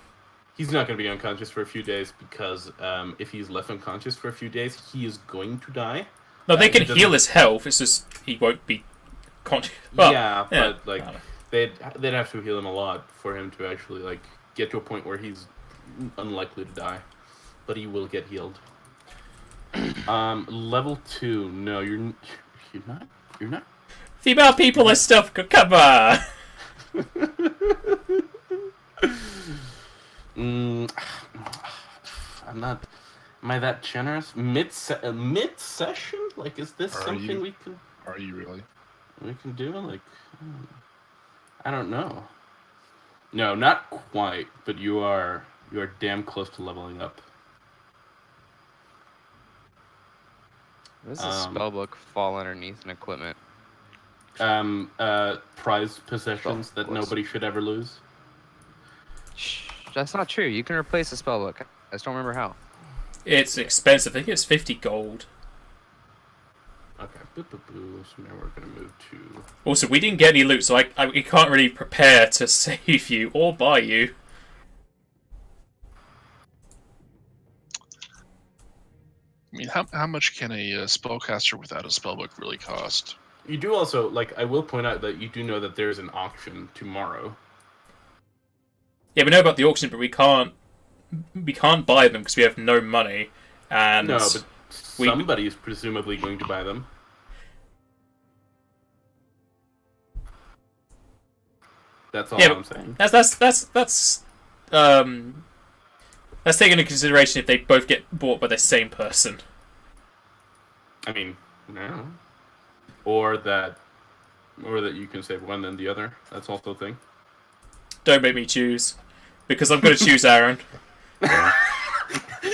He's not going to be unconscious for a few days because if he's left unconscious for a few days, he is going to die. No, they can he heal doesn't- his health. It's just he won't be conscious. Well, yeah, yeah, but like they'd have to heal him a lot for him to actually like get to a point where he's unlikely to die, but he will get healed. Level 2. No, you're not. You're not. female people are stuff. Come on. I'm not. Am I that generous? Mid session? Like, is this Are something you? we can Are you really? do? Like, I don't know. No, not quite. But you are damn close to leveling up. What does the spellbook fall underneath an equipment? Prized possessions that nobody should ever lose. Shh, that's not true. You can replace the spellbook. I just don't remember how. It's expensive. I think it's 50 gold. Okay, so now we're gonna move to. Also, we didn't get any loot, so we can't really prepare to save you or buy you. I mean, how much can a spellcaster without a spellbook really cost? You do also like. I will point out that you do know that there's an auction tomorrow. Yeah, we know about the auction, but we can't buy them because we have no money. And No, but somebody is presumably going to buy them. That's all Yeah, I'm saying. That's taken into consideration if they both get bought by the same person. I mean, no. Or that you can save one and the other. That's also a thing. Don't make me choose, because I'm going to choose Aaron.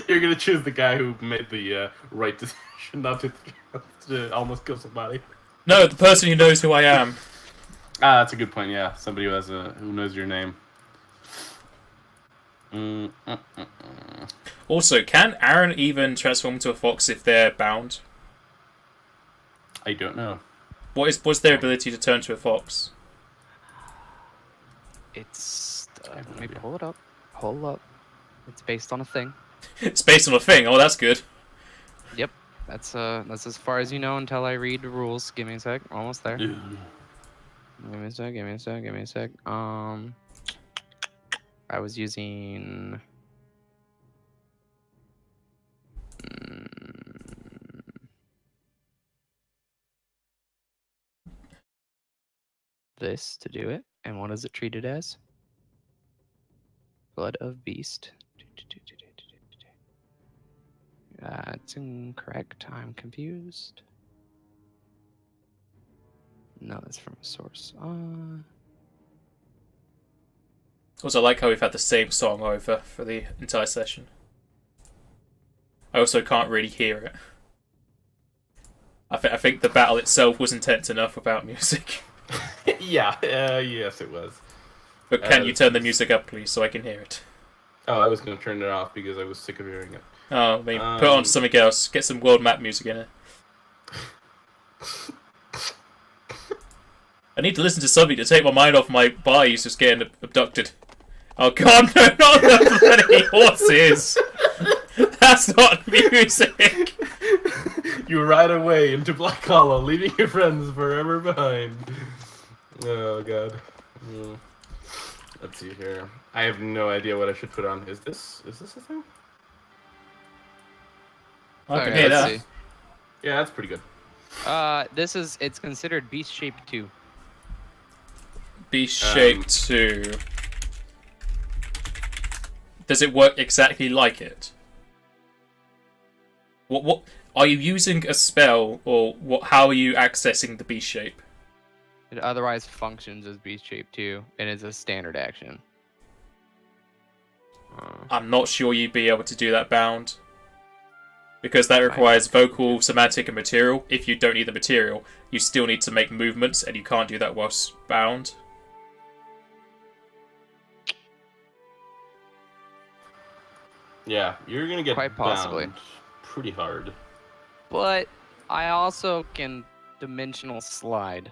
You're gonna choose the guy who made the right decision not to almost kill somebody. No, the person who knows who I am. Ah, that's a good point. Yeah, somebody who knows your name. Also, can Aaron even transform into a fox if they're bound? I don't know. What's their ability to turn to a fox? It's. I have no Let me idea. pull it up. Hold up. It's based on a thing. It's based on a thing. Oh, that's good. Yep. That's as far as you know until I read the rules. Give me a sec. Almost there. Give me a sec. Give me a sec. Give me a sec. I was using. This to do it, and what is it treated as? Blood of Beast. It's incorrect. I'm confused. No, that's from a source. Also, I like how we've had the same song over for the entire session. I also can't really hear it. I think the battle itself was intense enough without music. Yeah. Yes, it was. But can you turn the music up, please, so I can hear it? Oh, I was gonna turn it off because I was sick of hearing it. Oh, maybe put on something else. Get some world map music in it. I need to listen to something to take my mind off my bodies just getting abducted. Oh god, no, not the bloody horses! That's not music! You ride away into Black Hollow, leaving your friends forever behind. Oh god. Let's see here. I have no idea what I should put on. Is this a thing? I can Okay, hear let's that. see. Yeah, that's pretty good. It's considered Beast Shape 2. Beast Shape 2. Does it work exactly like it? What are you using a spell, or what? How are you accessing the beast shape? It otherwise functions as beast shape too, and is a standard action. I'm not sure you'd be able to do that bound. Because that requires vocal, somatic, and material. If you don't need the material, you still need to make movements, and you can't do that whilst bound. Yeah, you're gonna get Quite possibly. bound pretty hard. But I also can dimensional slide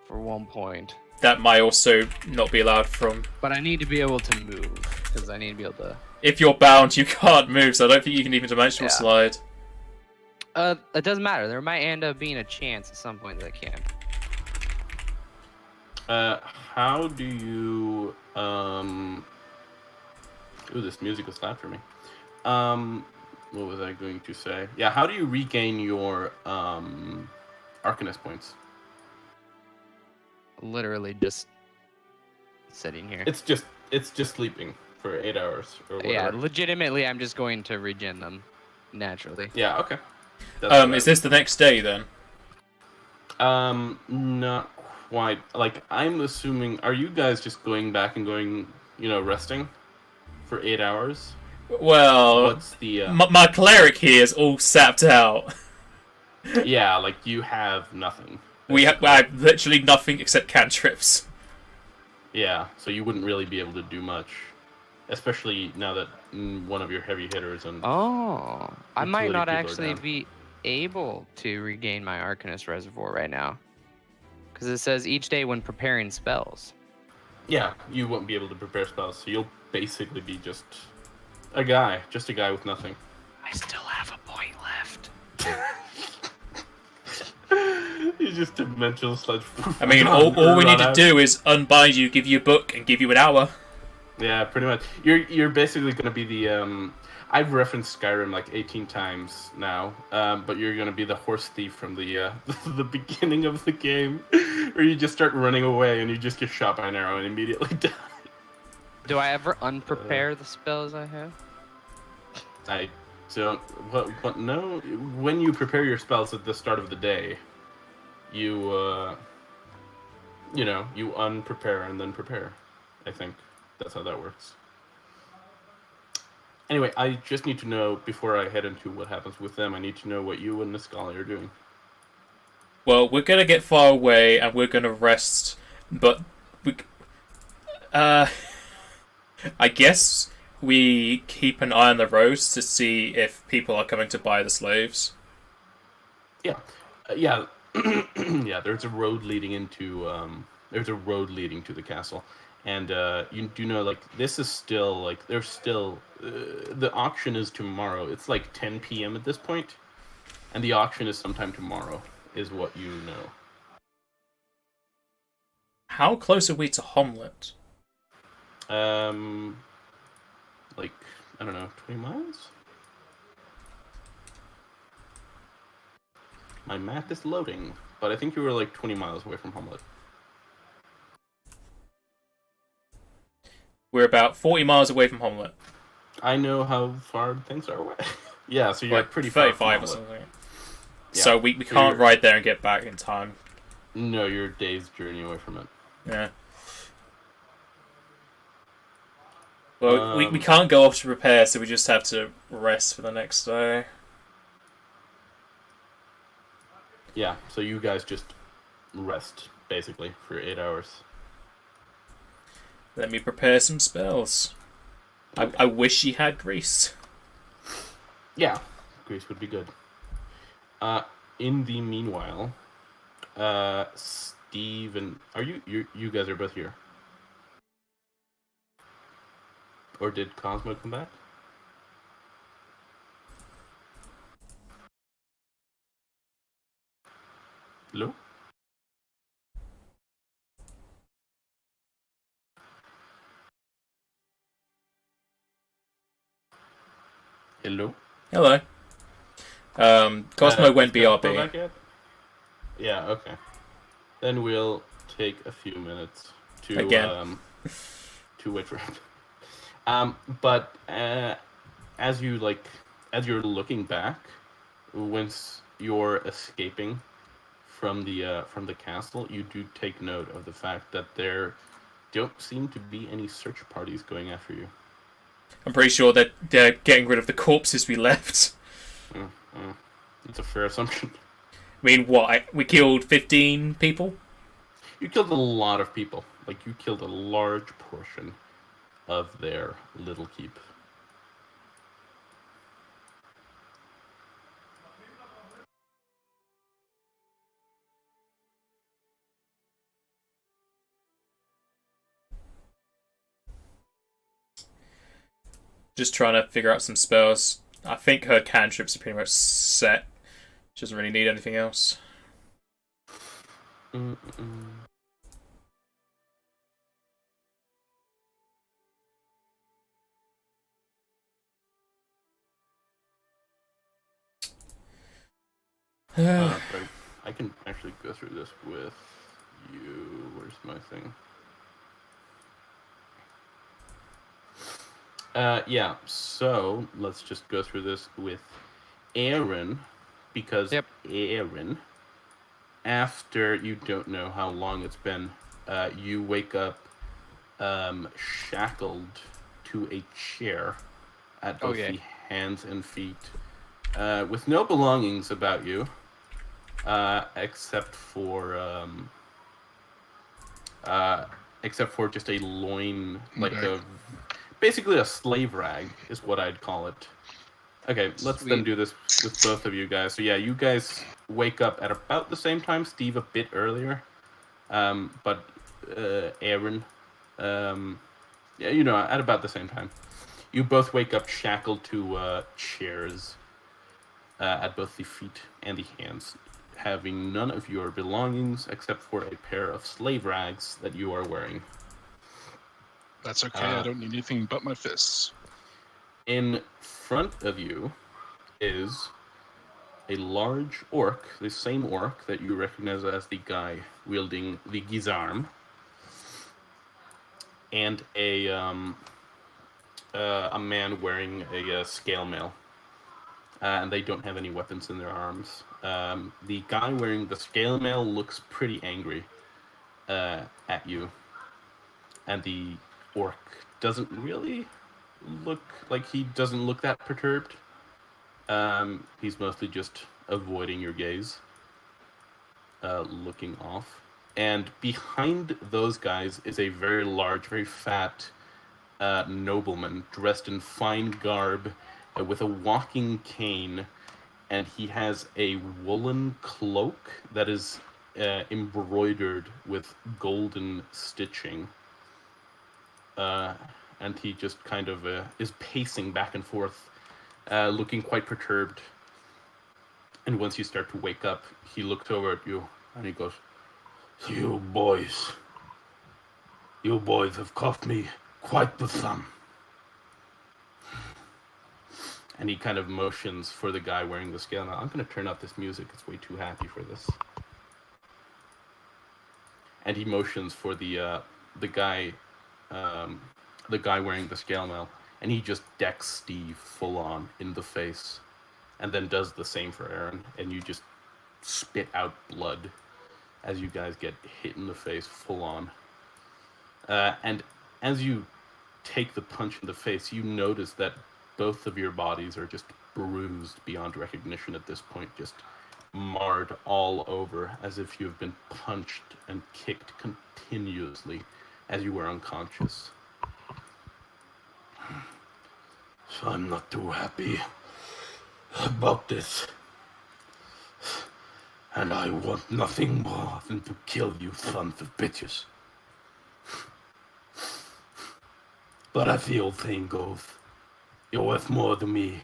for 1 point. That might also not be allowed from... But I need to be able to move, because I need to be able to... If you're bound, you can't move, so I don't think you can even dimensional slide. It doesn't matter. There might end up being a chance at some point that I can. How do you... Ooh, this music was loud for me. What was I going to say? Yeah, how do you regain your Arcanist points? Literally just sitting here. It's just sleeping for 8 hours or whatever. Yeah, legitimately, I'm just going to regen them naturally. Yeah, okay. Is this the next day then? Not quite. Like, I'm assuming. Are you guys just going back and going, resting for 8 hours? Well, what's the my cleric here is all sapped out. Yeah, like you have nothing. I have literally nothing except cantrips. Yeah, so you wouldn't really be able to do much, especially now that one of your heavy hitters and I might not utility people are actually down. be able to regain my Arcanist Reservoir right now, because it says each day when preparing spells. Yeah, you won't be able to prepare spells, so you'll basically be just a guy with nothing. I still have a point left. You just dimensional sludge. I mean, all we need to do is unbind you, give you a book, and give you an hour. Yeah, pretty much. You're basically going to be the I've referenced Skyrim like 18 times now, but you're going to be the horse thief from the the beginning of the game, where you just start running away and you just get shot by an arrow and immediately die. Do I ever unprepare the spells I have? I don't. What? No. When you prepare your spells at the start of the day, you you unprepare and then prepare. I think that's how that works. Anyway, I just need to know, before I head into what happens with them, I need to know what you and Niscali are doing. Well, we're gonna get far away and we're gonna rest, but I guess we keep an eye on the roads to see if people are coming to buy the slaves. Yeah, yeah, yeah. There's a road leading into the castle, and you do know, like, this is still like there's still the auction is tomorrow. It's like 10 p.m. at this point, and the auction is sometime tomorrow, is what you know. How close are we to Homlet? Like, I don't know, 20 miles? My map is loading, but I think you were like 20 miles away from Homlet. We're about 40 miles away from Homlet. I know how far things are away. Yeah, so you're Like pretty far from 35 or Homlet. something. Yeah. So we can't ride there and get back in time. No, you're a day's journey away from it. Yeah. Well, we can't go off to prepare, so we just have to rest for the next day. Yeah, so you guys just rest, basically, for 8 hours. Let me prepare some spells. I wish she had grease. Yeah, grease would be good. In the meanwhile, Steve and... Are you guys are both here? Or did Cosmo come back? Hello? Hello? Hello. Cosmo went Is Cosmo BRB. back yet? Yeah, okay. Then we'll take a few minutes to Again. To wait for him. But as you're looking back, once you're escaping from the castle, you do take note of the fact that there don't seem to be any search parties going after you. I'm pretty sure that they're getting rid of the corpses we left. It's a fair assumption. I mean, what? We killed 15 people? You killed a lot of people. Like, you killed a large portion of their little keep. Just trying to figure out some spells. I think her cantrips are pretty much set. She doesn't really need anything else. I can actually go through this with you. Where's my thing? Yeah, so let's just go through this with Aaron, because Aaron, after you don't know how long it's been, you wake up shackled to a chair at both the hands and feet, with no belongings about you, except for just a loin, like basically a slave rag is what I'd call it. Okay, let's then do this with both of you guys. So yeah, you guys wake up at about the same time. Steve a bit earlier, but Aaron, yeah, you know, at about the same time. You both wake up shackled to chairs at both the feet and the hands, having none of your belongings except for a pair of slave rags that you are wearing. That's okay, I don't need anything but my fists. In front of you is a large orc, the same orc that you recognize as the guy wielding the gizarm, and a man wearing a scale mail. And they don't have any weapons in their arms. The guy wearing the scale mail looks pretty angry at you, and the orc doesn't really look that perturbed. He's mostly just avoiding your gaze, looking off. And behind those guys is a very large, very fat nobleman dressed in fine garb, with a walking cane, and he has a woolen cloak that is embroidered with golden stitching. And he just kind of is pacing back and forth, looking quite perturbed. And once you start to wake up, he looks over at you and he goes, You boys have cost me quite the sum. And he kind of motions for the guy wearing the scale. Now, I'm going to turn up this music. It's way too happy for this. And he motions for the guy wearing the scale mail. And he just decks Steve full on in the face. And then does the same for Aaron. And you just spit out blood as you guys get hit in the face full on. And as you take the punch in the face, you notice that both of your bodies are just bruised beyond recognition at this point, just marred all over, as if you have been punched and kicked continuously as you were unconscious. So I'm not too happy about this. And I want nothing more than to kill you sons of bitches. But as the old saying goes, you're worth more to me,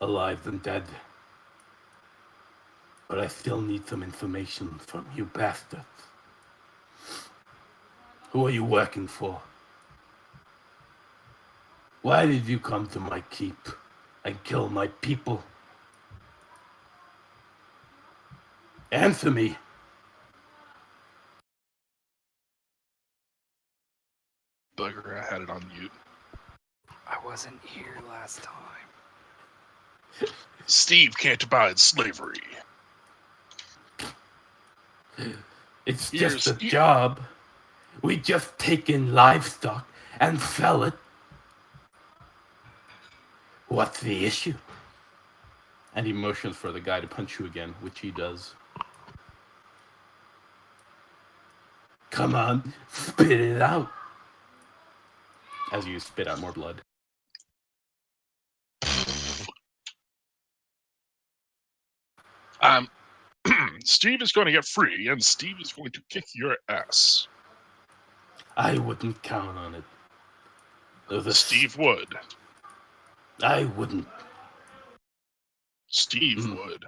alive than dead. But I still need some information from you bastards. Who are you working for? Why did you come to my keep and kill my people? Answer me. Bugger, I had it on mute. I wasn't here last time. Steve can't abide slavery. It's Here's- just a job. We just take in livestock and sell it. What's the issue? And he motions for the guy to punch you again, which he does. Come on, spit it out. As you spit out more blood. Steve is going to get free, and Steve is going to kick your ass. I wouldn't count on it. Steve would. I wouldn't. Steve would.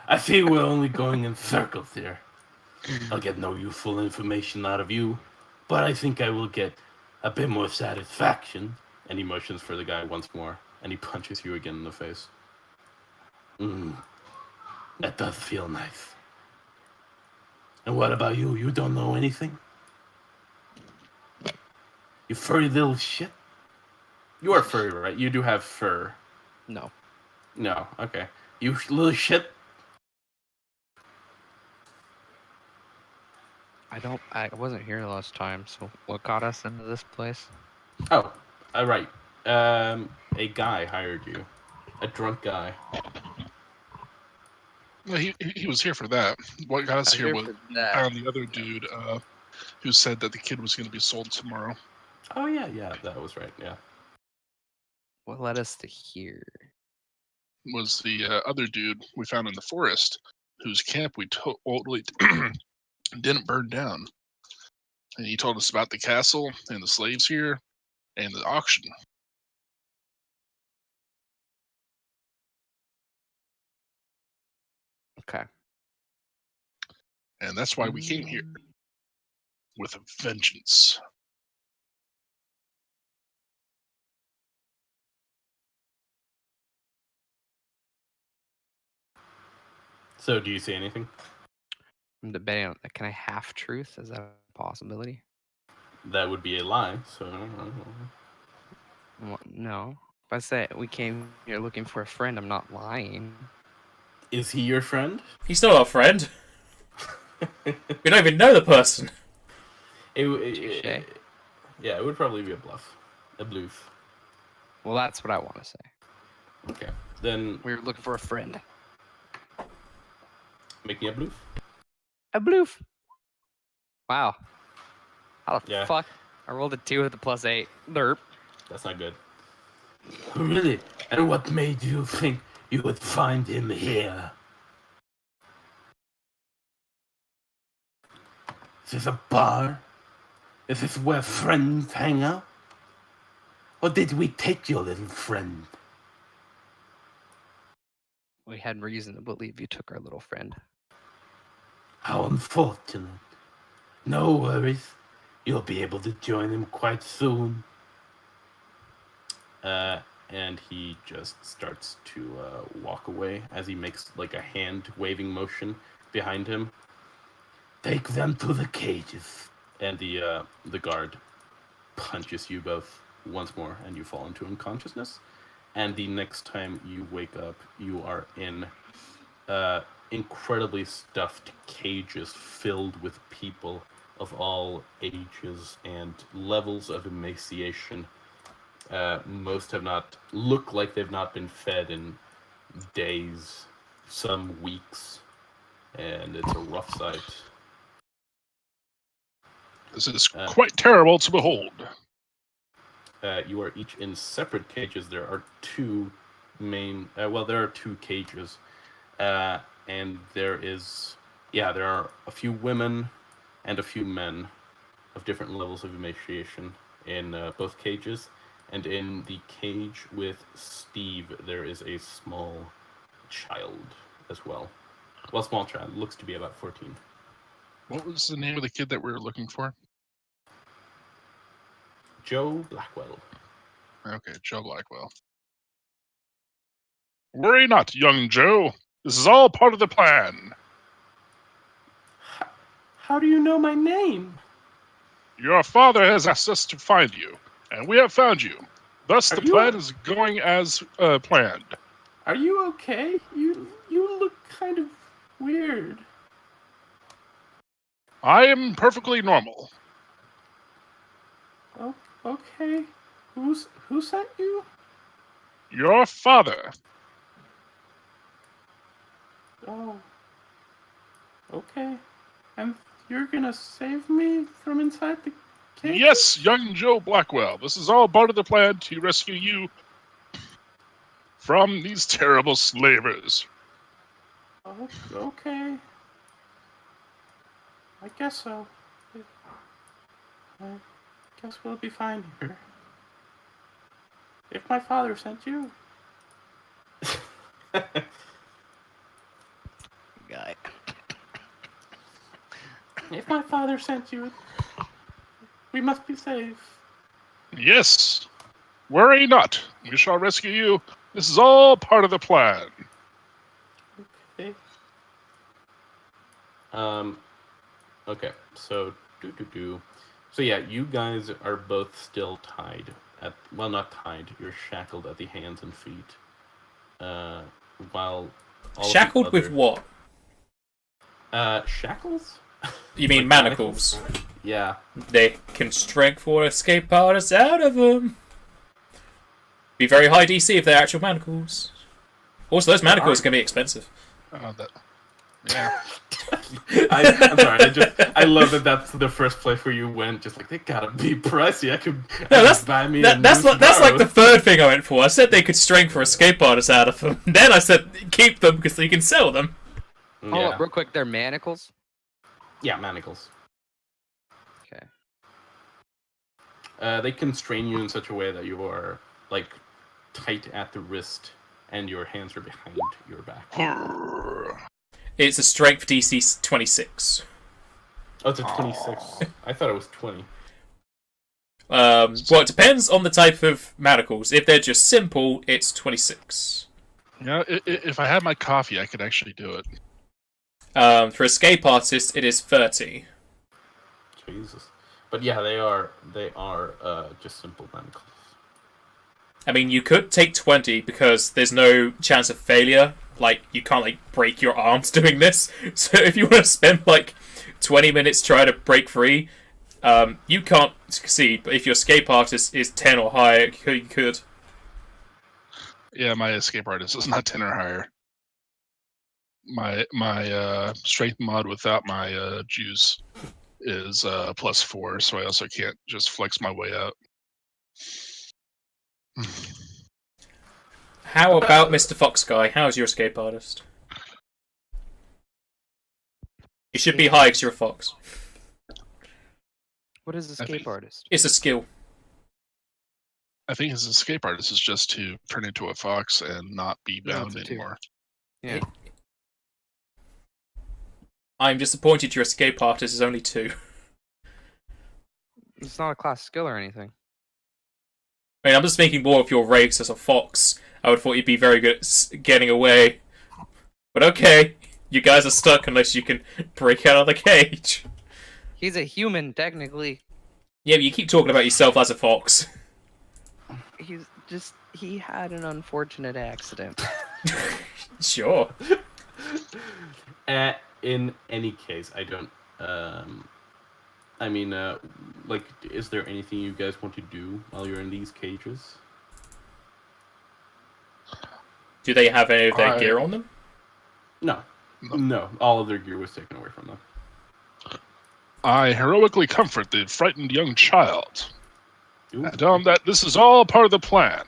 I see we're only going in circles here. I'll get no useful information out of you, but I think I will get a bit more satisfaction. And he motions for the guy once more, and he punches you again in the face. That does feel nice. And what about you? You don't know anything? You furry little shit? You are furry, right? You do have fur. No. No, okay. You little shit? I wasn't here last time, so what got us into this place? Oh, right. A guy hired you. A drunk guy. No, he was here for that. What got us here was found the other dude who said that the kid was going to be sold tomorrow. Oh, yeah, that was right, yeah. What led us to here? Was the other dude we found in the forest, whose camp we totally didn't burn down. And he told us about the castle and the slaves here and the auction. Okay. And that's why we came here. With a vengeance. So, do you see anything? I'm debating on, can I half truth? Is that a possibility? That would be a lie, so... Well, no. If I say we came here looking for a friend, I'm not lying. Is he your friend? He's not our friend. We don't even know the person. Touché. Yeah, it would probably be a bluff. A bluff. Well, that's what I want to say. Okay, then We were looking for a friend. make me a bluff. A bloof. Wow. How the Yeah. fuck? I rolled a 2 with a +8. Derp. That's not good. Really? And what made you think you would find him here? Is this a bar? Is this where friends hang out? Or did we take your little friend? We had reason to believe you took our little friend. How unfortunate. No worries. You'll be able to join him quite soon. And he just starts to walk away as he makes like a hand waving motion behind him. Take them to the cages. And the guard punches you both once more, and you fall into unconsciousness. And the next time you wake up, you are in incredibly stuffed cages filled with people of all ages and levels of emaciation. Most have not look like they've not been fed in days, some weeks, and it's a rough sight. This is quite terrible to behold. You are each in separate cages. There are two main. There are two cages, and there are a few women and a few men of different levels of emaciation in both cages. And in the cage with Steve, there is a small child as well. Well, small child, looks to be about 14. What was the name of the kid that we were looking for? Joe Blackwell. Okay, Joe Blackwell. Worry not, young Joe. This is all part of the plan. How do you know my name? Your father has asked us to find you, and we have found you. Thus, the plan is going as planned. Are you okay? You look kind of weird. I am perfectly normal. Oh, okay. Who sent you? Your father. Oh. Okay. And you're gonna save me from inside the cage? Yes, young Joe Blackwell. This is all part of the plan to rescue you from these terrible slavers. Oh, okay. I guess so. I guess we'll be fine here. If my father sent you. Guy. If my father sent you, we must be safe. Yes. Worry not. We shall rescue you. This is all part of the plan. Okay. Okay. So So yeah, you guys are both still tied well, not tied. You're shackled at the hands and feet. While all Shackled of the with what? shackles? You mean Like manacles? Yeah. They can strength for escape artists out of them. Be very high DC if they're actual manacles. Also, those manacles can be expensive. Yeah. I'm sorry. I love that that's the first place where you went. Just like they gotta be pricey. I could buy me. That's like the third thing I went for. I said they could strength for escape artists out of them. Then I said keep them because you can sell them. Hold up, real quick. They're manacles. Yeah, manacles. Okay. They constrain you in such a way that you are like tight at the wrist, and your hands are behind your back. It's a strength DC 26. Oh, it's a 26. I thought it was 20. Well, it depends on the type of manacles. If they're just simple, it's 26. Yeah, if I had my coffee, I could actually do it. For escape artists, it is 30. Jesus. But yeah, they are just simple manacles. I mean, you could take 20 because there's no chance of failure. Like, you can't, like, break your arms doing this. So if you want to spend, like, 20 minutes trying to break free, you can't succeed. But if your escape artist is 10 or higher, you could. Yeah, my escape artist is not 10 or higher. My strength mod without my juice is +4, so I also can't just flex my way out. How about Mr. Fox Guy? How's your escape artist? You should be high because you're a fox. What is escape artist? It's a skill. I think his escape artist is just to turn into a fox and not be bound anymore. Yeah. I'm disappointed your escape artist is only 2. It's not a class skill or anything. I mean, I'm just thinking more of your race as a fox. I would thought you'd be very good at getting away. But okay, you guys are stuck unless you can break out of the cage. He's a human, technically. Yeah, but you keep talking about yourself as a fox. He had an unfortunate accident. Sure. In any case, I don't. Like, is there anything you guys want to do while you're in these cages? Do they have any of their gear on them? No. All of their gear was taken away from them. I heroically comfort the frightened young child. I tell him that this is all part of the plan.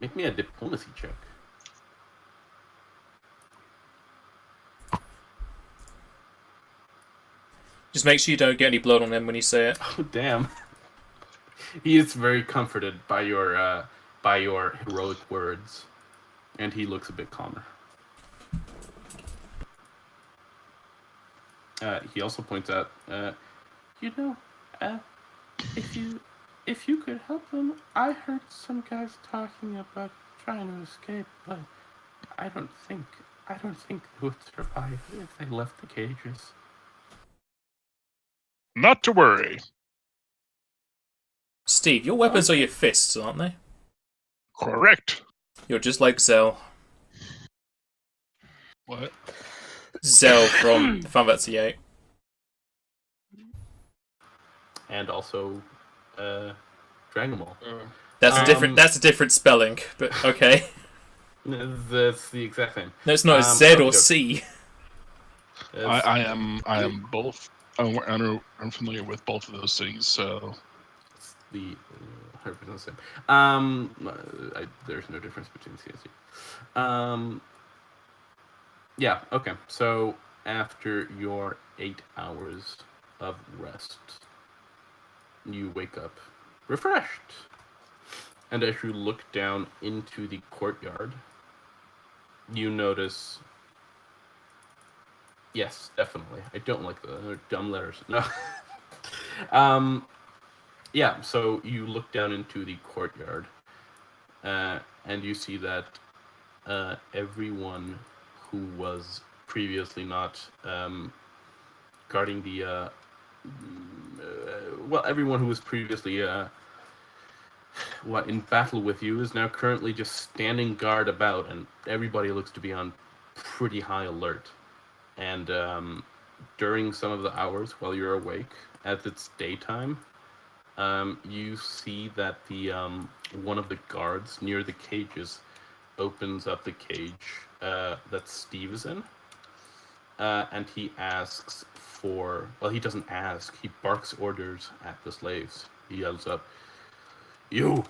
Make me a diplomacy check. Just make sure you don't get any blood on him when you say it. Oh, damn. He is very comforted by your heroic words, and he looks a bit calmer. He also points out, if you could help them, I heard some guys talking about trying to escape, but I don't think they would survive if they left the cages. Not to worry. Steve, your weapons are your fists, aren't they? Correct. You're just like Zell. What? Zell from Final Fantasy VIII. And also, Dragonfall. That's a different. Um, That's a different spelling, but okay. That's the exact same. No, it's not Z or okay. C. I am both. I'm familiar with both of those things. So It's the 100% same. There's no difference between C and C. Yeah. Okay. So after your 8 hours of rest, you wake up refreshed. And as you look down into the courtyard, you notice. Yes, definitely. I don't like the dumb letters. No. Yeah, so you look down into the courtyard, and you see that everyone who was previously not guarding the. Well, everyone who was previously in battle with you is now currently just standing guard about, and everybody looks to be on pretty high alert. And during some of the hours while you're awake, as it's daytime, you see that the one of the guards near the cages opens up the cage that Steve is in, and he asks for. Well, he doesn't ask. He barks orders at the slaves. He yells up, "You,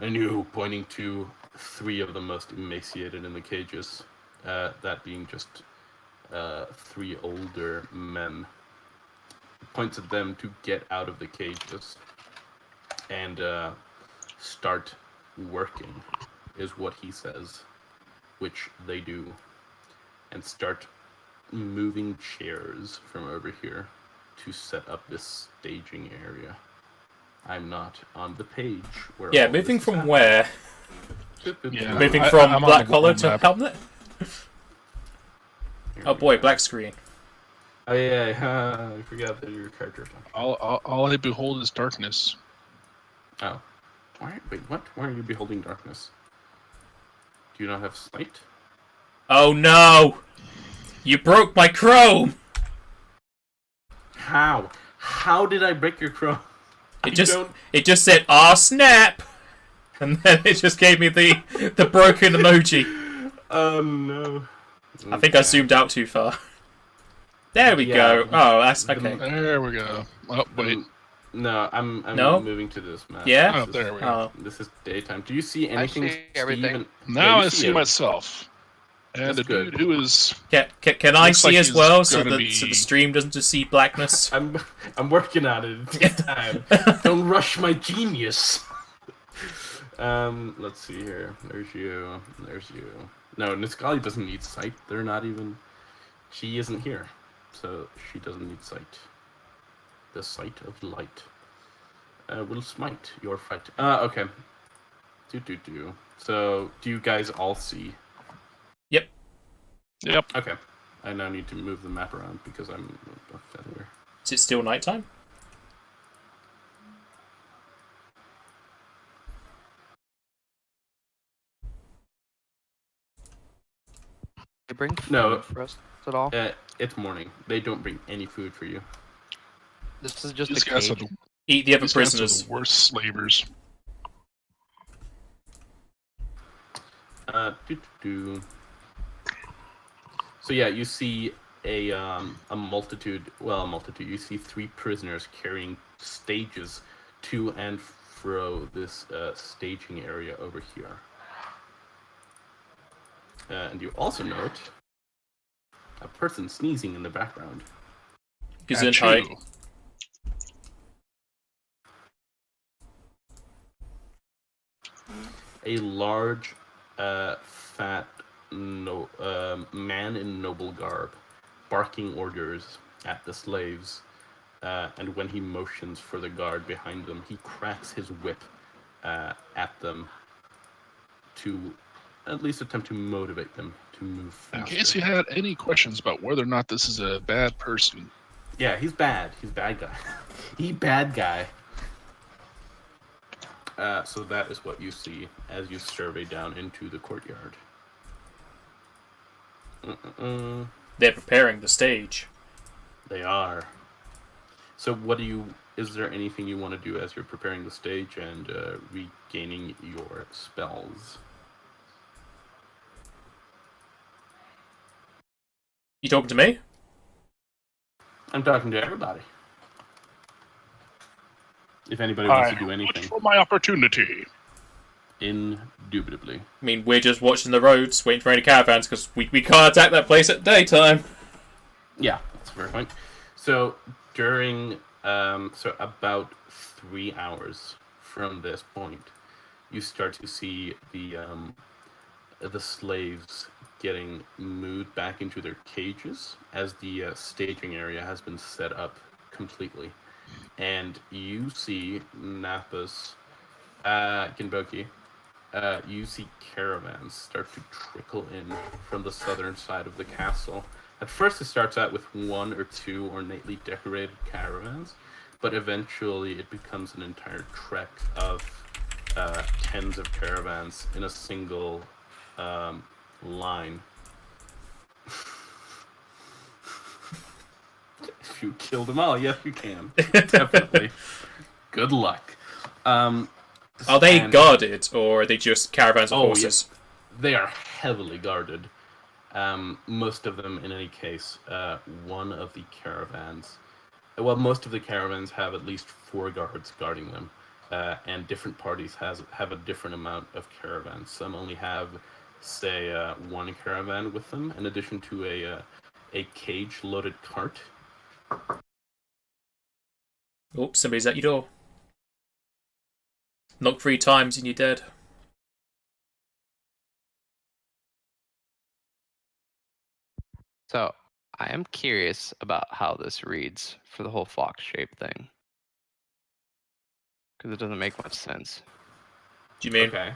and you," pointing to 3 of the most emaciated in the cages. That being just 3 older men. Points at them to get out of the cages and start working, is what he says, which they do, and start moving chairs from over here to set up this staging area. I'm not on the page where. Yeah, moving from where? Yeah. Moving from I'm on Black the Collar world to map. Helmet? Oh boy, black screen. Oh yeah, I forgot that your character's on. All I behold is darkness. Oh. Wait, what? Why are you beholding darkness? Do you not have sight? Oh no! You broke my Chrome! How? How did I break your Chrome? It just said, "Ah, snap!" And then it just gave me the broken emoji. Oh no. I think I zoomed out too far. There we go. Oh, that's okay. There we go. Oh wait. No, I'm No? moving to this map. Yeah? Oh, there we go. Oh. This is daytime. Do you see anything? see everything. Now you I see it. myself. And That's the good. dude who is Can I Looks see like as he's well, so gonna that be- so the stream doesn't just see blackness? I'm working on it. It's time. Don't rush my genius. Let's see here. There's you. There's you. No, Niscali doesn't need sight. They're not even. She isn't here, so she doesn't need sight. The sight of light will smite your fight. Okay. So, do you guys all see? Yep. Okay. I now need to move the map around because I'm a feather. Is it still nighttime? They bring No. food for us at all? It's morning. They don't bring any food for you. This is just These a guys are cage. the, Eat the other these guys are prisoners. the worst slavers. So yeah, you see a multitude. Well, a multitude. You see 3 prisoners carrying stages to and fro this staging area over here. And you also note a person sneezing in the background. Gesundheit. Achoo. A large, fat man in noble garb, barking orders at the slaves, and when he motions for the guard behind them, he cracks his whip at them to at least attempt to motivate them to move faster. In case you had any questions about whether or not this is a bad person, Yeah, he's bad. He's a bad guy. He bad guy. So that is what you see as you survey down into the courtyard. They're preparing the stage. They are. So is there anything you want to do as you're preparing the stage and regaining your spells? You talking to me? I'm talking to everybody. If anybody wants to do Watch anything. for my opportunity. Indubitably. I mean, we're just watching the roads, waiting for any caravans, because we can't attack that place at daytime. Yeah, that's a fair point. So during so about 3 hours from this point, you start to see the slaves getting moved back into their cages as the staging area has been set up completely, and you see Nathas, Ginboki. You see caravans start to trickle in from the southern side of the castle. At first, it starts out with 1 or 2 ornately decorated caravans, but eventually it becomes an entire trek of tens of caravans in a single line. If you kill them all, yes, you can. Definitely. Good luck. Are they guarded, or are they just caravans of horses? Yes. They are heavily guarded. Most of them, in any case, one of the caravans. Well, most of the caravans have at least 4 guards guarding them, and different parties have a different amount of caravans. Some only have, say, 1 caravan with them, in addition to a cage-loaded cart. Oh, somebody's at your door. Knock 3 times and you're dead. So, I am curious about how this reads for the whole fox shape thing. Because it doesn't make much sense. Do you mean? Okay.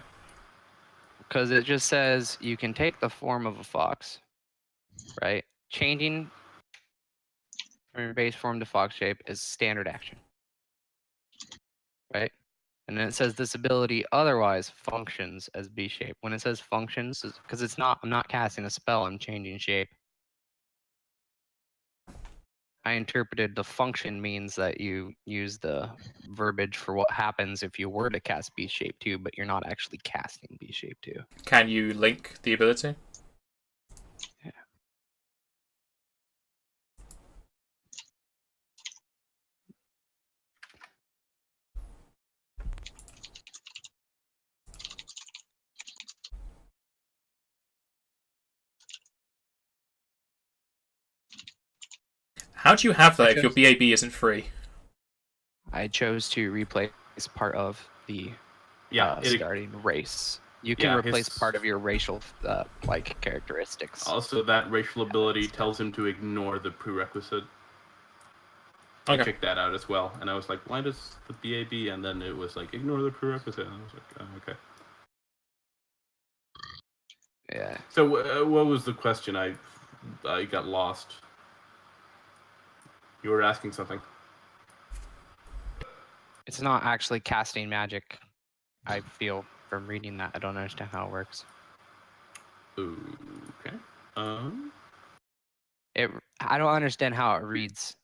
Because it just says you can take the form of a fox, right? Changing from your base form to fox shape is standard action, right? And then it says this ability otherwise functions as B shape. When it says functions, because I'm not casting a spell, I'm changing shape. I interpreted the function means that you use the verbiage for what happens if you were to cast B shape 2, but you're not actually casting B shape 2. Can you link the ability? Yeah. How do you have that if your BAB isn't free? I chose to replace part of the starting race. You can replace part of your racial characteristics. Also, that racial ability tells him to ignore the prerequisite. Okay. I checked that out as well, and I was like, why does the BAB? And then it was like, ignore the prerequisite. And I was like, oh, okay. Yeah. So what was the question? I got lost. You were asking something. It's not actually casting magic. I feel from reading that. I don't understand how it works. Okay. I don't understand how it reads.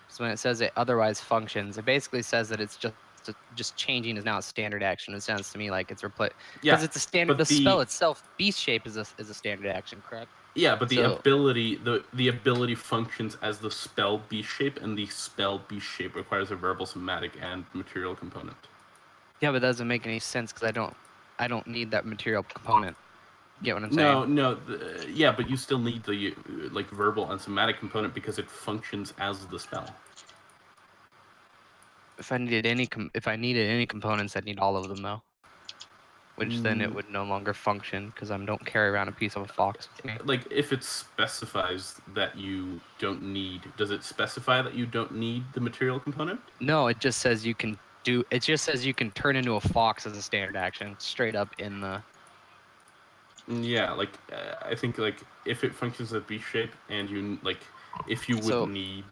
So when it says it otherwise functions, it basically says that it's just changing is now a standard action. It sounds to me like it's replaced because it's a standard. The spell itself, beast shape, is a standard action, correct? Yeah, but the ability functions as the spell beast shape, and the spell beast shape requires a verbal, somatic, and material component. Yeah, but that doesn't make any sense because I don't need that material component. Get what I'm saying? No. Yeah, but you still need the verbal and somatic component because it functions as the spell. If I needed any components, I'd need all of them though. Which then it would no longer function because I don't carry around a piece of a fox with me. Like if it specifies that you don't need, does it specify that you don't need the material component? No, it just says you can do. It just says you can turn into a fox as a standard action, straight up in the. Yeah, I think if it functions as beast shape and you if you would need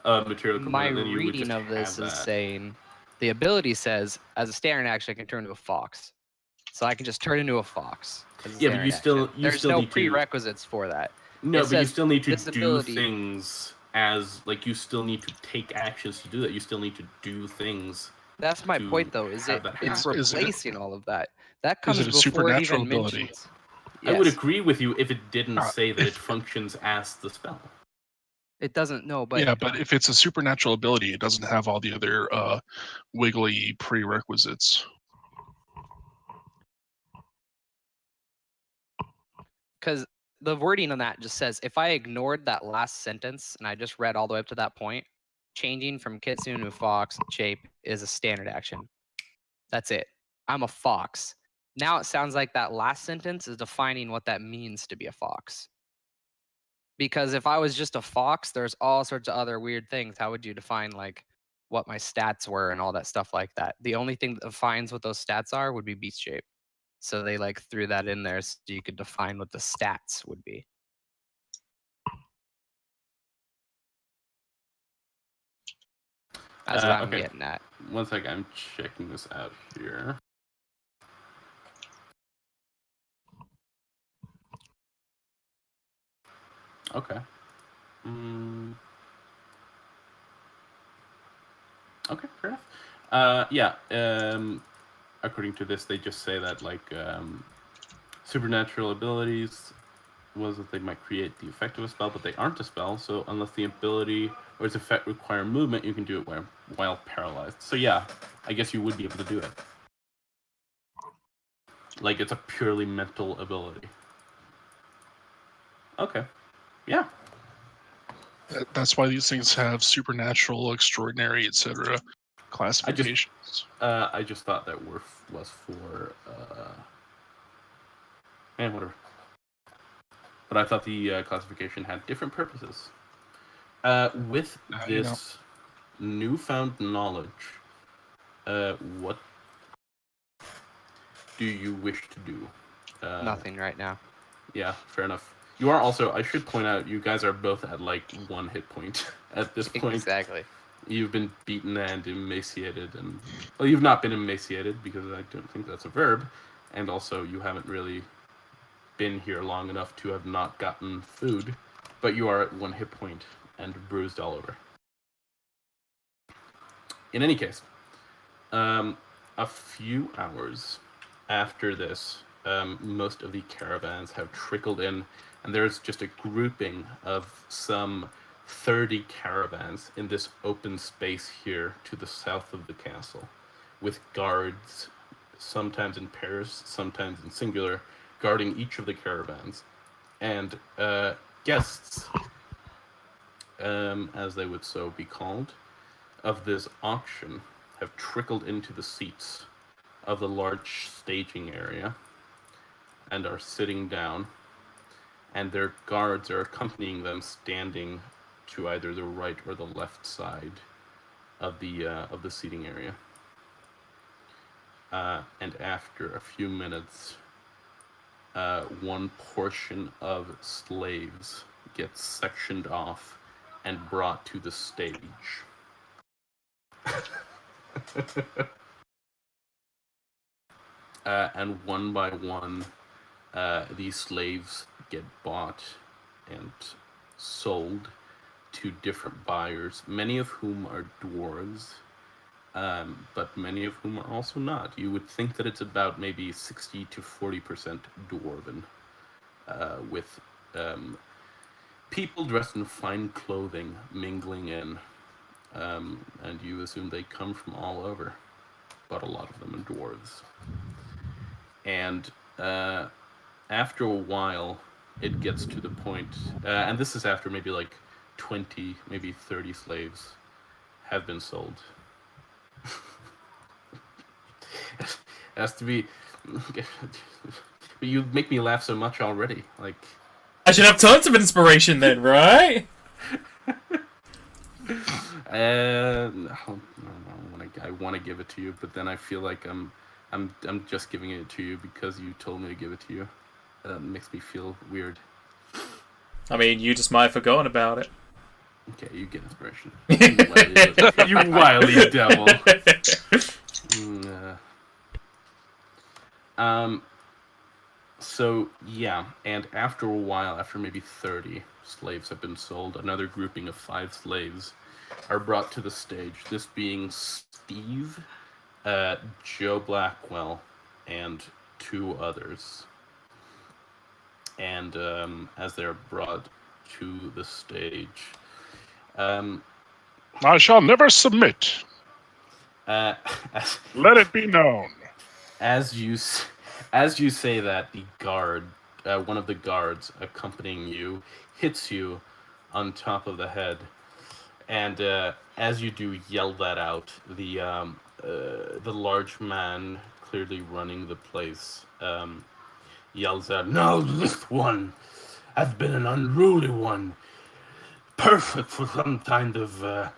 a material component, then you would just My reading of this have is that. saying the ability says as a standard action I can turn into a fox, so I can just turn into a fox. Yeah, but you still There's still no need prerequisites for that. No, It but you says still need to this do ability- things as like you still need to take actions to do that. You still need to do things. That's my to point, though. Is have it? that It's happen. Is it- replacing all of that. That is comes it a before it supernatural even ability? mentions. I would Yes. agree with you if it didn't Ah. say that it functions as the spell. It doesn't know, but Yeah, but if it's a supernatural ability, it doesn't have all the other wiggly prerequisites. because the wording on that just says if I ignored that last sentence and I just read all the way up to that point, changing from kitsune to fox shape is a standard action. That's it. I'm a fox. Now it sounds like that last sentence is defining what that means to be a fox. Because if I was just a fox, there's all sorts of other weird things. How would you define like what my stats were and all that stuff like that? The only thing that defines what those stats are would be beast shape. So they like threw that in there so you could define what the stats would be. That's what I'm Okay. getting at. One second, I'm checking this out here. Okay. Okay, fair enough. Yeah. According to this, they just say that like supernatural abilities was that they might create the effect of a spell, but they aren't a spell. So unless the ability or its effect require movement, you can do it while paralyzed. So yeah, I guess you would be able to do it. Like it's a purely mental ability. Okay. Yeah. That's why these things have supernatural, extraordinary, etc. classifications. I just thought that was for whatever. But I thought the classification had different purposes. With this newfound knowledge, what do you wish to do? Nothing right now. Yeah, fair enough. You are also, I should point out, you guys are both at like 1 hit point at this point. Exactly. You've been beaten and emaciated, and well, you've not been emaciated because I don't think that's a verb, and also you haven't really been here long enough to have not gotten food, but you are at 1 hit point and bruised all over. In any case, a few hours after this, most of the caravans have trickled in, and there's just a grouping of some 30 caravans in this open space here to the south of the castle, with guards, sometimes in pairs, sometimes in singular, guarding each of the caravans. And guests, as they would so be called, of this auction have trickled into the seats of the large staging area and are sitting down, and their guards are accompanying them, standing to either the right or the left side of the seating area. And after a few minutes, one portion of slaves gets sectioned off and brought to the stage. And one by one, these slaves get bought and sold to different buyers, many of whom are dwarves, but many of whom are also not. You would think that it's about maybe 60 to 40% dwarven, with people dressed in fine clothing mingling in, and you assume they come from all over, but a lot of them are dwarves. And after a while, it gets to the point, and this is after maybe like 20, maybe 30 slaves have been sold. It has to be. But you make me laugh so much already. Like, I should have tons of inspiration then, right? I want to give it to you, but then I feel like I'm just giving it to you because you told me to give it to you. That makes me feel weird. I mean, you just might have forgotten about it. Okay, you get inspiration. You wily devil. So, yeah, and after a while, after maybe 30 slaves have been sold, another grouping of 5 slaves are brought to the stage. This being Steve, Joe Blackwell, and 2 others. And as they're brought to the stage, I shall never submit. as, Let it be known. as you say that, the guard, one of the guards accompanying you, hits you on top of the head, and as you do yell that out, the large man clearly running the place yells out, "Now this one has been an unruly one, perfect for some kind of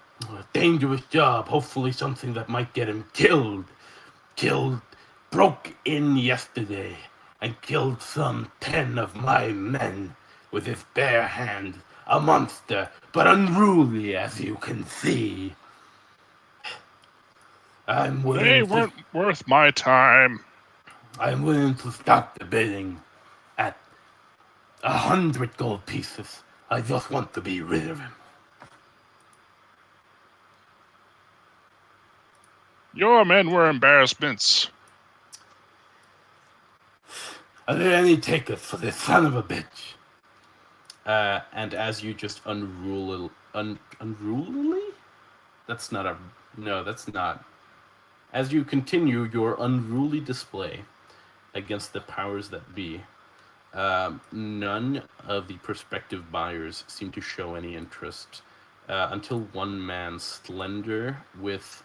dangerous job, hopefully something that might get him killed. Broke in yesterday and killed some 10 of my men with his bare hands. A monster, but unruly, as you can see. I'm They willing weren't worth my time. to stop the bidding at 100 gold pieces. I just want to be rid of him." Your men were embarrassments. Are there any takers for this son of a bitch? And as you just unrulily? That's not a... No, that's not. As you continue your unruly display against the powers that be, none of the prospective buyers seem to show any interest until one man, slender, with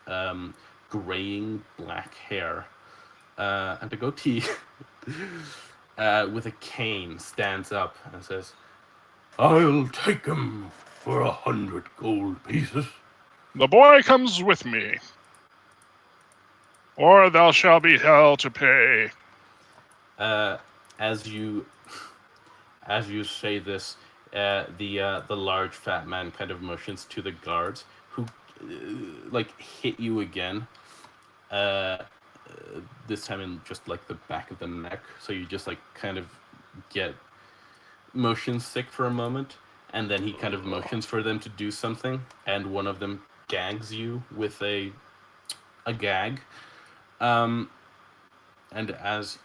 graying black hair and a goatee, with a cane, stands up and says, "I'll take him for 100 gold pieces." The boy comes with me, or thou shalt be hell to pay. As you say this, the large fat man kind of motions to the guards who like hit you again. This time in just like the back of the neck, so you just like kind of get motion sick for a moment, and then he kind of motions for them to do something, and one of them gags you with a gag, and as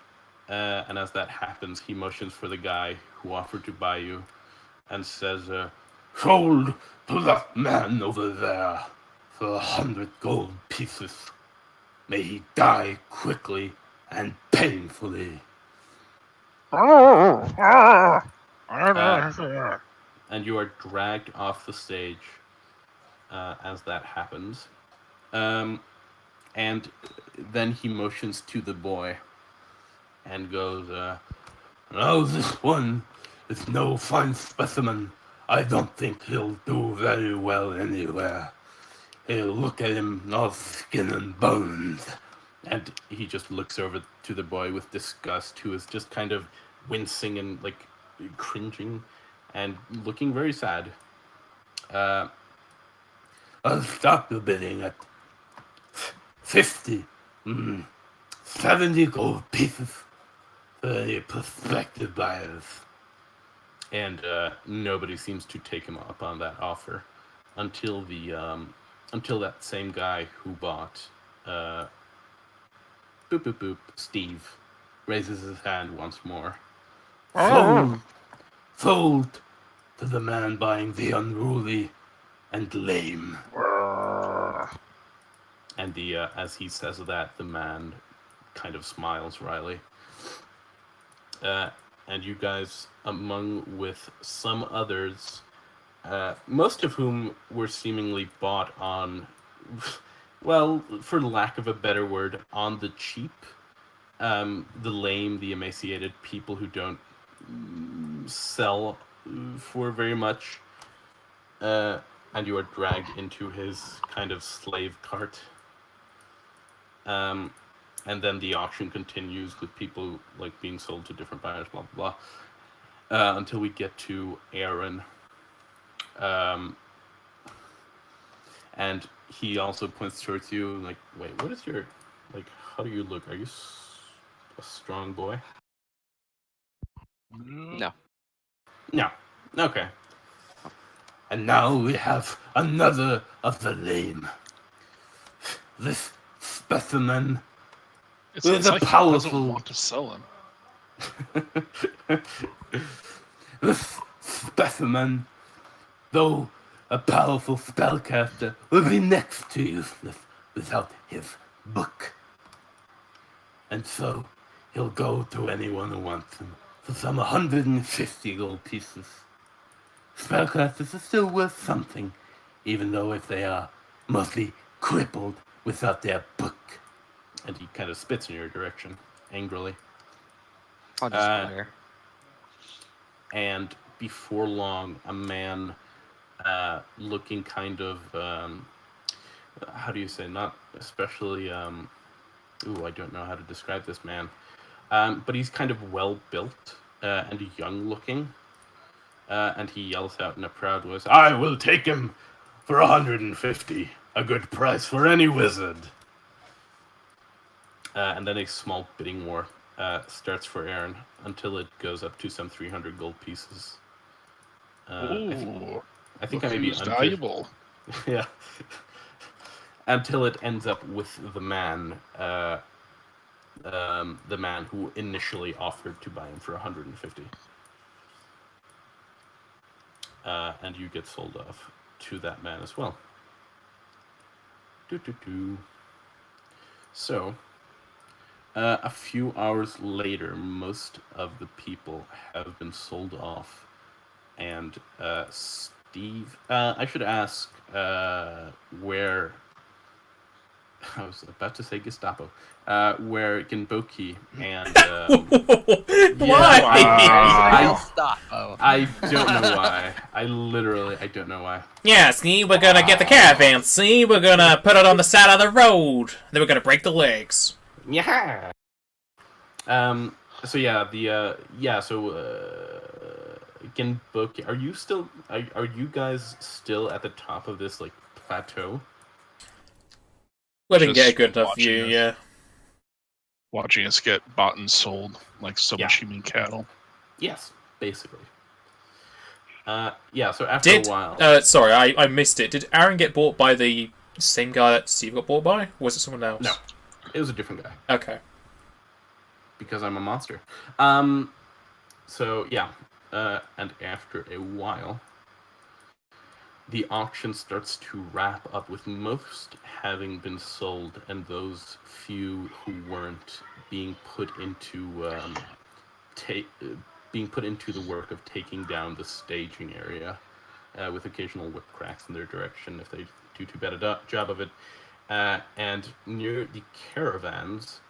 that happens, he motions for the guy who offered to buy you, and says, "Sold to that man over there for 100 gold pieces. May he die quickly and painfully." And you are dragged off the stage as that happens. And then he motions to the boy and goes, "Now this one is no fine specimen. I don't think he'll do very well anywhere. He'll look at him all skin and bones." And he just looks over to the boy with disgust, who is just kind of wincing and like cringing and looking very sad. "I'll stop the bidding at 50, 70 gold pieces for any prospective buyers." And nobody seems to take him up on that offer until that same guy who bought Steve raises his hand once more. Sold to the man buying the unruly and lame." And as he says that, the man kind of smiles wryly. And you guys, among with some others, most of whom were seemingly bought on, well, for lack of a better word, on the cheap. The lame, the emaciated, people who don't sell for very much. And you are dragged into his kind of slave cart. And then the auction continues with people like being sold to different buyers, blah blah blah, until we get to Aaron. And he also points towards you, like, "Wait, what is your, like, how do you look? Are you a strong boy?" No. No. Okay. And now we have another of the lame. This specimen It's with a like he doesn't powerful. want to sell him. This specimen, though a powerful spellcaster, will be next to useless without his book. And so, he'll go to anyone who wants him for some 150 gold pieces. Spellcasters are still worth something, even though if they are mostly crippled without their book. And he kind of spits in your direction, angrily. I'll just fire. And before long, a man looking kind of, how do you say, not especially, I don't know how to describe this man, but he's kind of well-built and young-looking, and he yells out in a proud voice, "I will take him for 150, a good price for any wizard." And then a small bidding war starts for Aaron until it goes up to some 300 gold pieces. I think I may be valuable. Yeah. Until it ends up with the man who initially offered to buy him for 150. And you get sold off to that man as well. So, a few hours later, most of the people have been sold off, and Steve, I should ask where. I was about to say Gestapo. Where Genboki and Why? I don't know why. I don't know why. Yeah, see, we're gonna get the caravan. See, we're gonna put it on the side of the road. Then we're gonna break the legs. Yeah. So yeah, Genboki, are you still? Are you guys still at the top of this like plateau? We didn't Just get a good enough watching view, us. yeah. Watching us get bought and sold like submachine cattle. Yes, basically. So after a while... sorry, I missed it. Did Aaron get bought by the same guy that Steve got bought by? Or was it someone else? No, it was a different guy. Okay. Because I'm a monster. So, yeah. And after a while, the auction starts to wrap up with most having been sold and those few who weren't being put into the work of taking down the staging area, with occasional whip cracks in their direction if they do too bad a job of it. And near the caravans,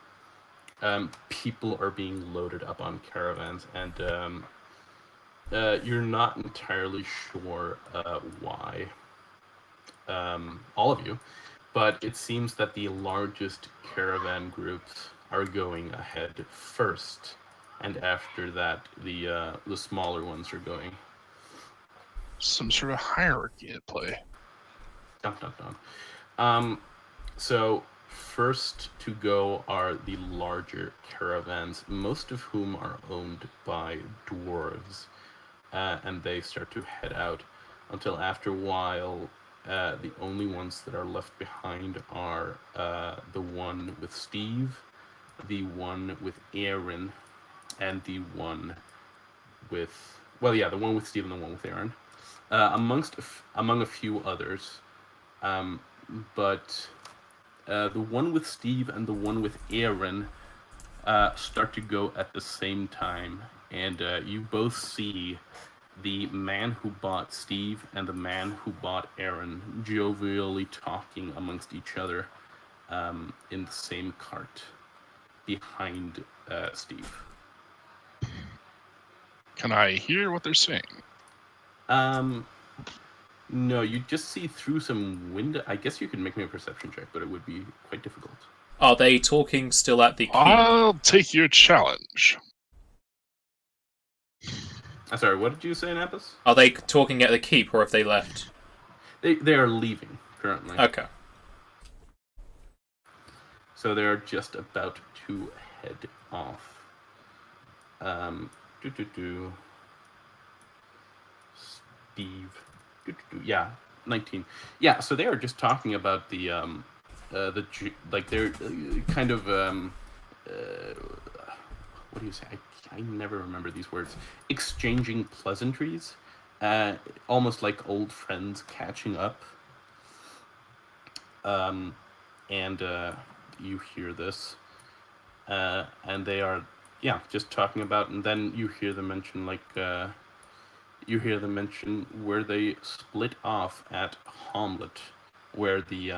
people are being loaded up on caravans, and you're not entirely sure why, all of you, but it seems that the largest caravan groups are going ahead first, and after that, the smaller ones are going. Some sort of hierarchy at play. Dun, dun, dun. So first to go are the larger caravans, most of whom are owned by dwarves. And they start to head out until after a while, the only ones that are left behind are the one with Steve, the one with Aaron, and the one with... Well, yeah, the one with Steve and the one with Aaron. Among a few others. But the one with Steve and the one with Aaron start to go at the same time. And you both see the man who bought Steve and the man who bought Aaron jovially talking amongst each other in the same cart behind Steve. Can I hear what they're saying? No, you just see through some window. I guess you could make me a perception check, but it would be quite difficult. Are they talking still at the keep? I'll take your challenge. Sorry, what did you say, Nappus? Are they talking at the keep, or have they left? They are leaving currently. Okay. So they're just about to head off. Do. Steve. Yeah, 19. Yeah, so they are just talking about like they're kind of what do you say? I never remember these words. Exchanging pleasantries, almost like old friends catching up. And you hear this, and they are, yeah, just talking about, and then you hear them mention where they split off at Hamlet, where the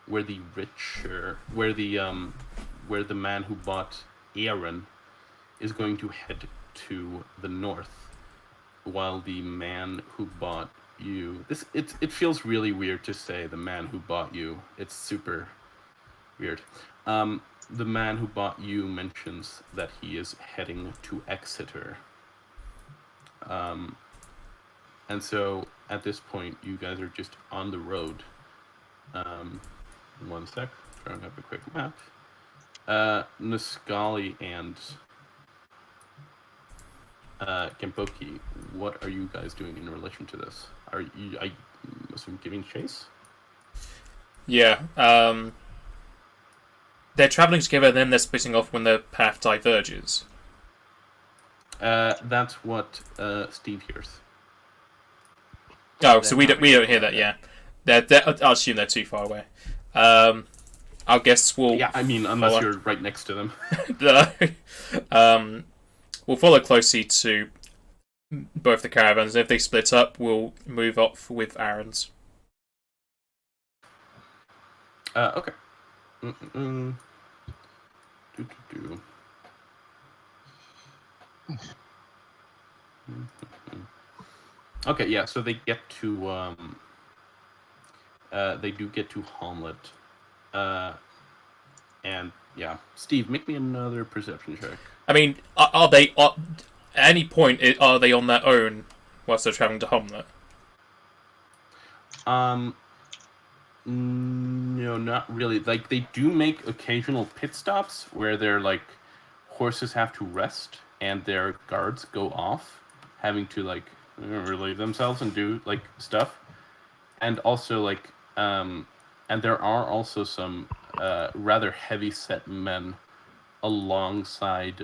where the man who bought Aaron is going to head to the north, while the man who bought you, it feels really weird to say the man who bought you. It's super weird. The man who bought you mentions that he is heading to Exeter. And so at this point, you guys are just on the road. One sec, throwing up a quick map. Niscali and Gemboki, what are you guys doing in relation to this? Are you, I assume, giving chase? Yeah. They're traveling together, then they're splitting off when the path diverges. That's what Steve hears. Oh, so we don't hear that. Yeah, I'll assume they're too far away. I guess we'll. Yeah, I mean, unless you're right next to them. We'll follow closely to both the caravans. If they split up, we'll move off with Aaron's. Okay. Okay, yeah, so they get to they do get to Hamlet. And yeah, Steve, make me another perception check. I mean, are they at any point are they on their own whilst they're traveling to Hamlet? No, not really. Like, they do make occasional pit stops where their like horses have to rest and their guards go off, having to like relieve themselves and do like stuff. And also like and there are also some rather heavy set men alongside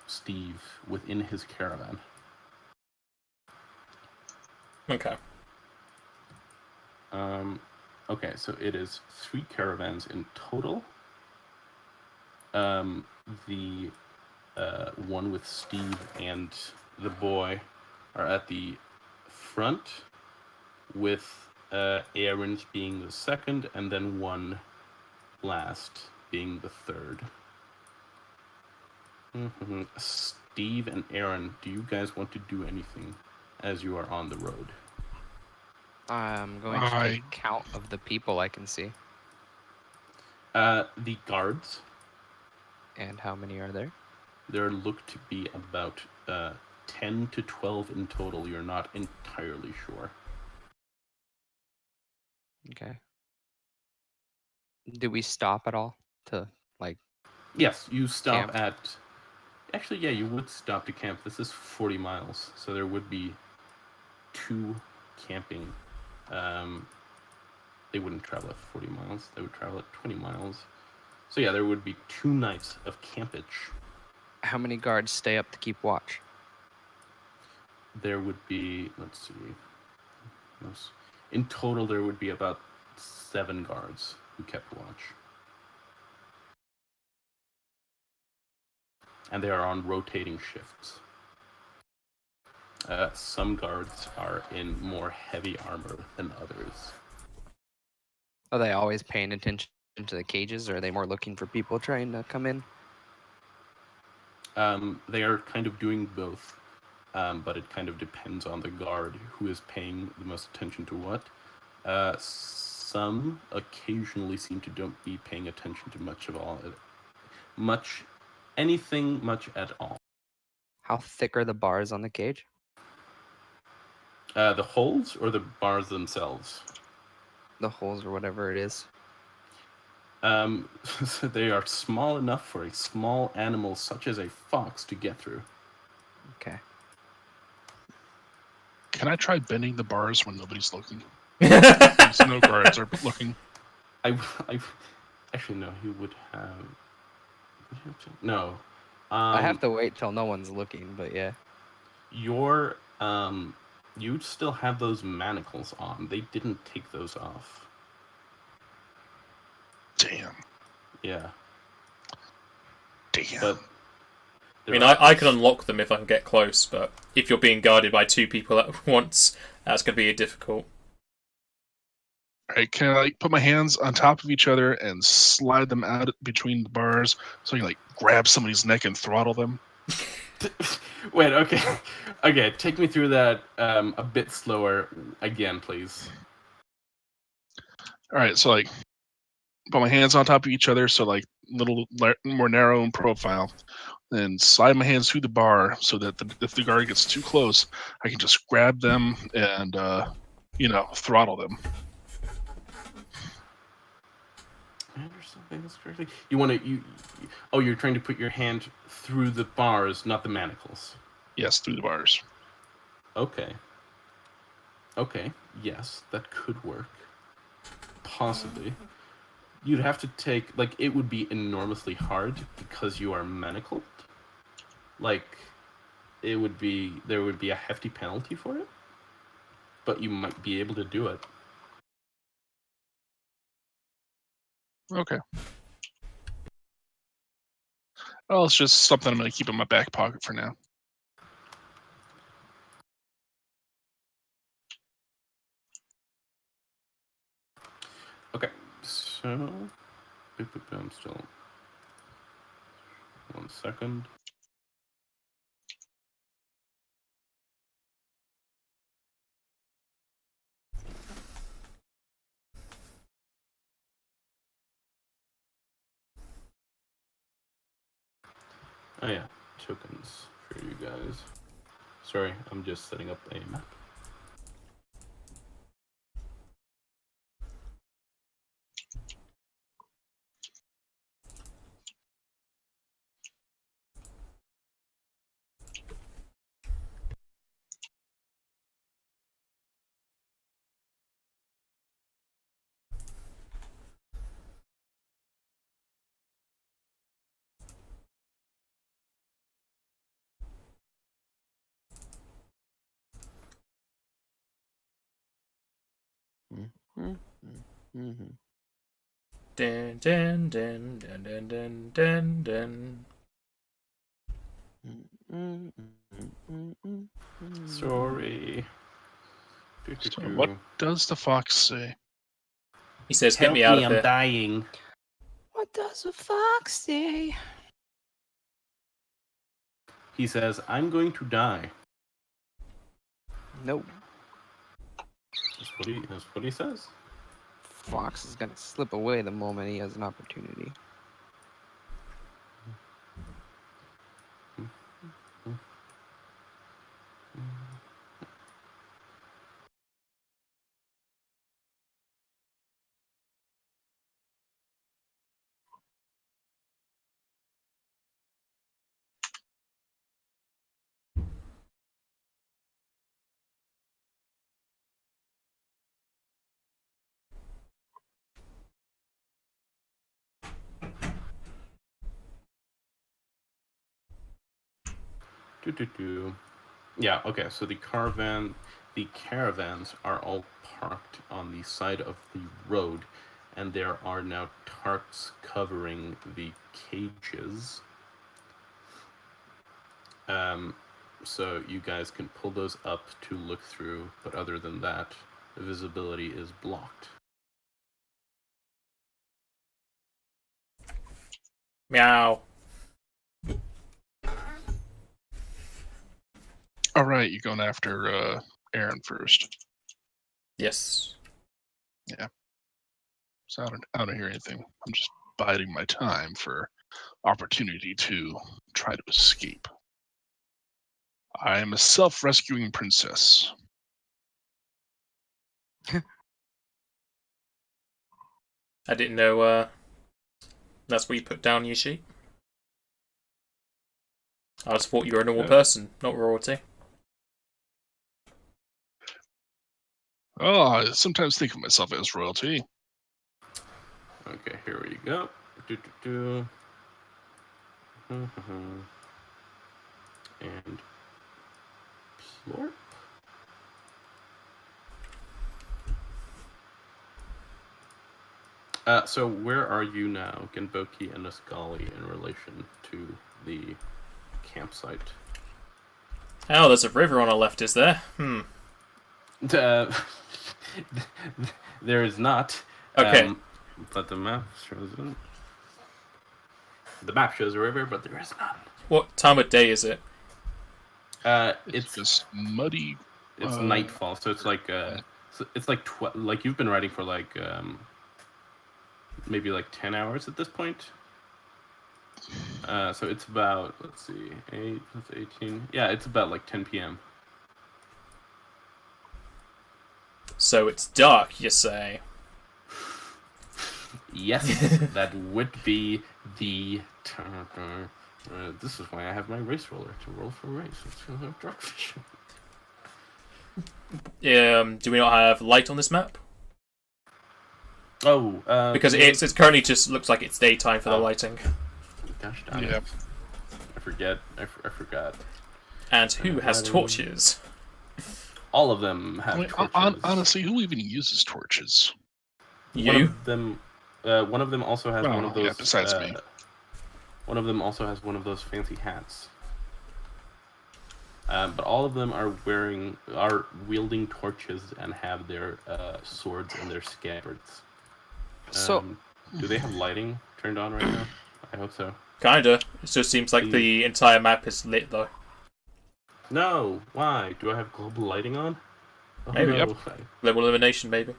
Steve within his caravan. Okay. Okay, so it is 3 caravans in total. The one with Steve and the boy are at the front, with Aaron's being the second, and then one last being the third. Steve and Aaron, do you guys want to do anything as you are on the road? I'm going to take count of the people I can see. The guards. And how many are there? There look to be about 10 to 12 in total. You're not entirely sure. Okay. Do we stop at all to, like... Yes, you stop camp? at... Actually, yeah, you would stop to camp. This is 40 miles, so there would be 2 camping. They wouldn't travel at 40 miles. They would travel at 20 miles. So yeah, there would be 2 nights of campage. How many guards stay up to keep watch? There would be, let's see, in total there would be about 7 guards who kept watch. And they are on rotating shifts. Some guards are in more heavy armor than others. Are they always paying attention to the cages, or are they more looking for people trying to come in? They are kind of doing both, but it kind of depends on the guard who is paying the most attention to what. Some occasionally seem to don't be paying attention to much at all. How thick are the bars on the cage? The holes or the bars themselves? The holes or whatever it is. So they are small enough for a small animal such as a fox to get through. Okay. Can I try bending the bars when nobody's looking? There's no guards are looking. I actually no. He would have. No. I have to wait till no one's looking, but yeah. Your you still have those manacles on. They didn't take those off. Damn. Yeah. Damn. But I mean, I can unlock them if I can get close, but if you're being guarded by two people at once, that's going to be difficult. Alright, can I put my hands on top of each other and slide them out between the bars so I can grab somebody's neck and throttle them? Wait, okay. Okay, take me through that a bit slower again, please. Alright, so put my hands on top of each other, so little more narrow in profile, then slide my hands through the bar so that if the guard gets too close, I can just grab them and throttle them. I understand this correctly. You want to you're trying to put your hand through the bars, not the manacles. Yes, through the bars. Okay. Okay. Yes, that could work. Possibly. You'd have to take it would be enormously hard because you are manacled. There would be a hefty penalty for it, but you might be able to do it. Okay. Well, it's just something I'm going to keep in my back pocket for now. Okay, so I'm still 1 second. Oh yeah, tokens for you guys. Sorry, I'm just setting up a map. Dun, dun, dun, dun, dun, dun, dun, dun. Sorry. So what does the fox say? He says, "Get Help me out of I'm here." dying. What does a fox say? He says, I'm going to die. Nope. That's what he says. Fox is gonna slip away the moment he has an opportunity. Yeah, okay, so the caravans are all parked on the side of the road, and there are now tarps covering the cages. So you guys can pull those up to look through, but other than that, the visibility is blocked. Meow. All right, you're going after Aaron first. Yes. Yeah. So I don't hear anything. I'm just biding my time for opportunity to try to escape. I am a self-rescuing princess. I didn't know That's what you put down your sheet. I just thought you were a normal person, not royalty. Oh, I sometimes think of myself as royalty. Okay, here we go. Do. And plorp. So where are you now, Genboki and Nisgali, in relation to the campsite? Oh, there's a river on our left, is there? There is not. Okay. But the map shows it. The map shows a river, but there is none. What time of day is it? It's just muddy. It's nightfall, so it's like it's like like you've been riding for like maybe like 10 hours at this point. So it's about, let's see, 8 plus 18. Yeah, it's about like 10 p.m. So it's dark, you say? Yes, that would be the. This is why I have my race roller to roll for race. It's dark vision. Do we not have light on this map? Oh, because it's currently just looks like it's daytime for the lighting. Gosh darn it. Yeah. I forget. I forgot. And who has torches? All of them have torches. Honestly, who even uses torches? You? One of them also has one of those. Yeah, besides me. One of them also has one of those fancy hats. But all of them are wielding torches and have their swords in their scabbards. So, do they have lighting turned on right now? I hope so. Kinda. It just seems like the entire map is lit, though. No, why? Do I have global lighting on? Oh, Maybe. no. Yep. Level elimination, maybe.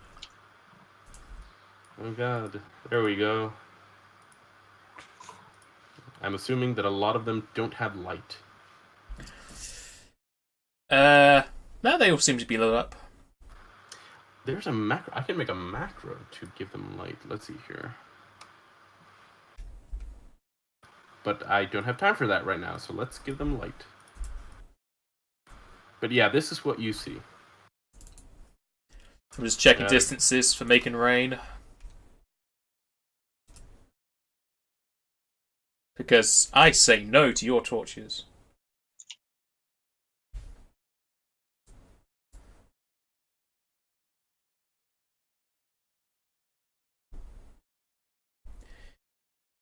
Oh god. There we go. I'm assuming that a lot of them don't have light. Now they all seem to be lit up. There's a macro. I can make a macro to give them light. Let's see here. But I don't have time for that right now, so let's give them light. But yeah, this is what you see. I'm just checking distances for making rain. Because I say no to your torches.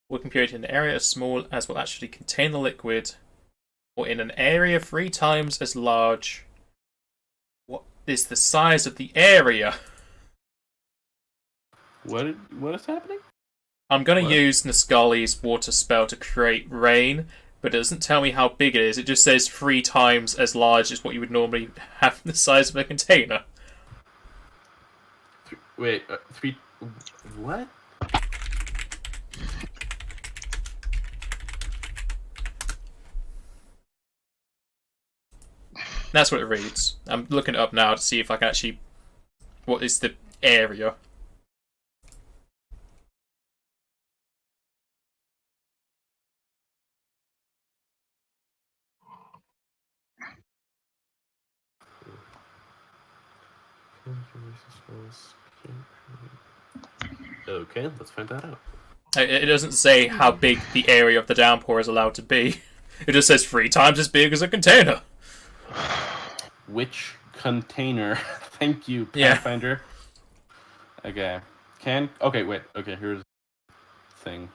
We can create an area as small as will actually contain the liquid, or in an area 3 times as large. What is the size of the area? What is happening? I'm going to use Nisgali's water spell to create rain, but it doesn't tell me how big it is. It just says 3 times as large as what you would normally have in the size of a container. Wait, 3... What? That's what it reads. I'm looking it up now to see if I can actually... What is the area? Okay, let's find that out. It doesn't say how big the area of the downpour is allowed to be. It just says 3 times as big as a container. Which container? Thank you, Pathfinder. Yeah. Okay. Okay, wait. Okay, here's the thing.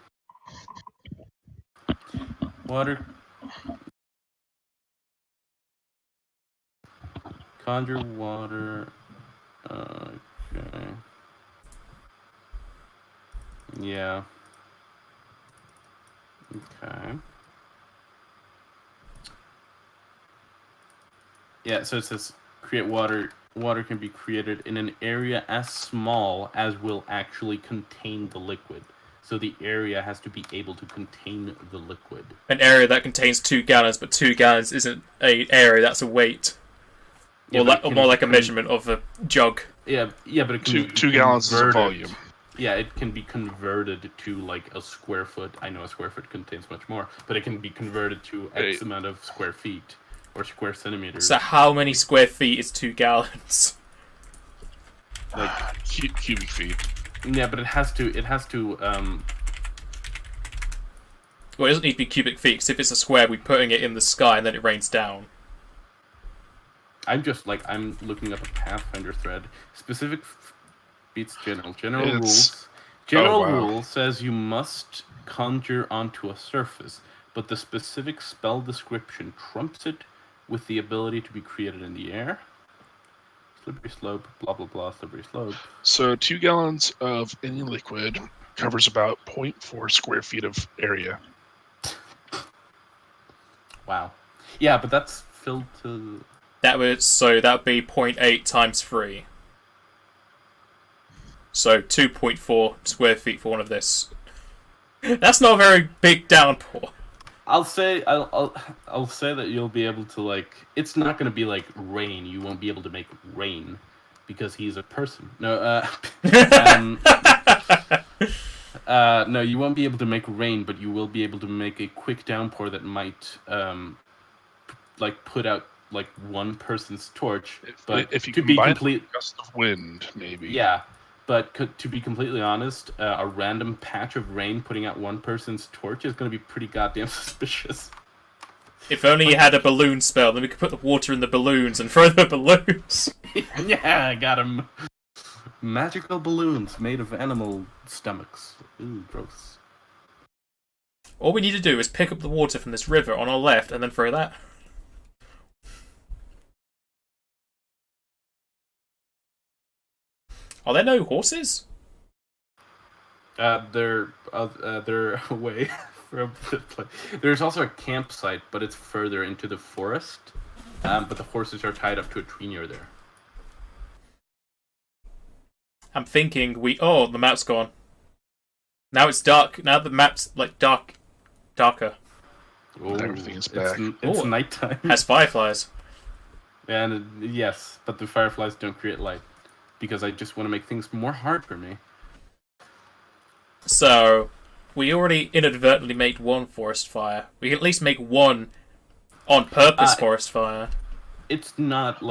Water. Conjure water. Okay. Yeah. Okay. Yeah, so it says create water. Water can be created in an area as small as will actually contain the liquid. So the area has to be able to contain the liquid. An area that contains 2 gallons, but 2 gallons isn't an area, that's a weight. Yeah, or more like a measurement of a jug. Yeah, but it can 2 gallons is a volume. Yeah, it can be converted to like a square foot. I know a square foot contains much more, but it can be converted to X amount of square feet or square centimeters. So how many square feet is 2 gallons? Like cubic feet. Yeah, but it has to. Well, it doesn't need to be cubic feet, because if it's a square, we're putting it in the sky and then it rains down. I'm looking up a Pathfinder thread. Specific beats general. General rules. General rule says you must conjure onto a surface, but the specific spell description trumps it with the ability to be created in the air. Slippery slope, blah blah blah, slippery slope. So 2 gallons of any liquid covers about 0.4 square feet of area. Wow. Yeah, but that's filled to... That would be 0.8 times 3. So 2.4 square feet for one of this. That's not a very big downpour. I'll say that you'll be able to, like... It's not going to be like rain. You won't be able to make rain because he's a person. No, no, you won't be able to make rain, but you will be able to make a quick downpour that might, like, put out, like, one person's torch. But if you to be combine complete, a gust of wind, maybe. yeah. But to be completely honest, a random patch of rain putting out one person's torch is going to be pretty goddamn suspicious. If only you had a balloon spell, then we could put the water in the balloons and throw the balloons. Yeah, I got him. Magical balloons made of animal stomachs. Ooh, gross. All we need to do is pick up the water from this river on our left and then throw that. Are there no horses? They're away from the place. There's also a campsite, but it's further into the forest. But the horses are tied up to a tree near there. I'm thinking the map's gone. Now it's dark. Now the map's like darker. Oh, everything is back. It's nighttime. Has fireflies. And yes, but the fireflies don't create light because I just want to make things more hard for me. So we already inadvertently made one forest fire. We can at least make one on purpose forest fire. It's not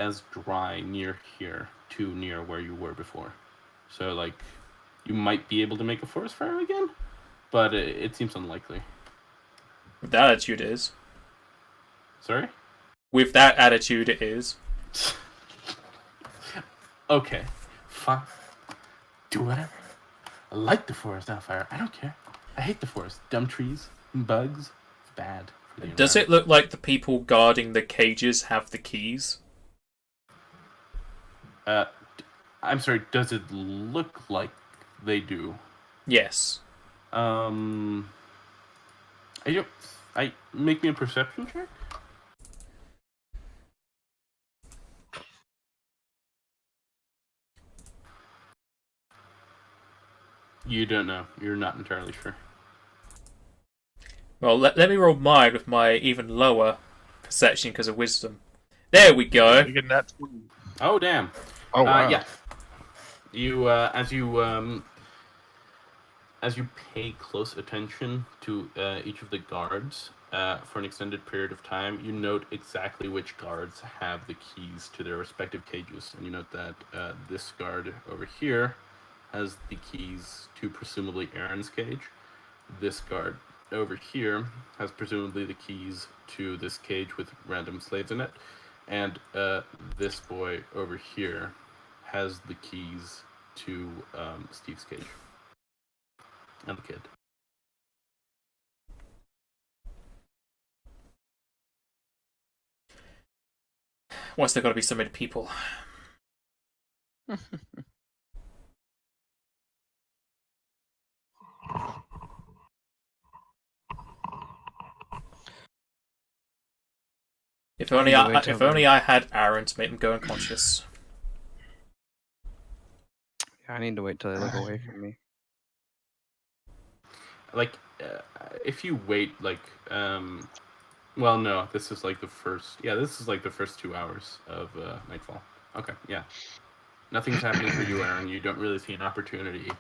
as dry near here to near where you were before. So like you might be able to make a forest fire again, but it seems unlikely. With that attitude, it is. Sorry? With that attitude, it is. Okay, fine. Do whatever. I like the forest on fire. I don't care. I hate the forest. Dumb trees, bugs. It's bad. Does it look like the people guarding the cages have the keys? I'm sorry. Does it look like they do? Yes. I make me a perception check. You don't know. You're not entirely sure. Well, let me roll mine with my even lower perception because of wisdom. There we go. You get that. Oh damn. Oh wow. Yeah. You as you pay close attention to each of the guards for an extended period of time, you note exactly which guards have the keys to their respective cages, and you note that this guard over here has the keys to presumably Aaron's cage. This guard over here has presumably the keys to this cage with random slaves in it. And this boy over here has the keys to Steve's cage. And the kid. Why's there gotta be so many people? If only I had Aaron to make them go unconscious. I need to wait till they look away from me. Like, if you wait, like, well, no, this is like the first 2 hours of Nightfall. Okay, yeah. Nothing's happening for you, Aaron. You don't really see an opportunity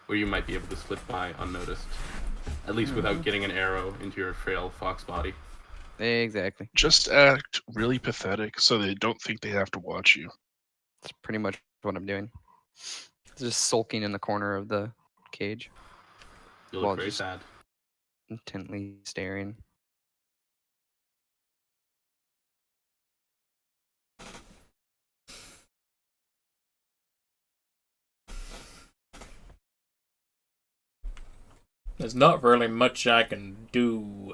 where you might be able to slip by unnoticed. At least without getting an arrow into your frail fox body. Exactly. Just act really pathetic so they don't think they have to watch you. That's pretty much what I'm doing. Just sulking in the corner of the cage, You look Well, very just- sad. intently staring. There's not really much I can do.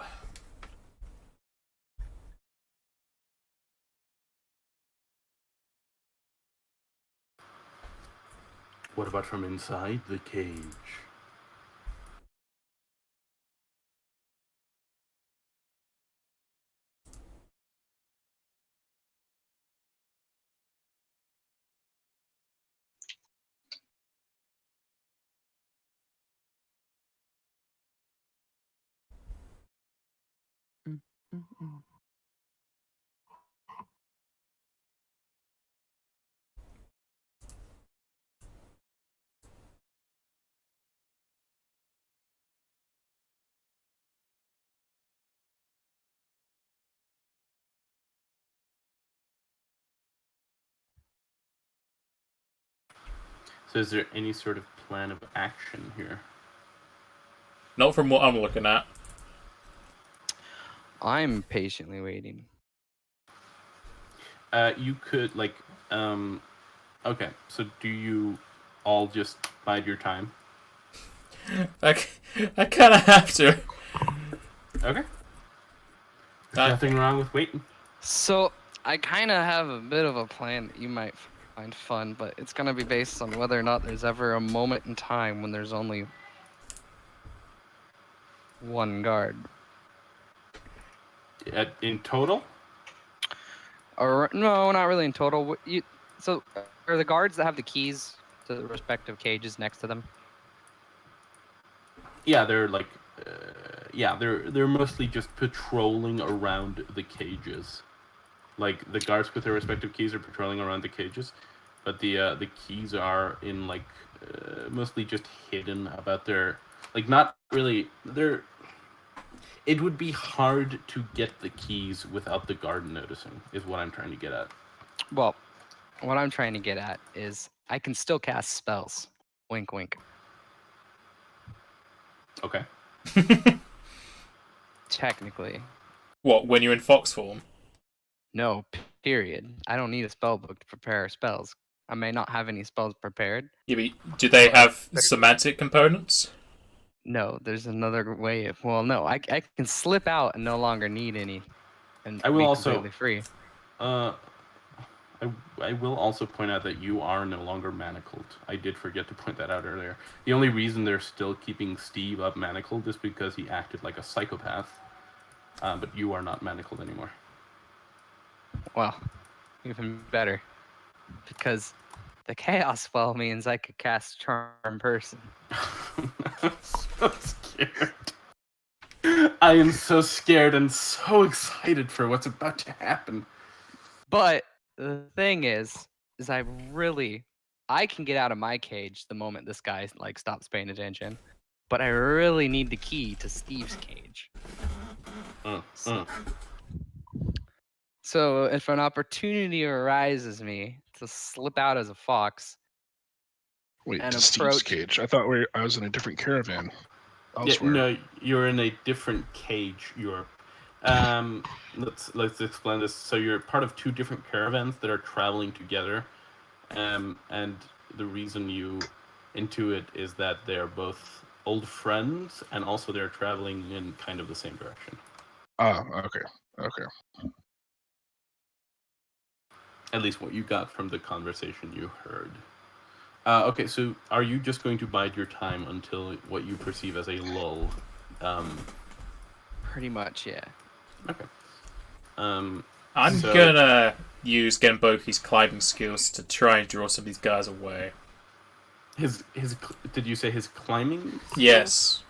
What about from inside the cage? So is there any sort of plan of action here? Not from what I'm looking at. I'm patiently waiting. You could, like, okay, so do you all just bide your time? I kind of have to. Okay. There's nothing wrong with waiting. So I kind of have a bit of a plan that you might find fun, but it's gonna be based on whether or not there's ever a moment in time when there's only one guard. In total? Or no, not really in total. So are the guards that have the keys to the respective cages next to them? Yeah, they're like, they're mostly just patrolling around the cages. Like the guards with their respective keys are patrolling around the cages, but the keys are in like mostly just hidden about their, like, not really. It would be hard to get the keys without the guard noticing, is what I'm trying to get at. Well, what I'm trying to get at is I can still cast spells. Wink, wink. Okay. Technically. What, when you're in fox form? No, period. I don't need a spell book to prepare spells. I may not have any spells prepared. Yeah, but do they have semantic components? No, there's another way of. Well, no, I can slip out and no longer need any, and I will be also- completely free. I will also point out that you are no longer manacled. I did forget to point that out earlier. The only reason they're still keeping Steve up manacled is because he acted like a psychopath. But you are not manacled anymore. Well, even better, because the chaos spell means I could cast Charm Person. I'm so scared. I am so scared and so excited for what's about to happen. But the thing is I can get out of my cage the moment this guy like stops paying attention. But I really need the key to Steve's cage. So if an opportunity arises me to slip out as a fox, Wait, and to Steve's approach- cage. I thought I was in a different caravan. Yeah, Elsewhere. no, you're in a different cage. You're, let's explain this. So you're part of two different caravans that are traveling together, and the reason you intuit is that they're both old friends, and also they're traveling in kind of the same direction. Ah, okay. At least what you got from the conversation you heard. Okay, so are you just going to bide your time until what you perceive as a lull? pretty much, yeah. Okay. I'm So- gonna use Genboki's climbing skills to try and draw some of these guys away. Did you say his climbing? Yes.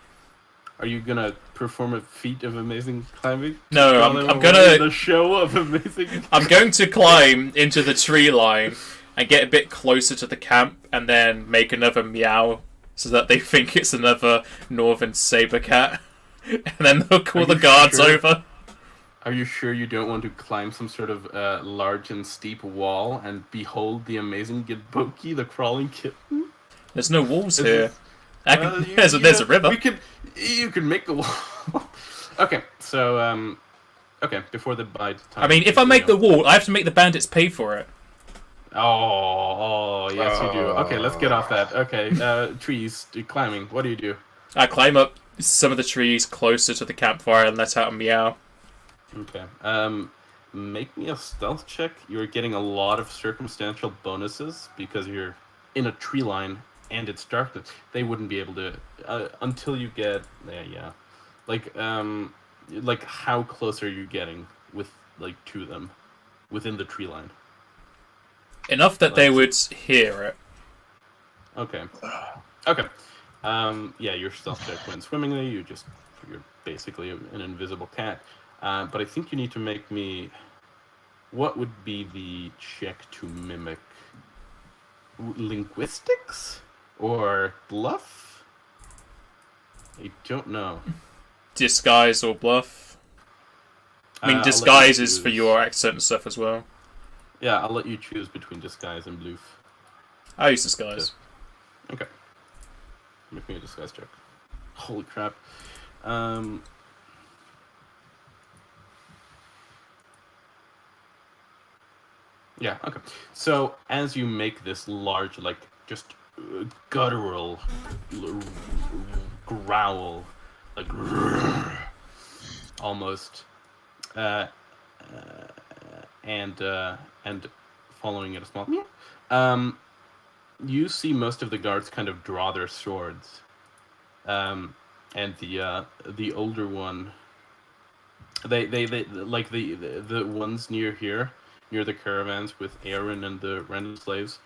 Are you gonna perform a feat of amazing climbing? No, Draw I'm them I'm away gonna in the show of amazing. I'm going to climb into the tree line and get a bit closer to the camp, and then make another meow so that they think it's another northern saber cat, and then they'll call the guards over. Are you sure you don't want to climb some sort of large and steep wall and behold the amazing Gidboki, the crawling kitten? There's no walls here. There's a river. You can make the wall. Okay, so okay, before the bite time. I mean, if I make the wall, I have to make the bandits pay for it. Oh, yes, you do. Okay, let's get off that. Okay, trees, climbing. What do you do? I climb up some of the trees closer to the campfire and let out a meow. Okay. Make me a stealth check. You're getting a lot of circumstantial bonuses because you're in a tree line and it's darkness. They wouldn't be able to until you get like how close are you getting with like to them within the tree line? Enough that they would hear it. Okay. Okay. Yeah, your stealth check went swimmingly. You're basically an invisible cat. But I think you need to make me... What would be the check to mimic? Linguistics? Or bluff? I don't know. Disguise or bluff? I mean, disguise is for your accent and stuff as well. Yeah, I'll let you choose between disguise and bluff. I'll use disguise. Okay. Make me a disguise check. Holy crap. Yeah, okay. So, as you make this large, like, just guttural growl, like, almost, and following it a small meow, you see most of the guards kind of draw their swords, and the older one, they like the ones near here, near the caravans with Aaron and the random slaves.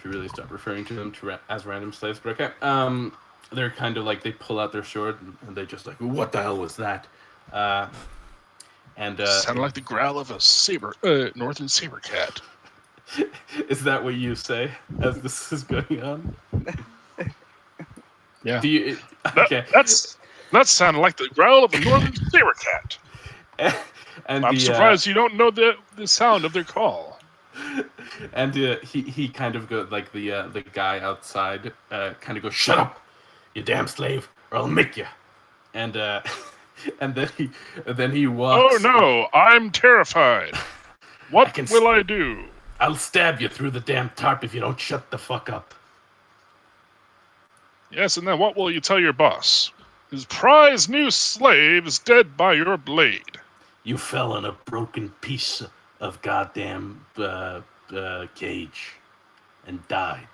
Should really stop referring to them as random slaves, but okay. They're kind of like, they pull out their sword and they just like, what the hell was that? Sounded like the growl of a northern saber cat. Is that what you say as this is going on? Yeah. Do you? Okay. That sounded like the growl of a northern saber cat. And I'm surprised you don't know the sound of their call. And he kind of goes like the guy outside kind of goes, "Shut up, you damn slave, or I'll make you." And and then he walks. Oh no, I'm terrified. What will I do? I'll stab you through the damn tarp if you don't shut the fuck up. Yes, and then what will you tell your boss? His prize new slave is dead by your blade. You fell in a broken piece of goddamn cage and died.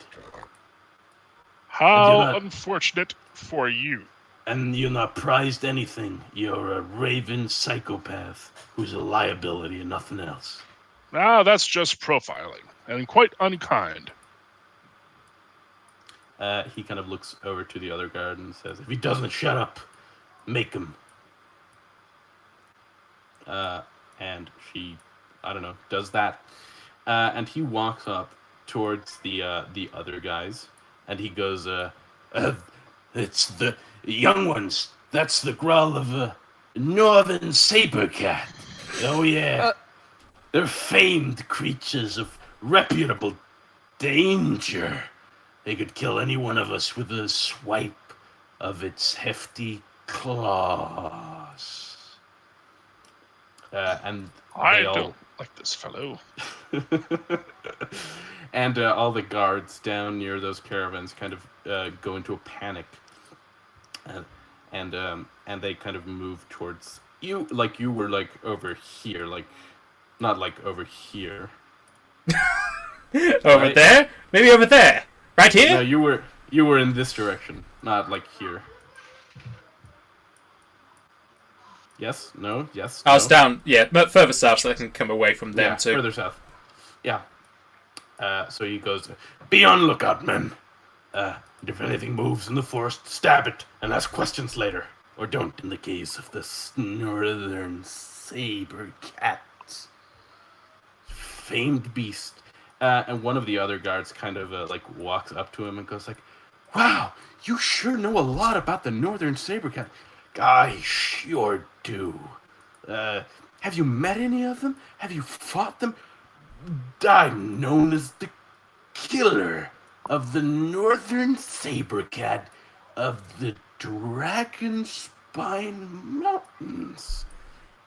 How unfortunate for you. And you're not prized anything. You're a raven psychopath who's a liability and nothing else. Ah, that's just profiling, and quite unkind. He kind of looks over to the other guard and says, "If he doesn't shut up, make him." And she, I don't know, does that. And he walks up towards the other guys, and he goes, "It's the young ones. That's the growl of a northern saber cat. Oh yeah, they're famed creatures of reputable danger. They could kill any one of us with a swipe of its hefty claws." And I don't like this fellow. And all the guards down near those caravans kind of go into a panic, and they kind of move towards you, like you were like over here, like not like over here. Over there? Maybe over there. Right here? No, you were in this direction, not like here. Yes? No? Yes? I was down, yeah, but further south so I can come away from them too. Further south. Yeah. So he goes, "Be on lookout, men. And if anything moves in the forest, stab it and ask questions later. Or don't in the case of the northern saber cat. Famed beast. And one of the other guards kind of like walks up to him and goes like, "Wow, you sure know a lot about the Northern Sabercat." "I sure do. Have you met any of them? Have you fought them? I'm known as the killer of the Northern Sabercat of the Dragonspine Mountains."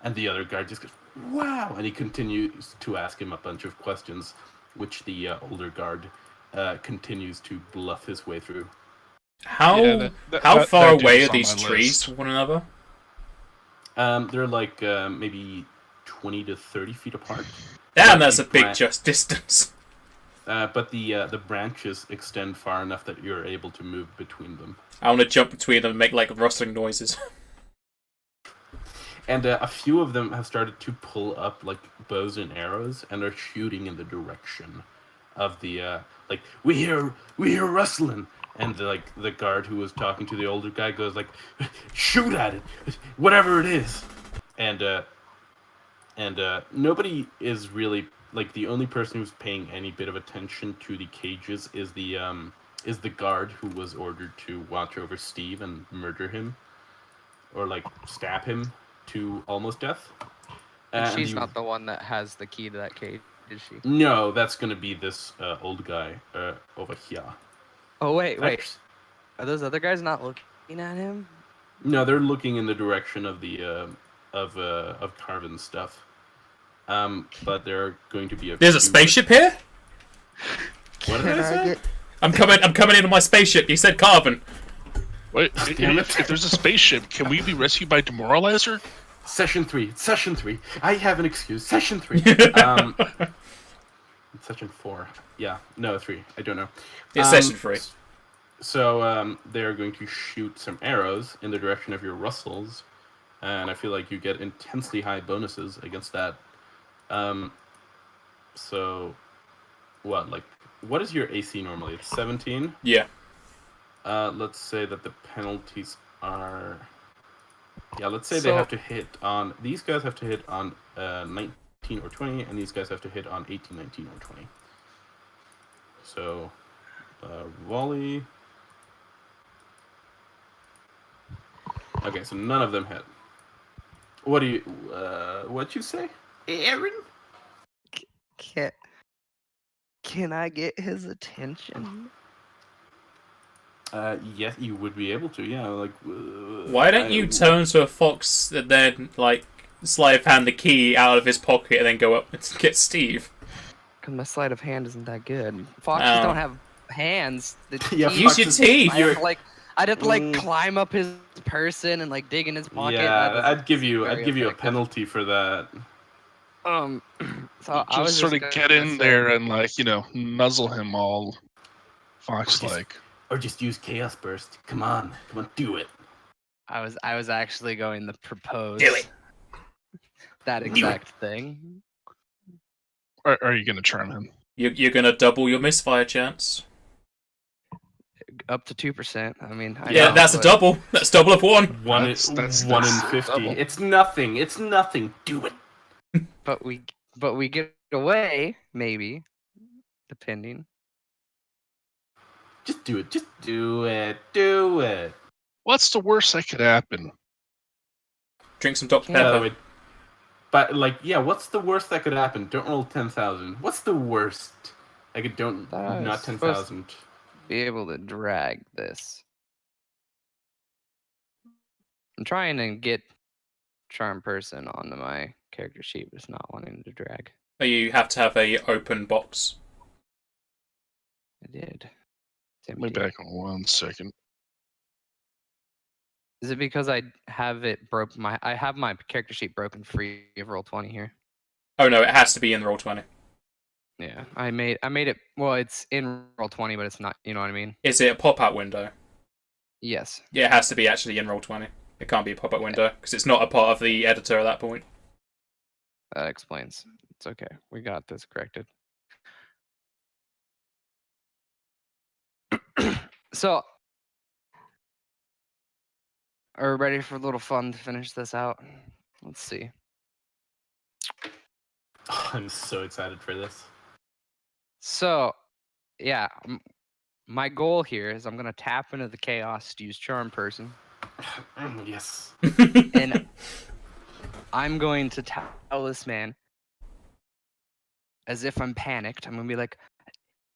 And the other guard just goes, "Wow," and he continues to ask him a bunch of questions, which the older guard continues to bluff his way through. How far away are these trees from one another? They're like maybe 20 to 30 feet apart. Damn, that's a big just distance. But the branches extend far enough that you're able to move between them. I want to jump between them and make like rustling noises. And a few of them have started to pull up like bows and arrows and are shooting in the direction of the like we hear rustling. And the guard who was talking to the older guy goes like, "Shoot at it, whatever it is." And nobody is really like, the only person who's paying any bit of attention to the cages is the guard who was ordered to watch over Steve and murder him, or like stab him to almost death. And she's not the one that has the key to that cage, is she? No, that's gonna be this old guy over here. Oh wait. Are those other guys not looking at him? No, they're looking in the direction of the of Carvin's stuff. But they're going to be There's a spaceship here? What did I say? I'm coming in on my spaceship. You said Carvin. Wait, if there's a spaceship, can we be rescued by Demoralizer? Session 3. I have an excuse. Session 3. Session 4. Yeah, no, 3. I don't know. It's session 3. So they're going to shoot some arrows in the direction of your Russells, and I feel like you get intensely high bonuses against that. So, what is your AC normally? It's 17? Yeah. Let's say that the penalties are... Yeah, let's say they have to hit on... These guys have to hit on 19 or 20, and these guys have to hit on 18, 19, or 20. So, volley... Okay, so none of them hit. What do you... what'd you say, Aaron? Can I get his attention? Yes, you would be able to, yeah. Like, why don't you turn to a fox and then, like, sleight of hand the key out of his pocket and then go up and get Steve? Because my sleight of hand isn't that good. Foxes don't have hands. Yeah, use your teeth. I'd have to climb up his person and like dig in his pocket. Yeah, I'd give you a penalty for that. So I was sort of get in there and nuzzle him all fox-like. Or just use Chaos Burst. Come on, do it. I was actually going to propose. Do it. That exact thing. Are you gonna charm him? You're gonna double your misfire chance. Up to 2%. I mean, that's a double. That's double of 1. That's 1 in 50. Double. It's nothing. Do it. But we get away, maybe, depending. Just do it. Do it. What's the worst that could happen? Drink some Dr. Pepper. But what's the worst that could happen? Don't roll 10,000. What's the worst? Not 10,000. Be able to drag this. I'm trying to get charm person onto my character sheet, but it's not wanting to drag. You have to have a open box. I did. Let me back on 1 second. Is it because I have it I have my character sheet broken free of Roll20 here? Oh no, it has to be in Roll20. Yeah, I made it. Well, it's in Roll20, but it's not. You know what I mean? Is it a pop-out window? Yes. Yeah, it has to be actually in Roll20. It can't be a pop-out window because it's not a part of the editor at that point. That explains. It's okay. We got this corrected. So, are we ready for a little fun to finish this out? Let's see. I'm so excited for this. So, yeah, my goal here is I'm gonna tap into the chaos to use charm person, Yes. and I'm going to tell this man as if I'm panicked. I'm gonna be like,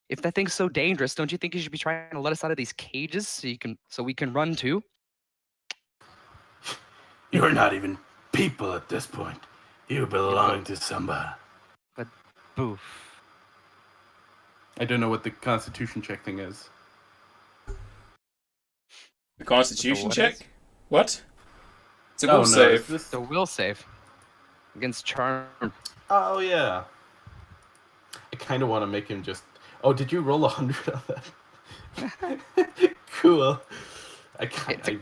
if that thing's so dangerous, don't you think you should be trying to let us out of these cages so we can run too? You're not even people at this point. You belong to somebody. But boof. I don't know what the Constitution check thing is. The Constitution what check? is? What? It's a Oh, will no, save. is this... The will save against charm. Oh, yeah. I kind of want to make him just... Oh, did you roll 100 on that? Cool. I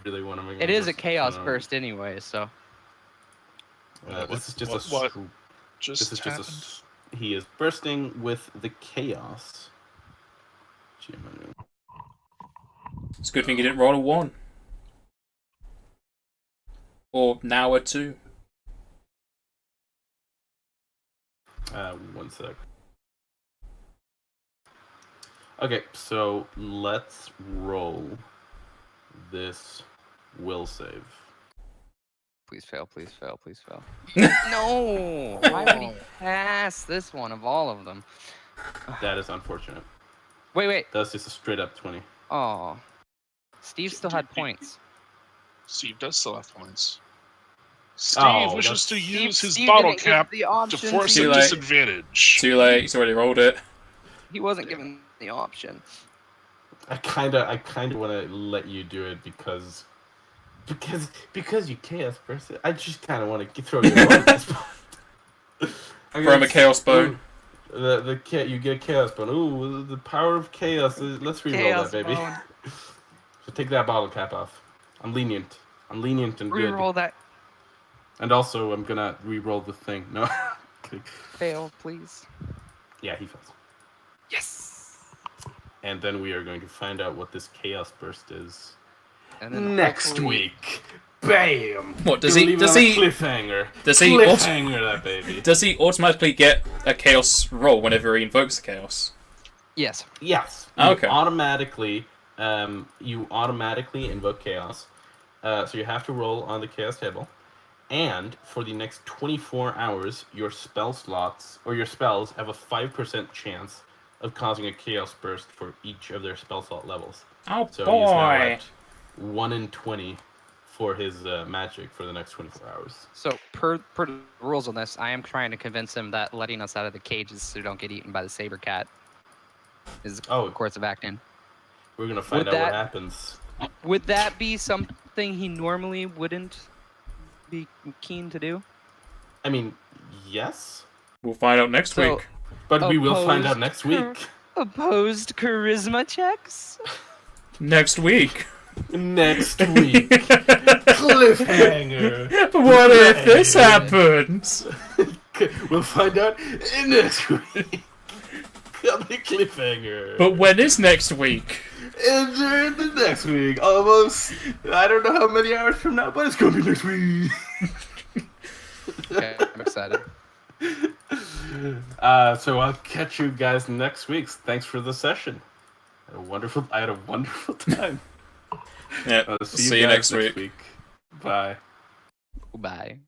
really want to make him It is a just, chaos you know, burst anyway, so. This is just what a... just This is happened? just a... He is bursting with the chaos. It's a good thing you didn't roll a 1. Or now a 2. 1 sec. Okay, so let's roll this will save. Please fail, please fail, please fail. No! Why would he pass this one of all of them? That is unfortunate. Wait. That's just a straight up 20. Oh. Steve still had points. Steve does still have points. Steve Oh, wishes that's- to use his Steve bottle didn't give cap the to option force Too a late. disadvantage. Too late, he's already rolled it. He wasn't given the option. I kinda want to let you do it because you chaos person. I just kind of want to throw you on this point. Throw him a chaos bone. You get a chaos bone. Ooh, the power of chaos. Let's re-roll Chaos that, baby. bone. So take that bottle cap off. I'm lenient and good. Reroll that. And also, I'm gonna re-roll the thing. No. Fail, please. Yeah, he fails. Yes! And then we are going to find out what this chaos burst is And then next hopefully- week. Bam! What, does Gonna he- leave does it on a he- cliffhanger? does he Cliffhanger that baby. Does he automatically get a chaos roll whenever he invokes the chaos? Yes. Yes. Okay. You automatically invoke chaos. So you have to roll on the chaos table. And for the next 24 hours, your spell slots or your spells have a 5% chance of causing a chaos burst for each of their spell slot levels. Oh So he's now boy! at 1 in 20 for his magic for the next 24 hours. So, per the rules on this, I am trying to convince him that letting us out of the cages so we don't get eaten by the saber cat is Oh. a course of action. We're gonna find out Would what that- happens. Would that be something he normally wouldn't be keen to do? I mean, yes, We'll find out next So- week. but we will find out Opposed next to- week. Opposed charisma checks? Next week. Next week. Cliffhanger. What if this happens? We'll find out in next week. Coming cliffhanger. But when is next week? And during the next week, almost. I don't know how many hours from now, but it's gonna be next week. Okay, I'm excited. So I'll catch you guys next week. Thanks for the session. I had a wonderful time. Yeah. See you guys next week. Bye. Bye.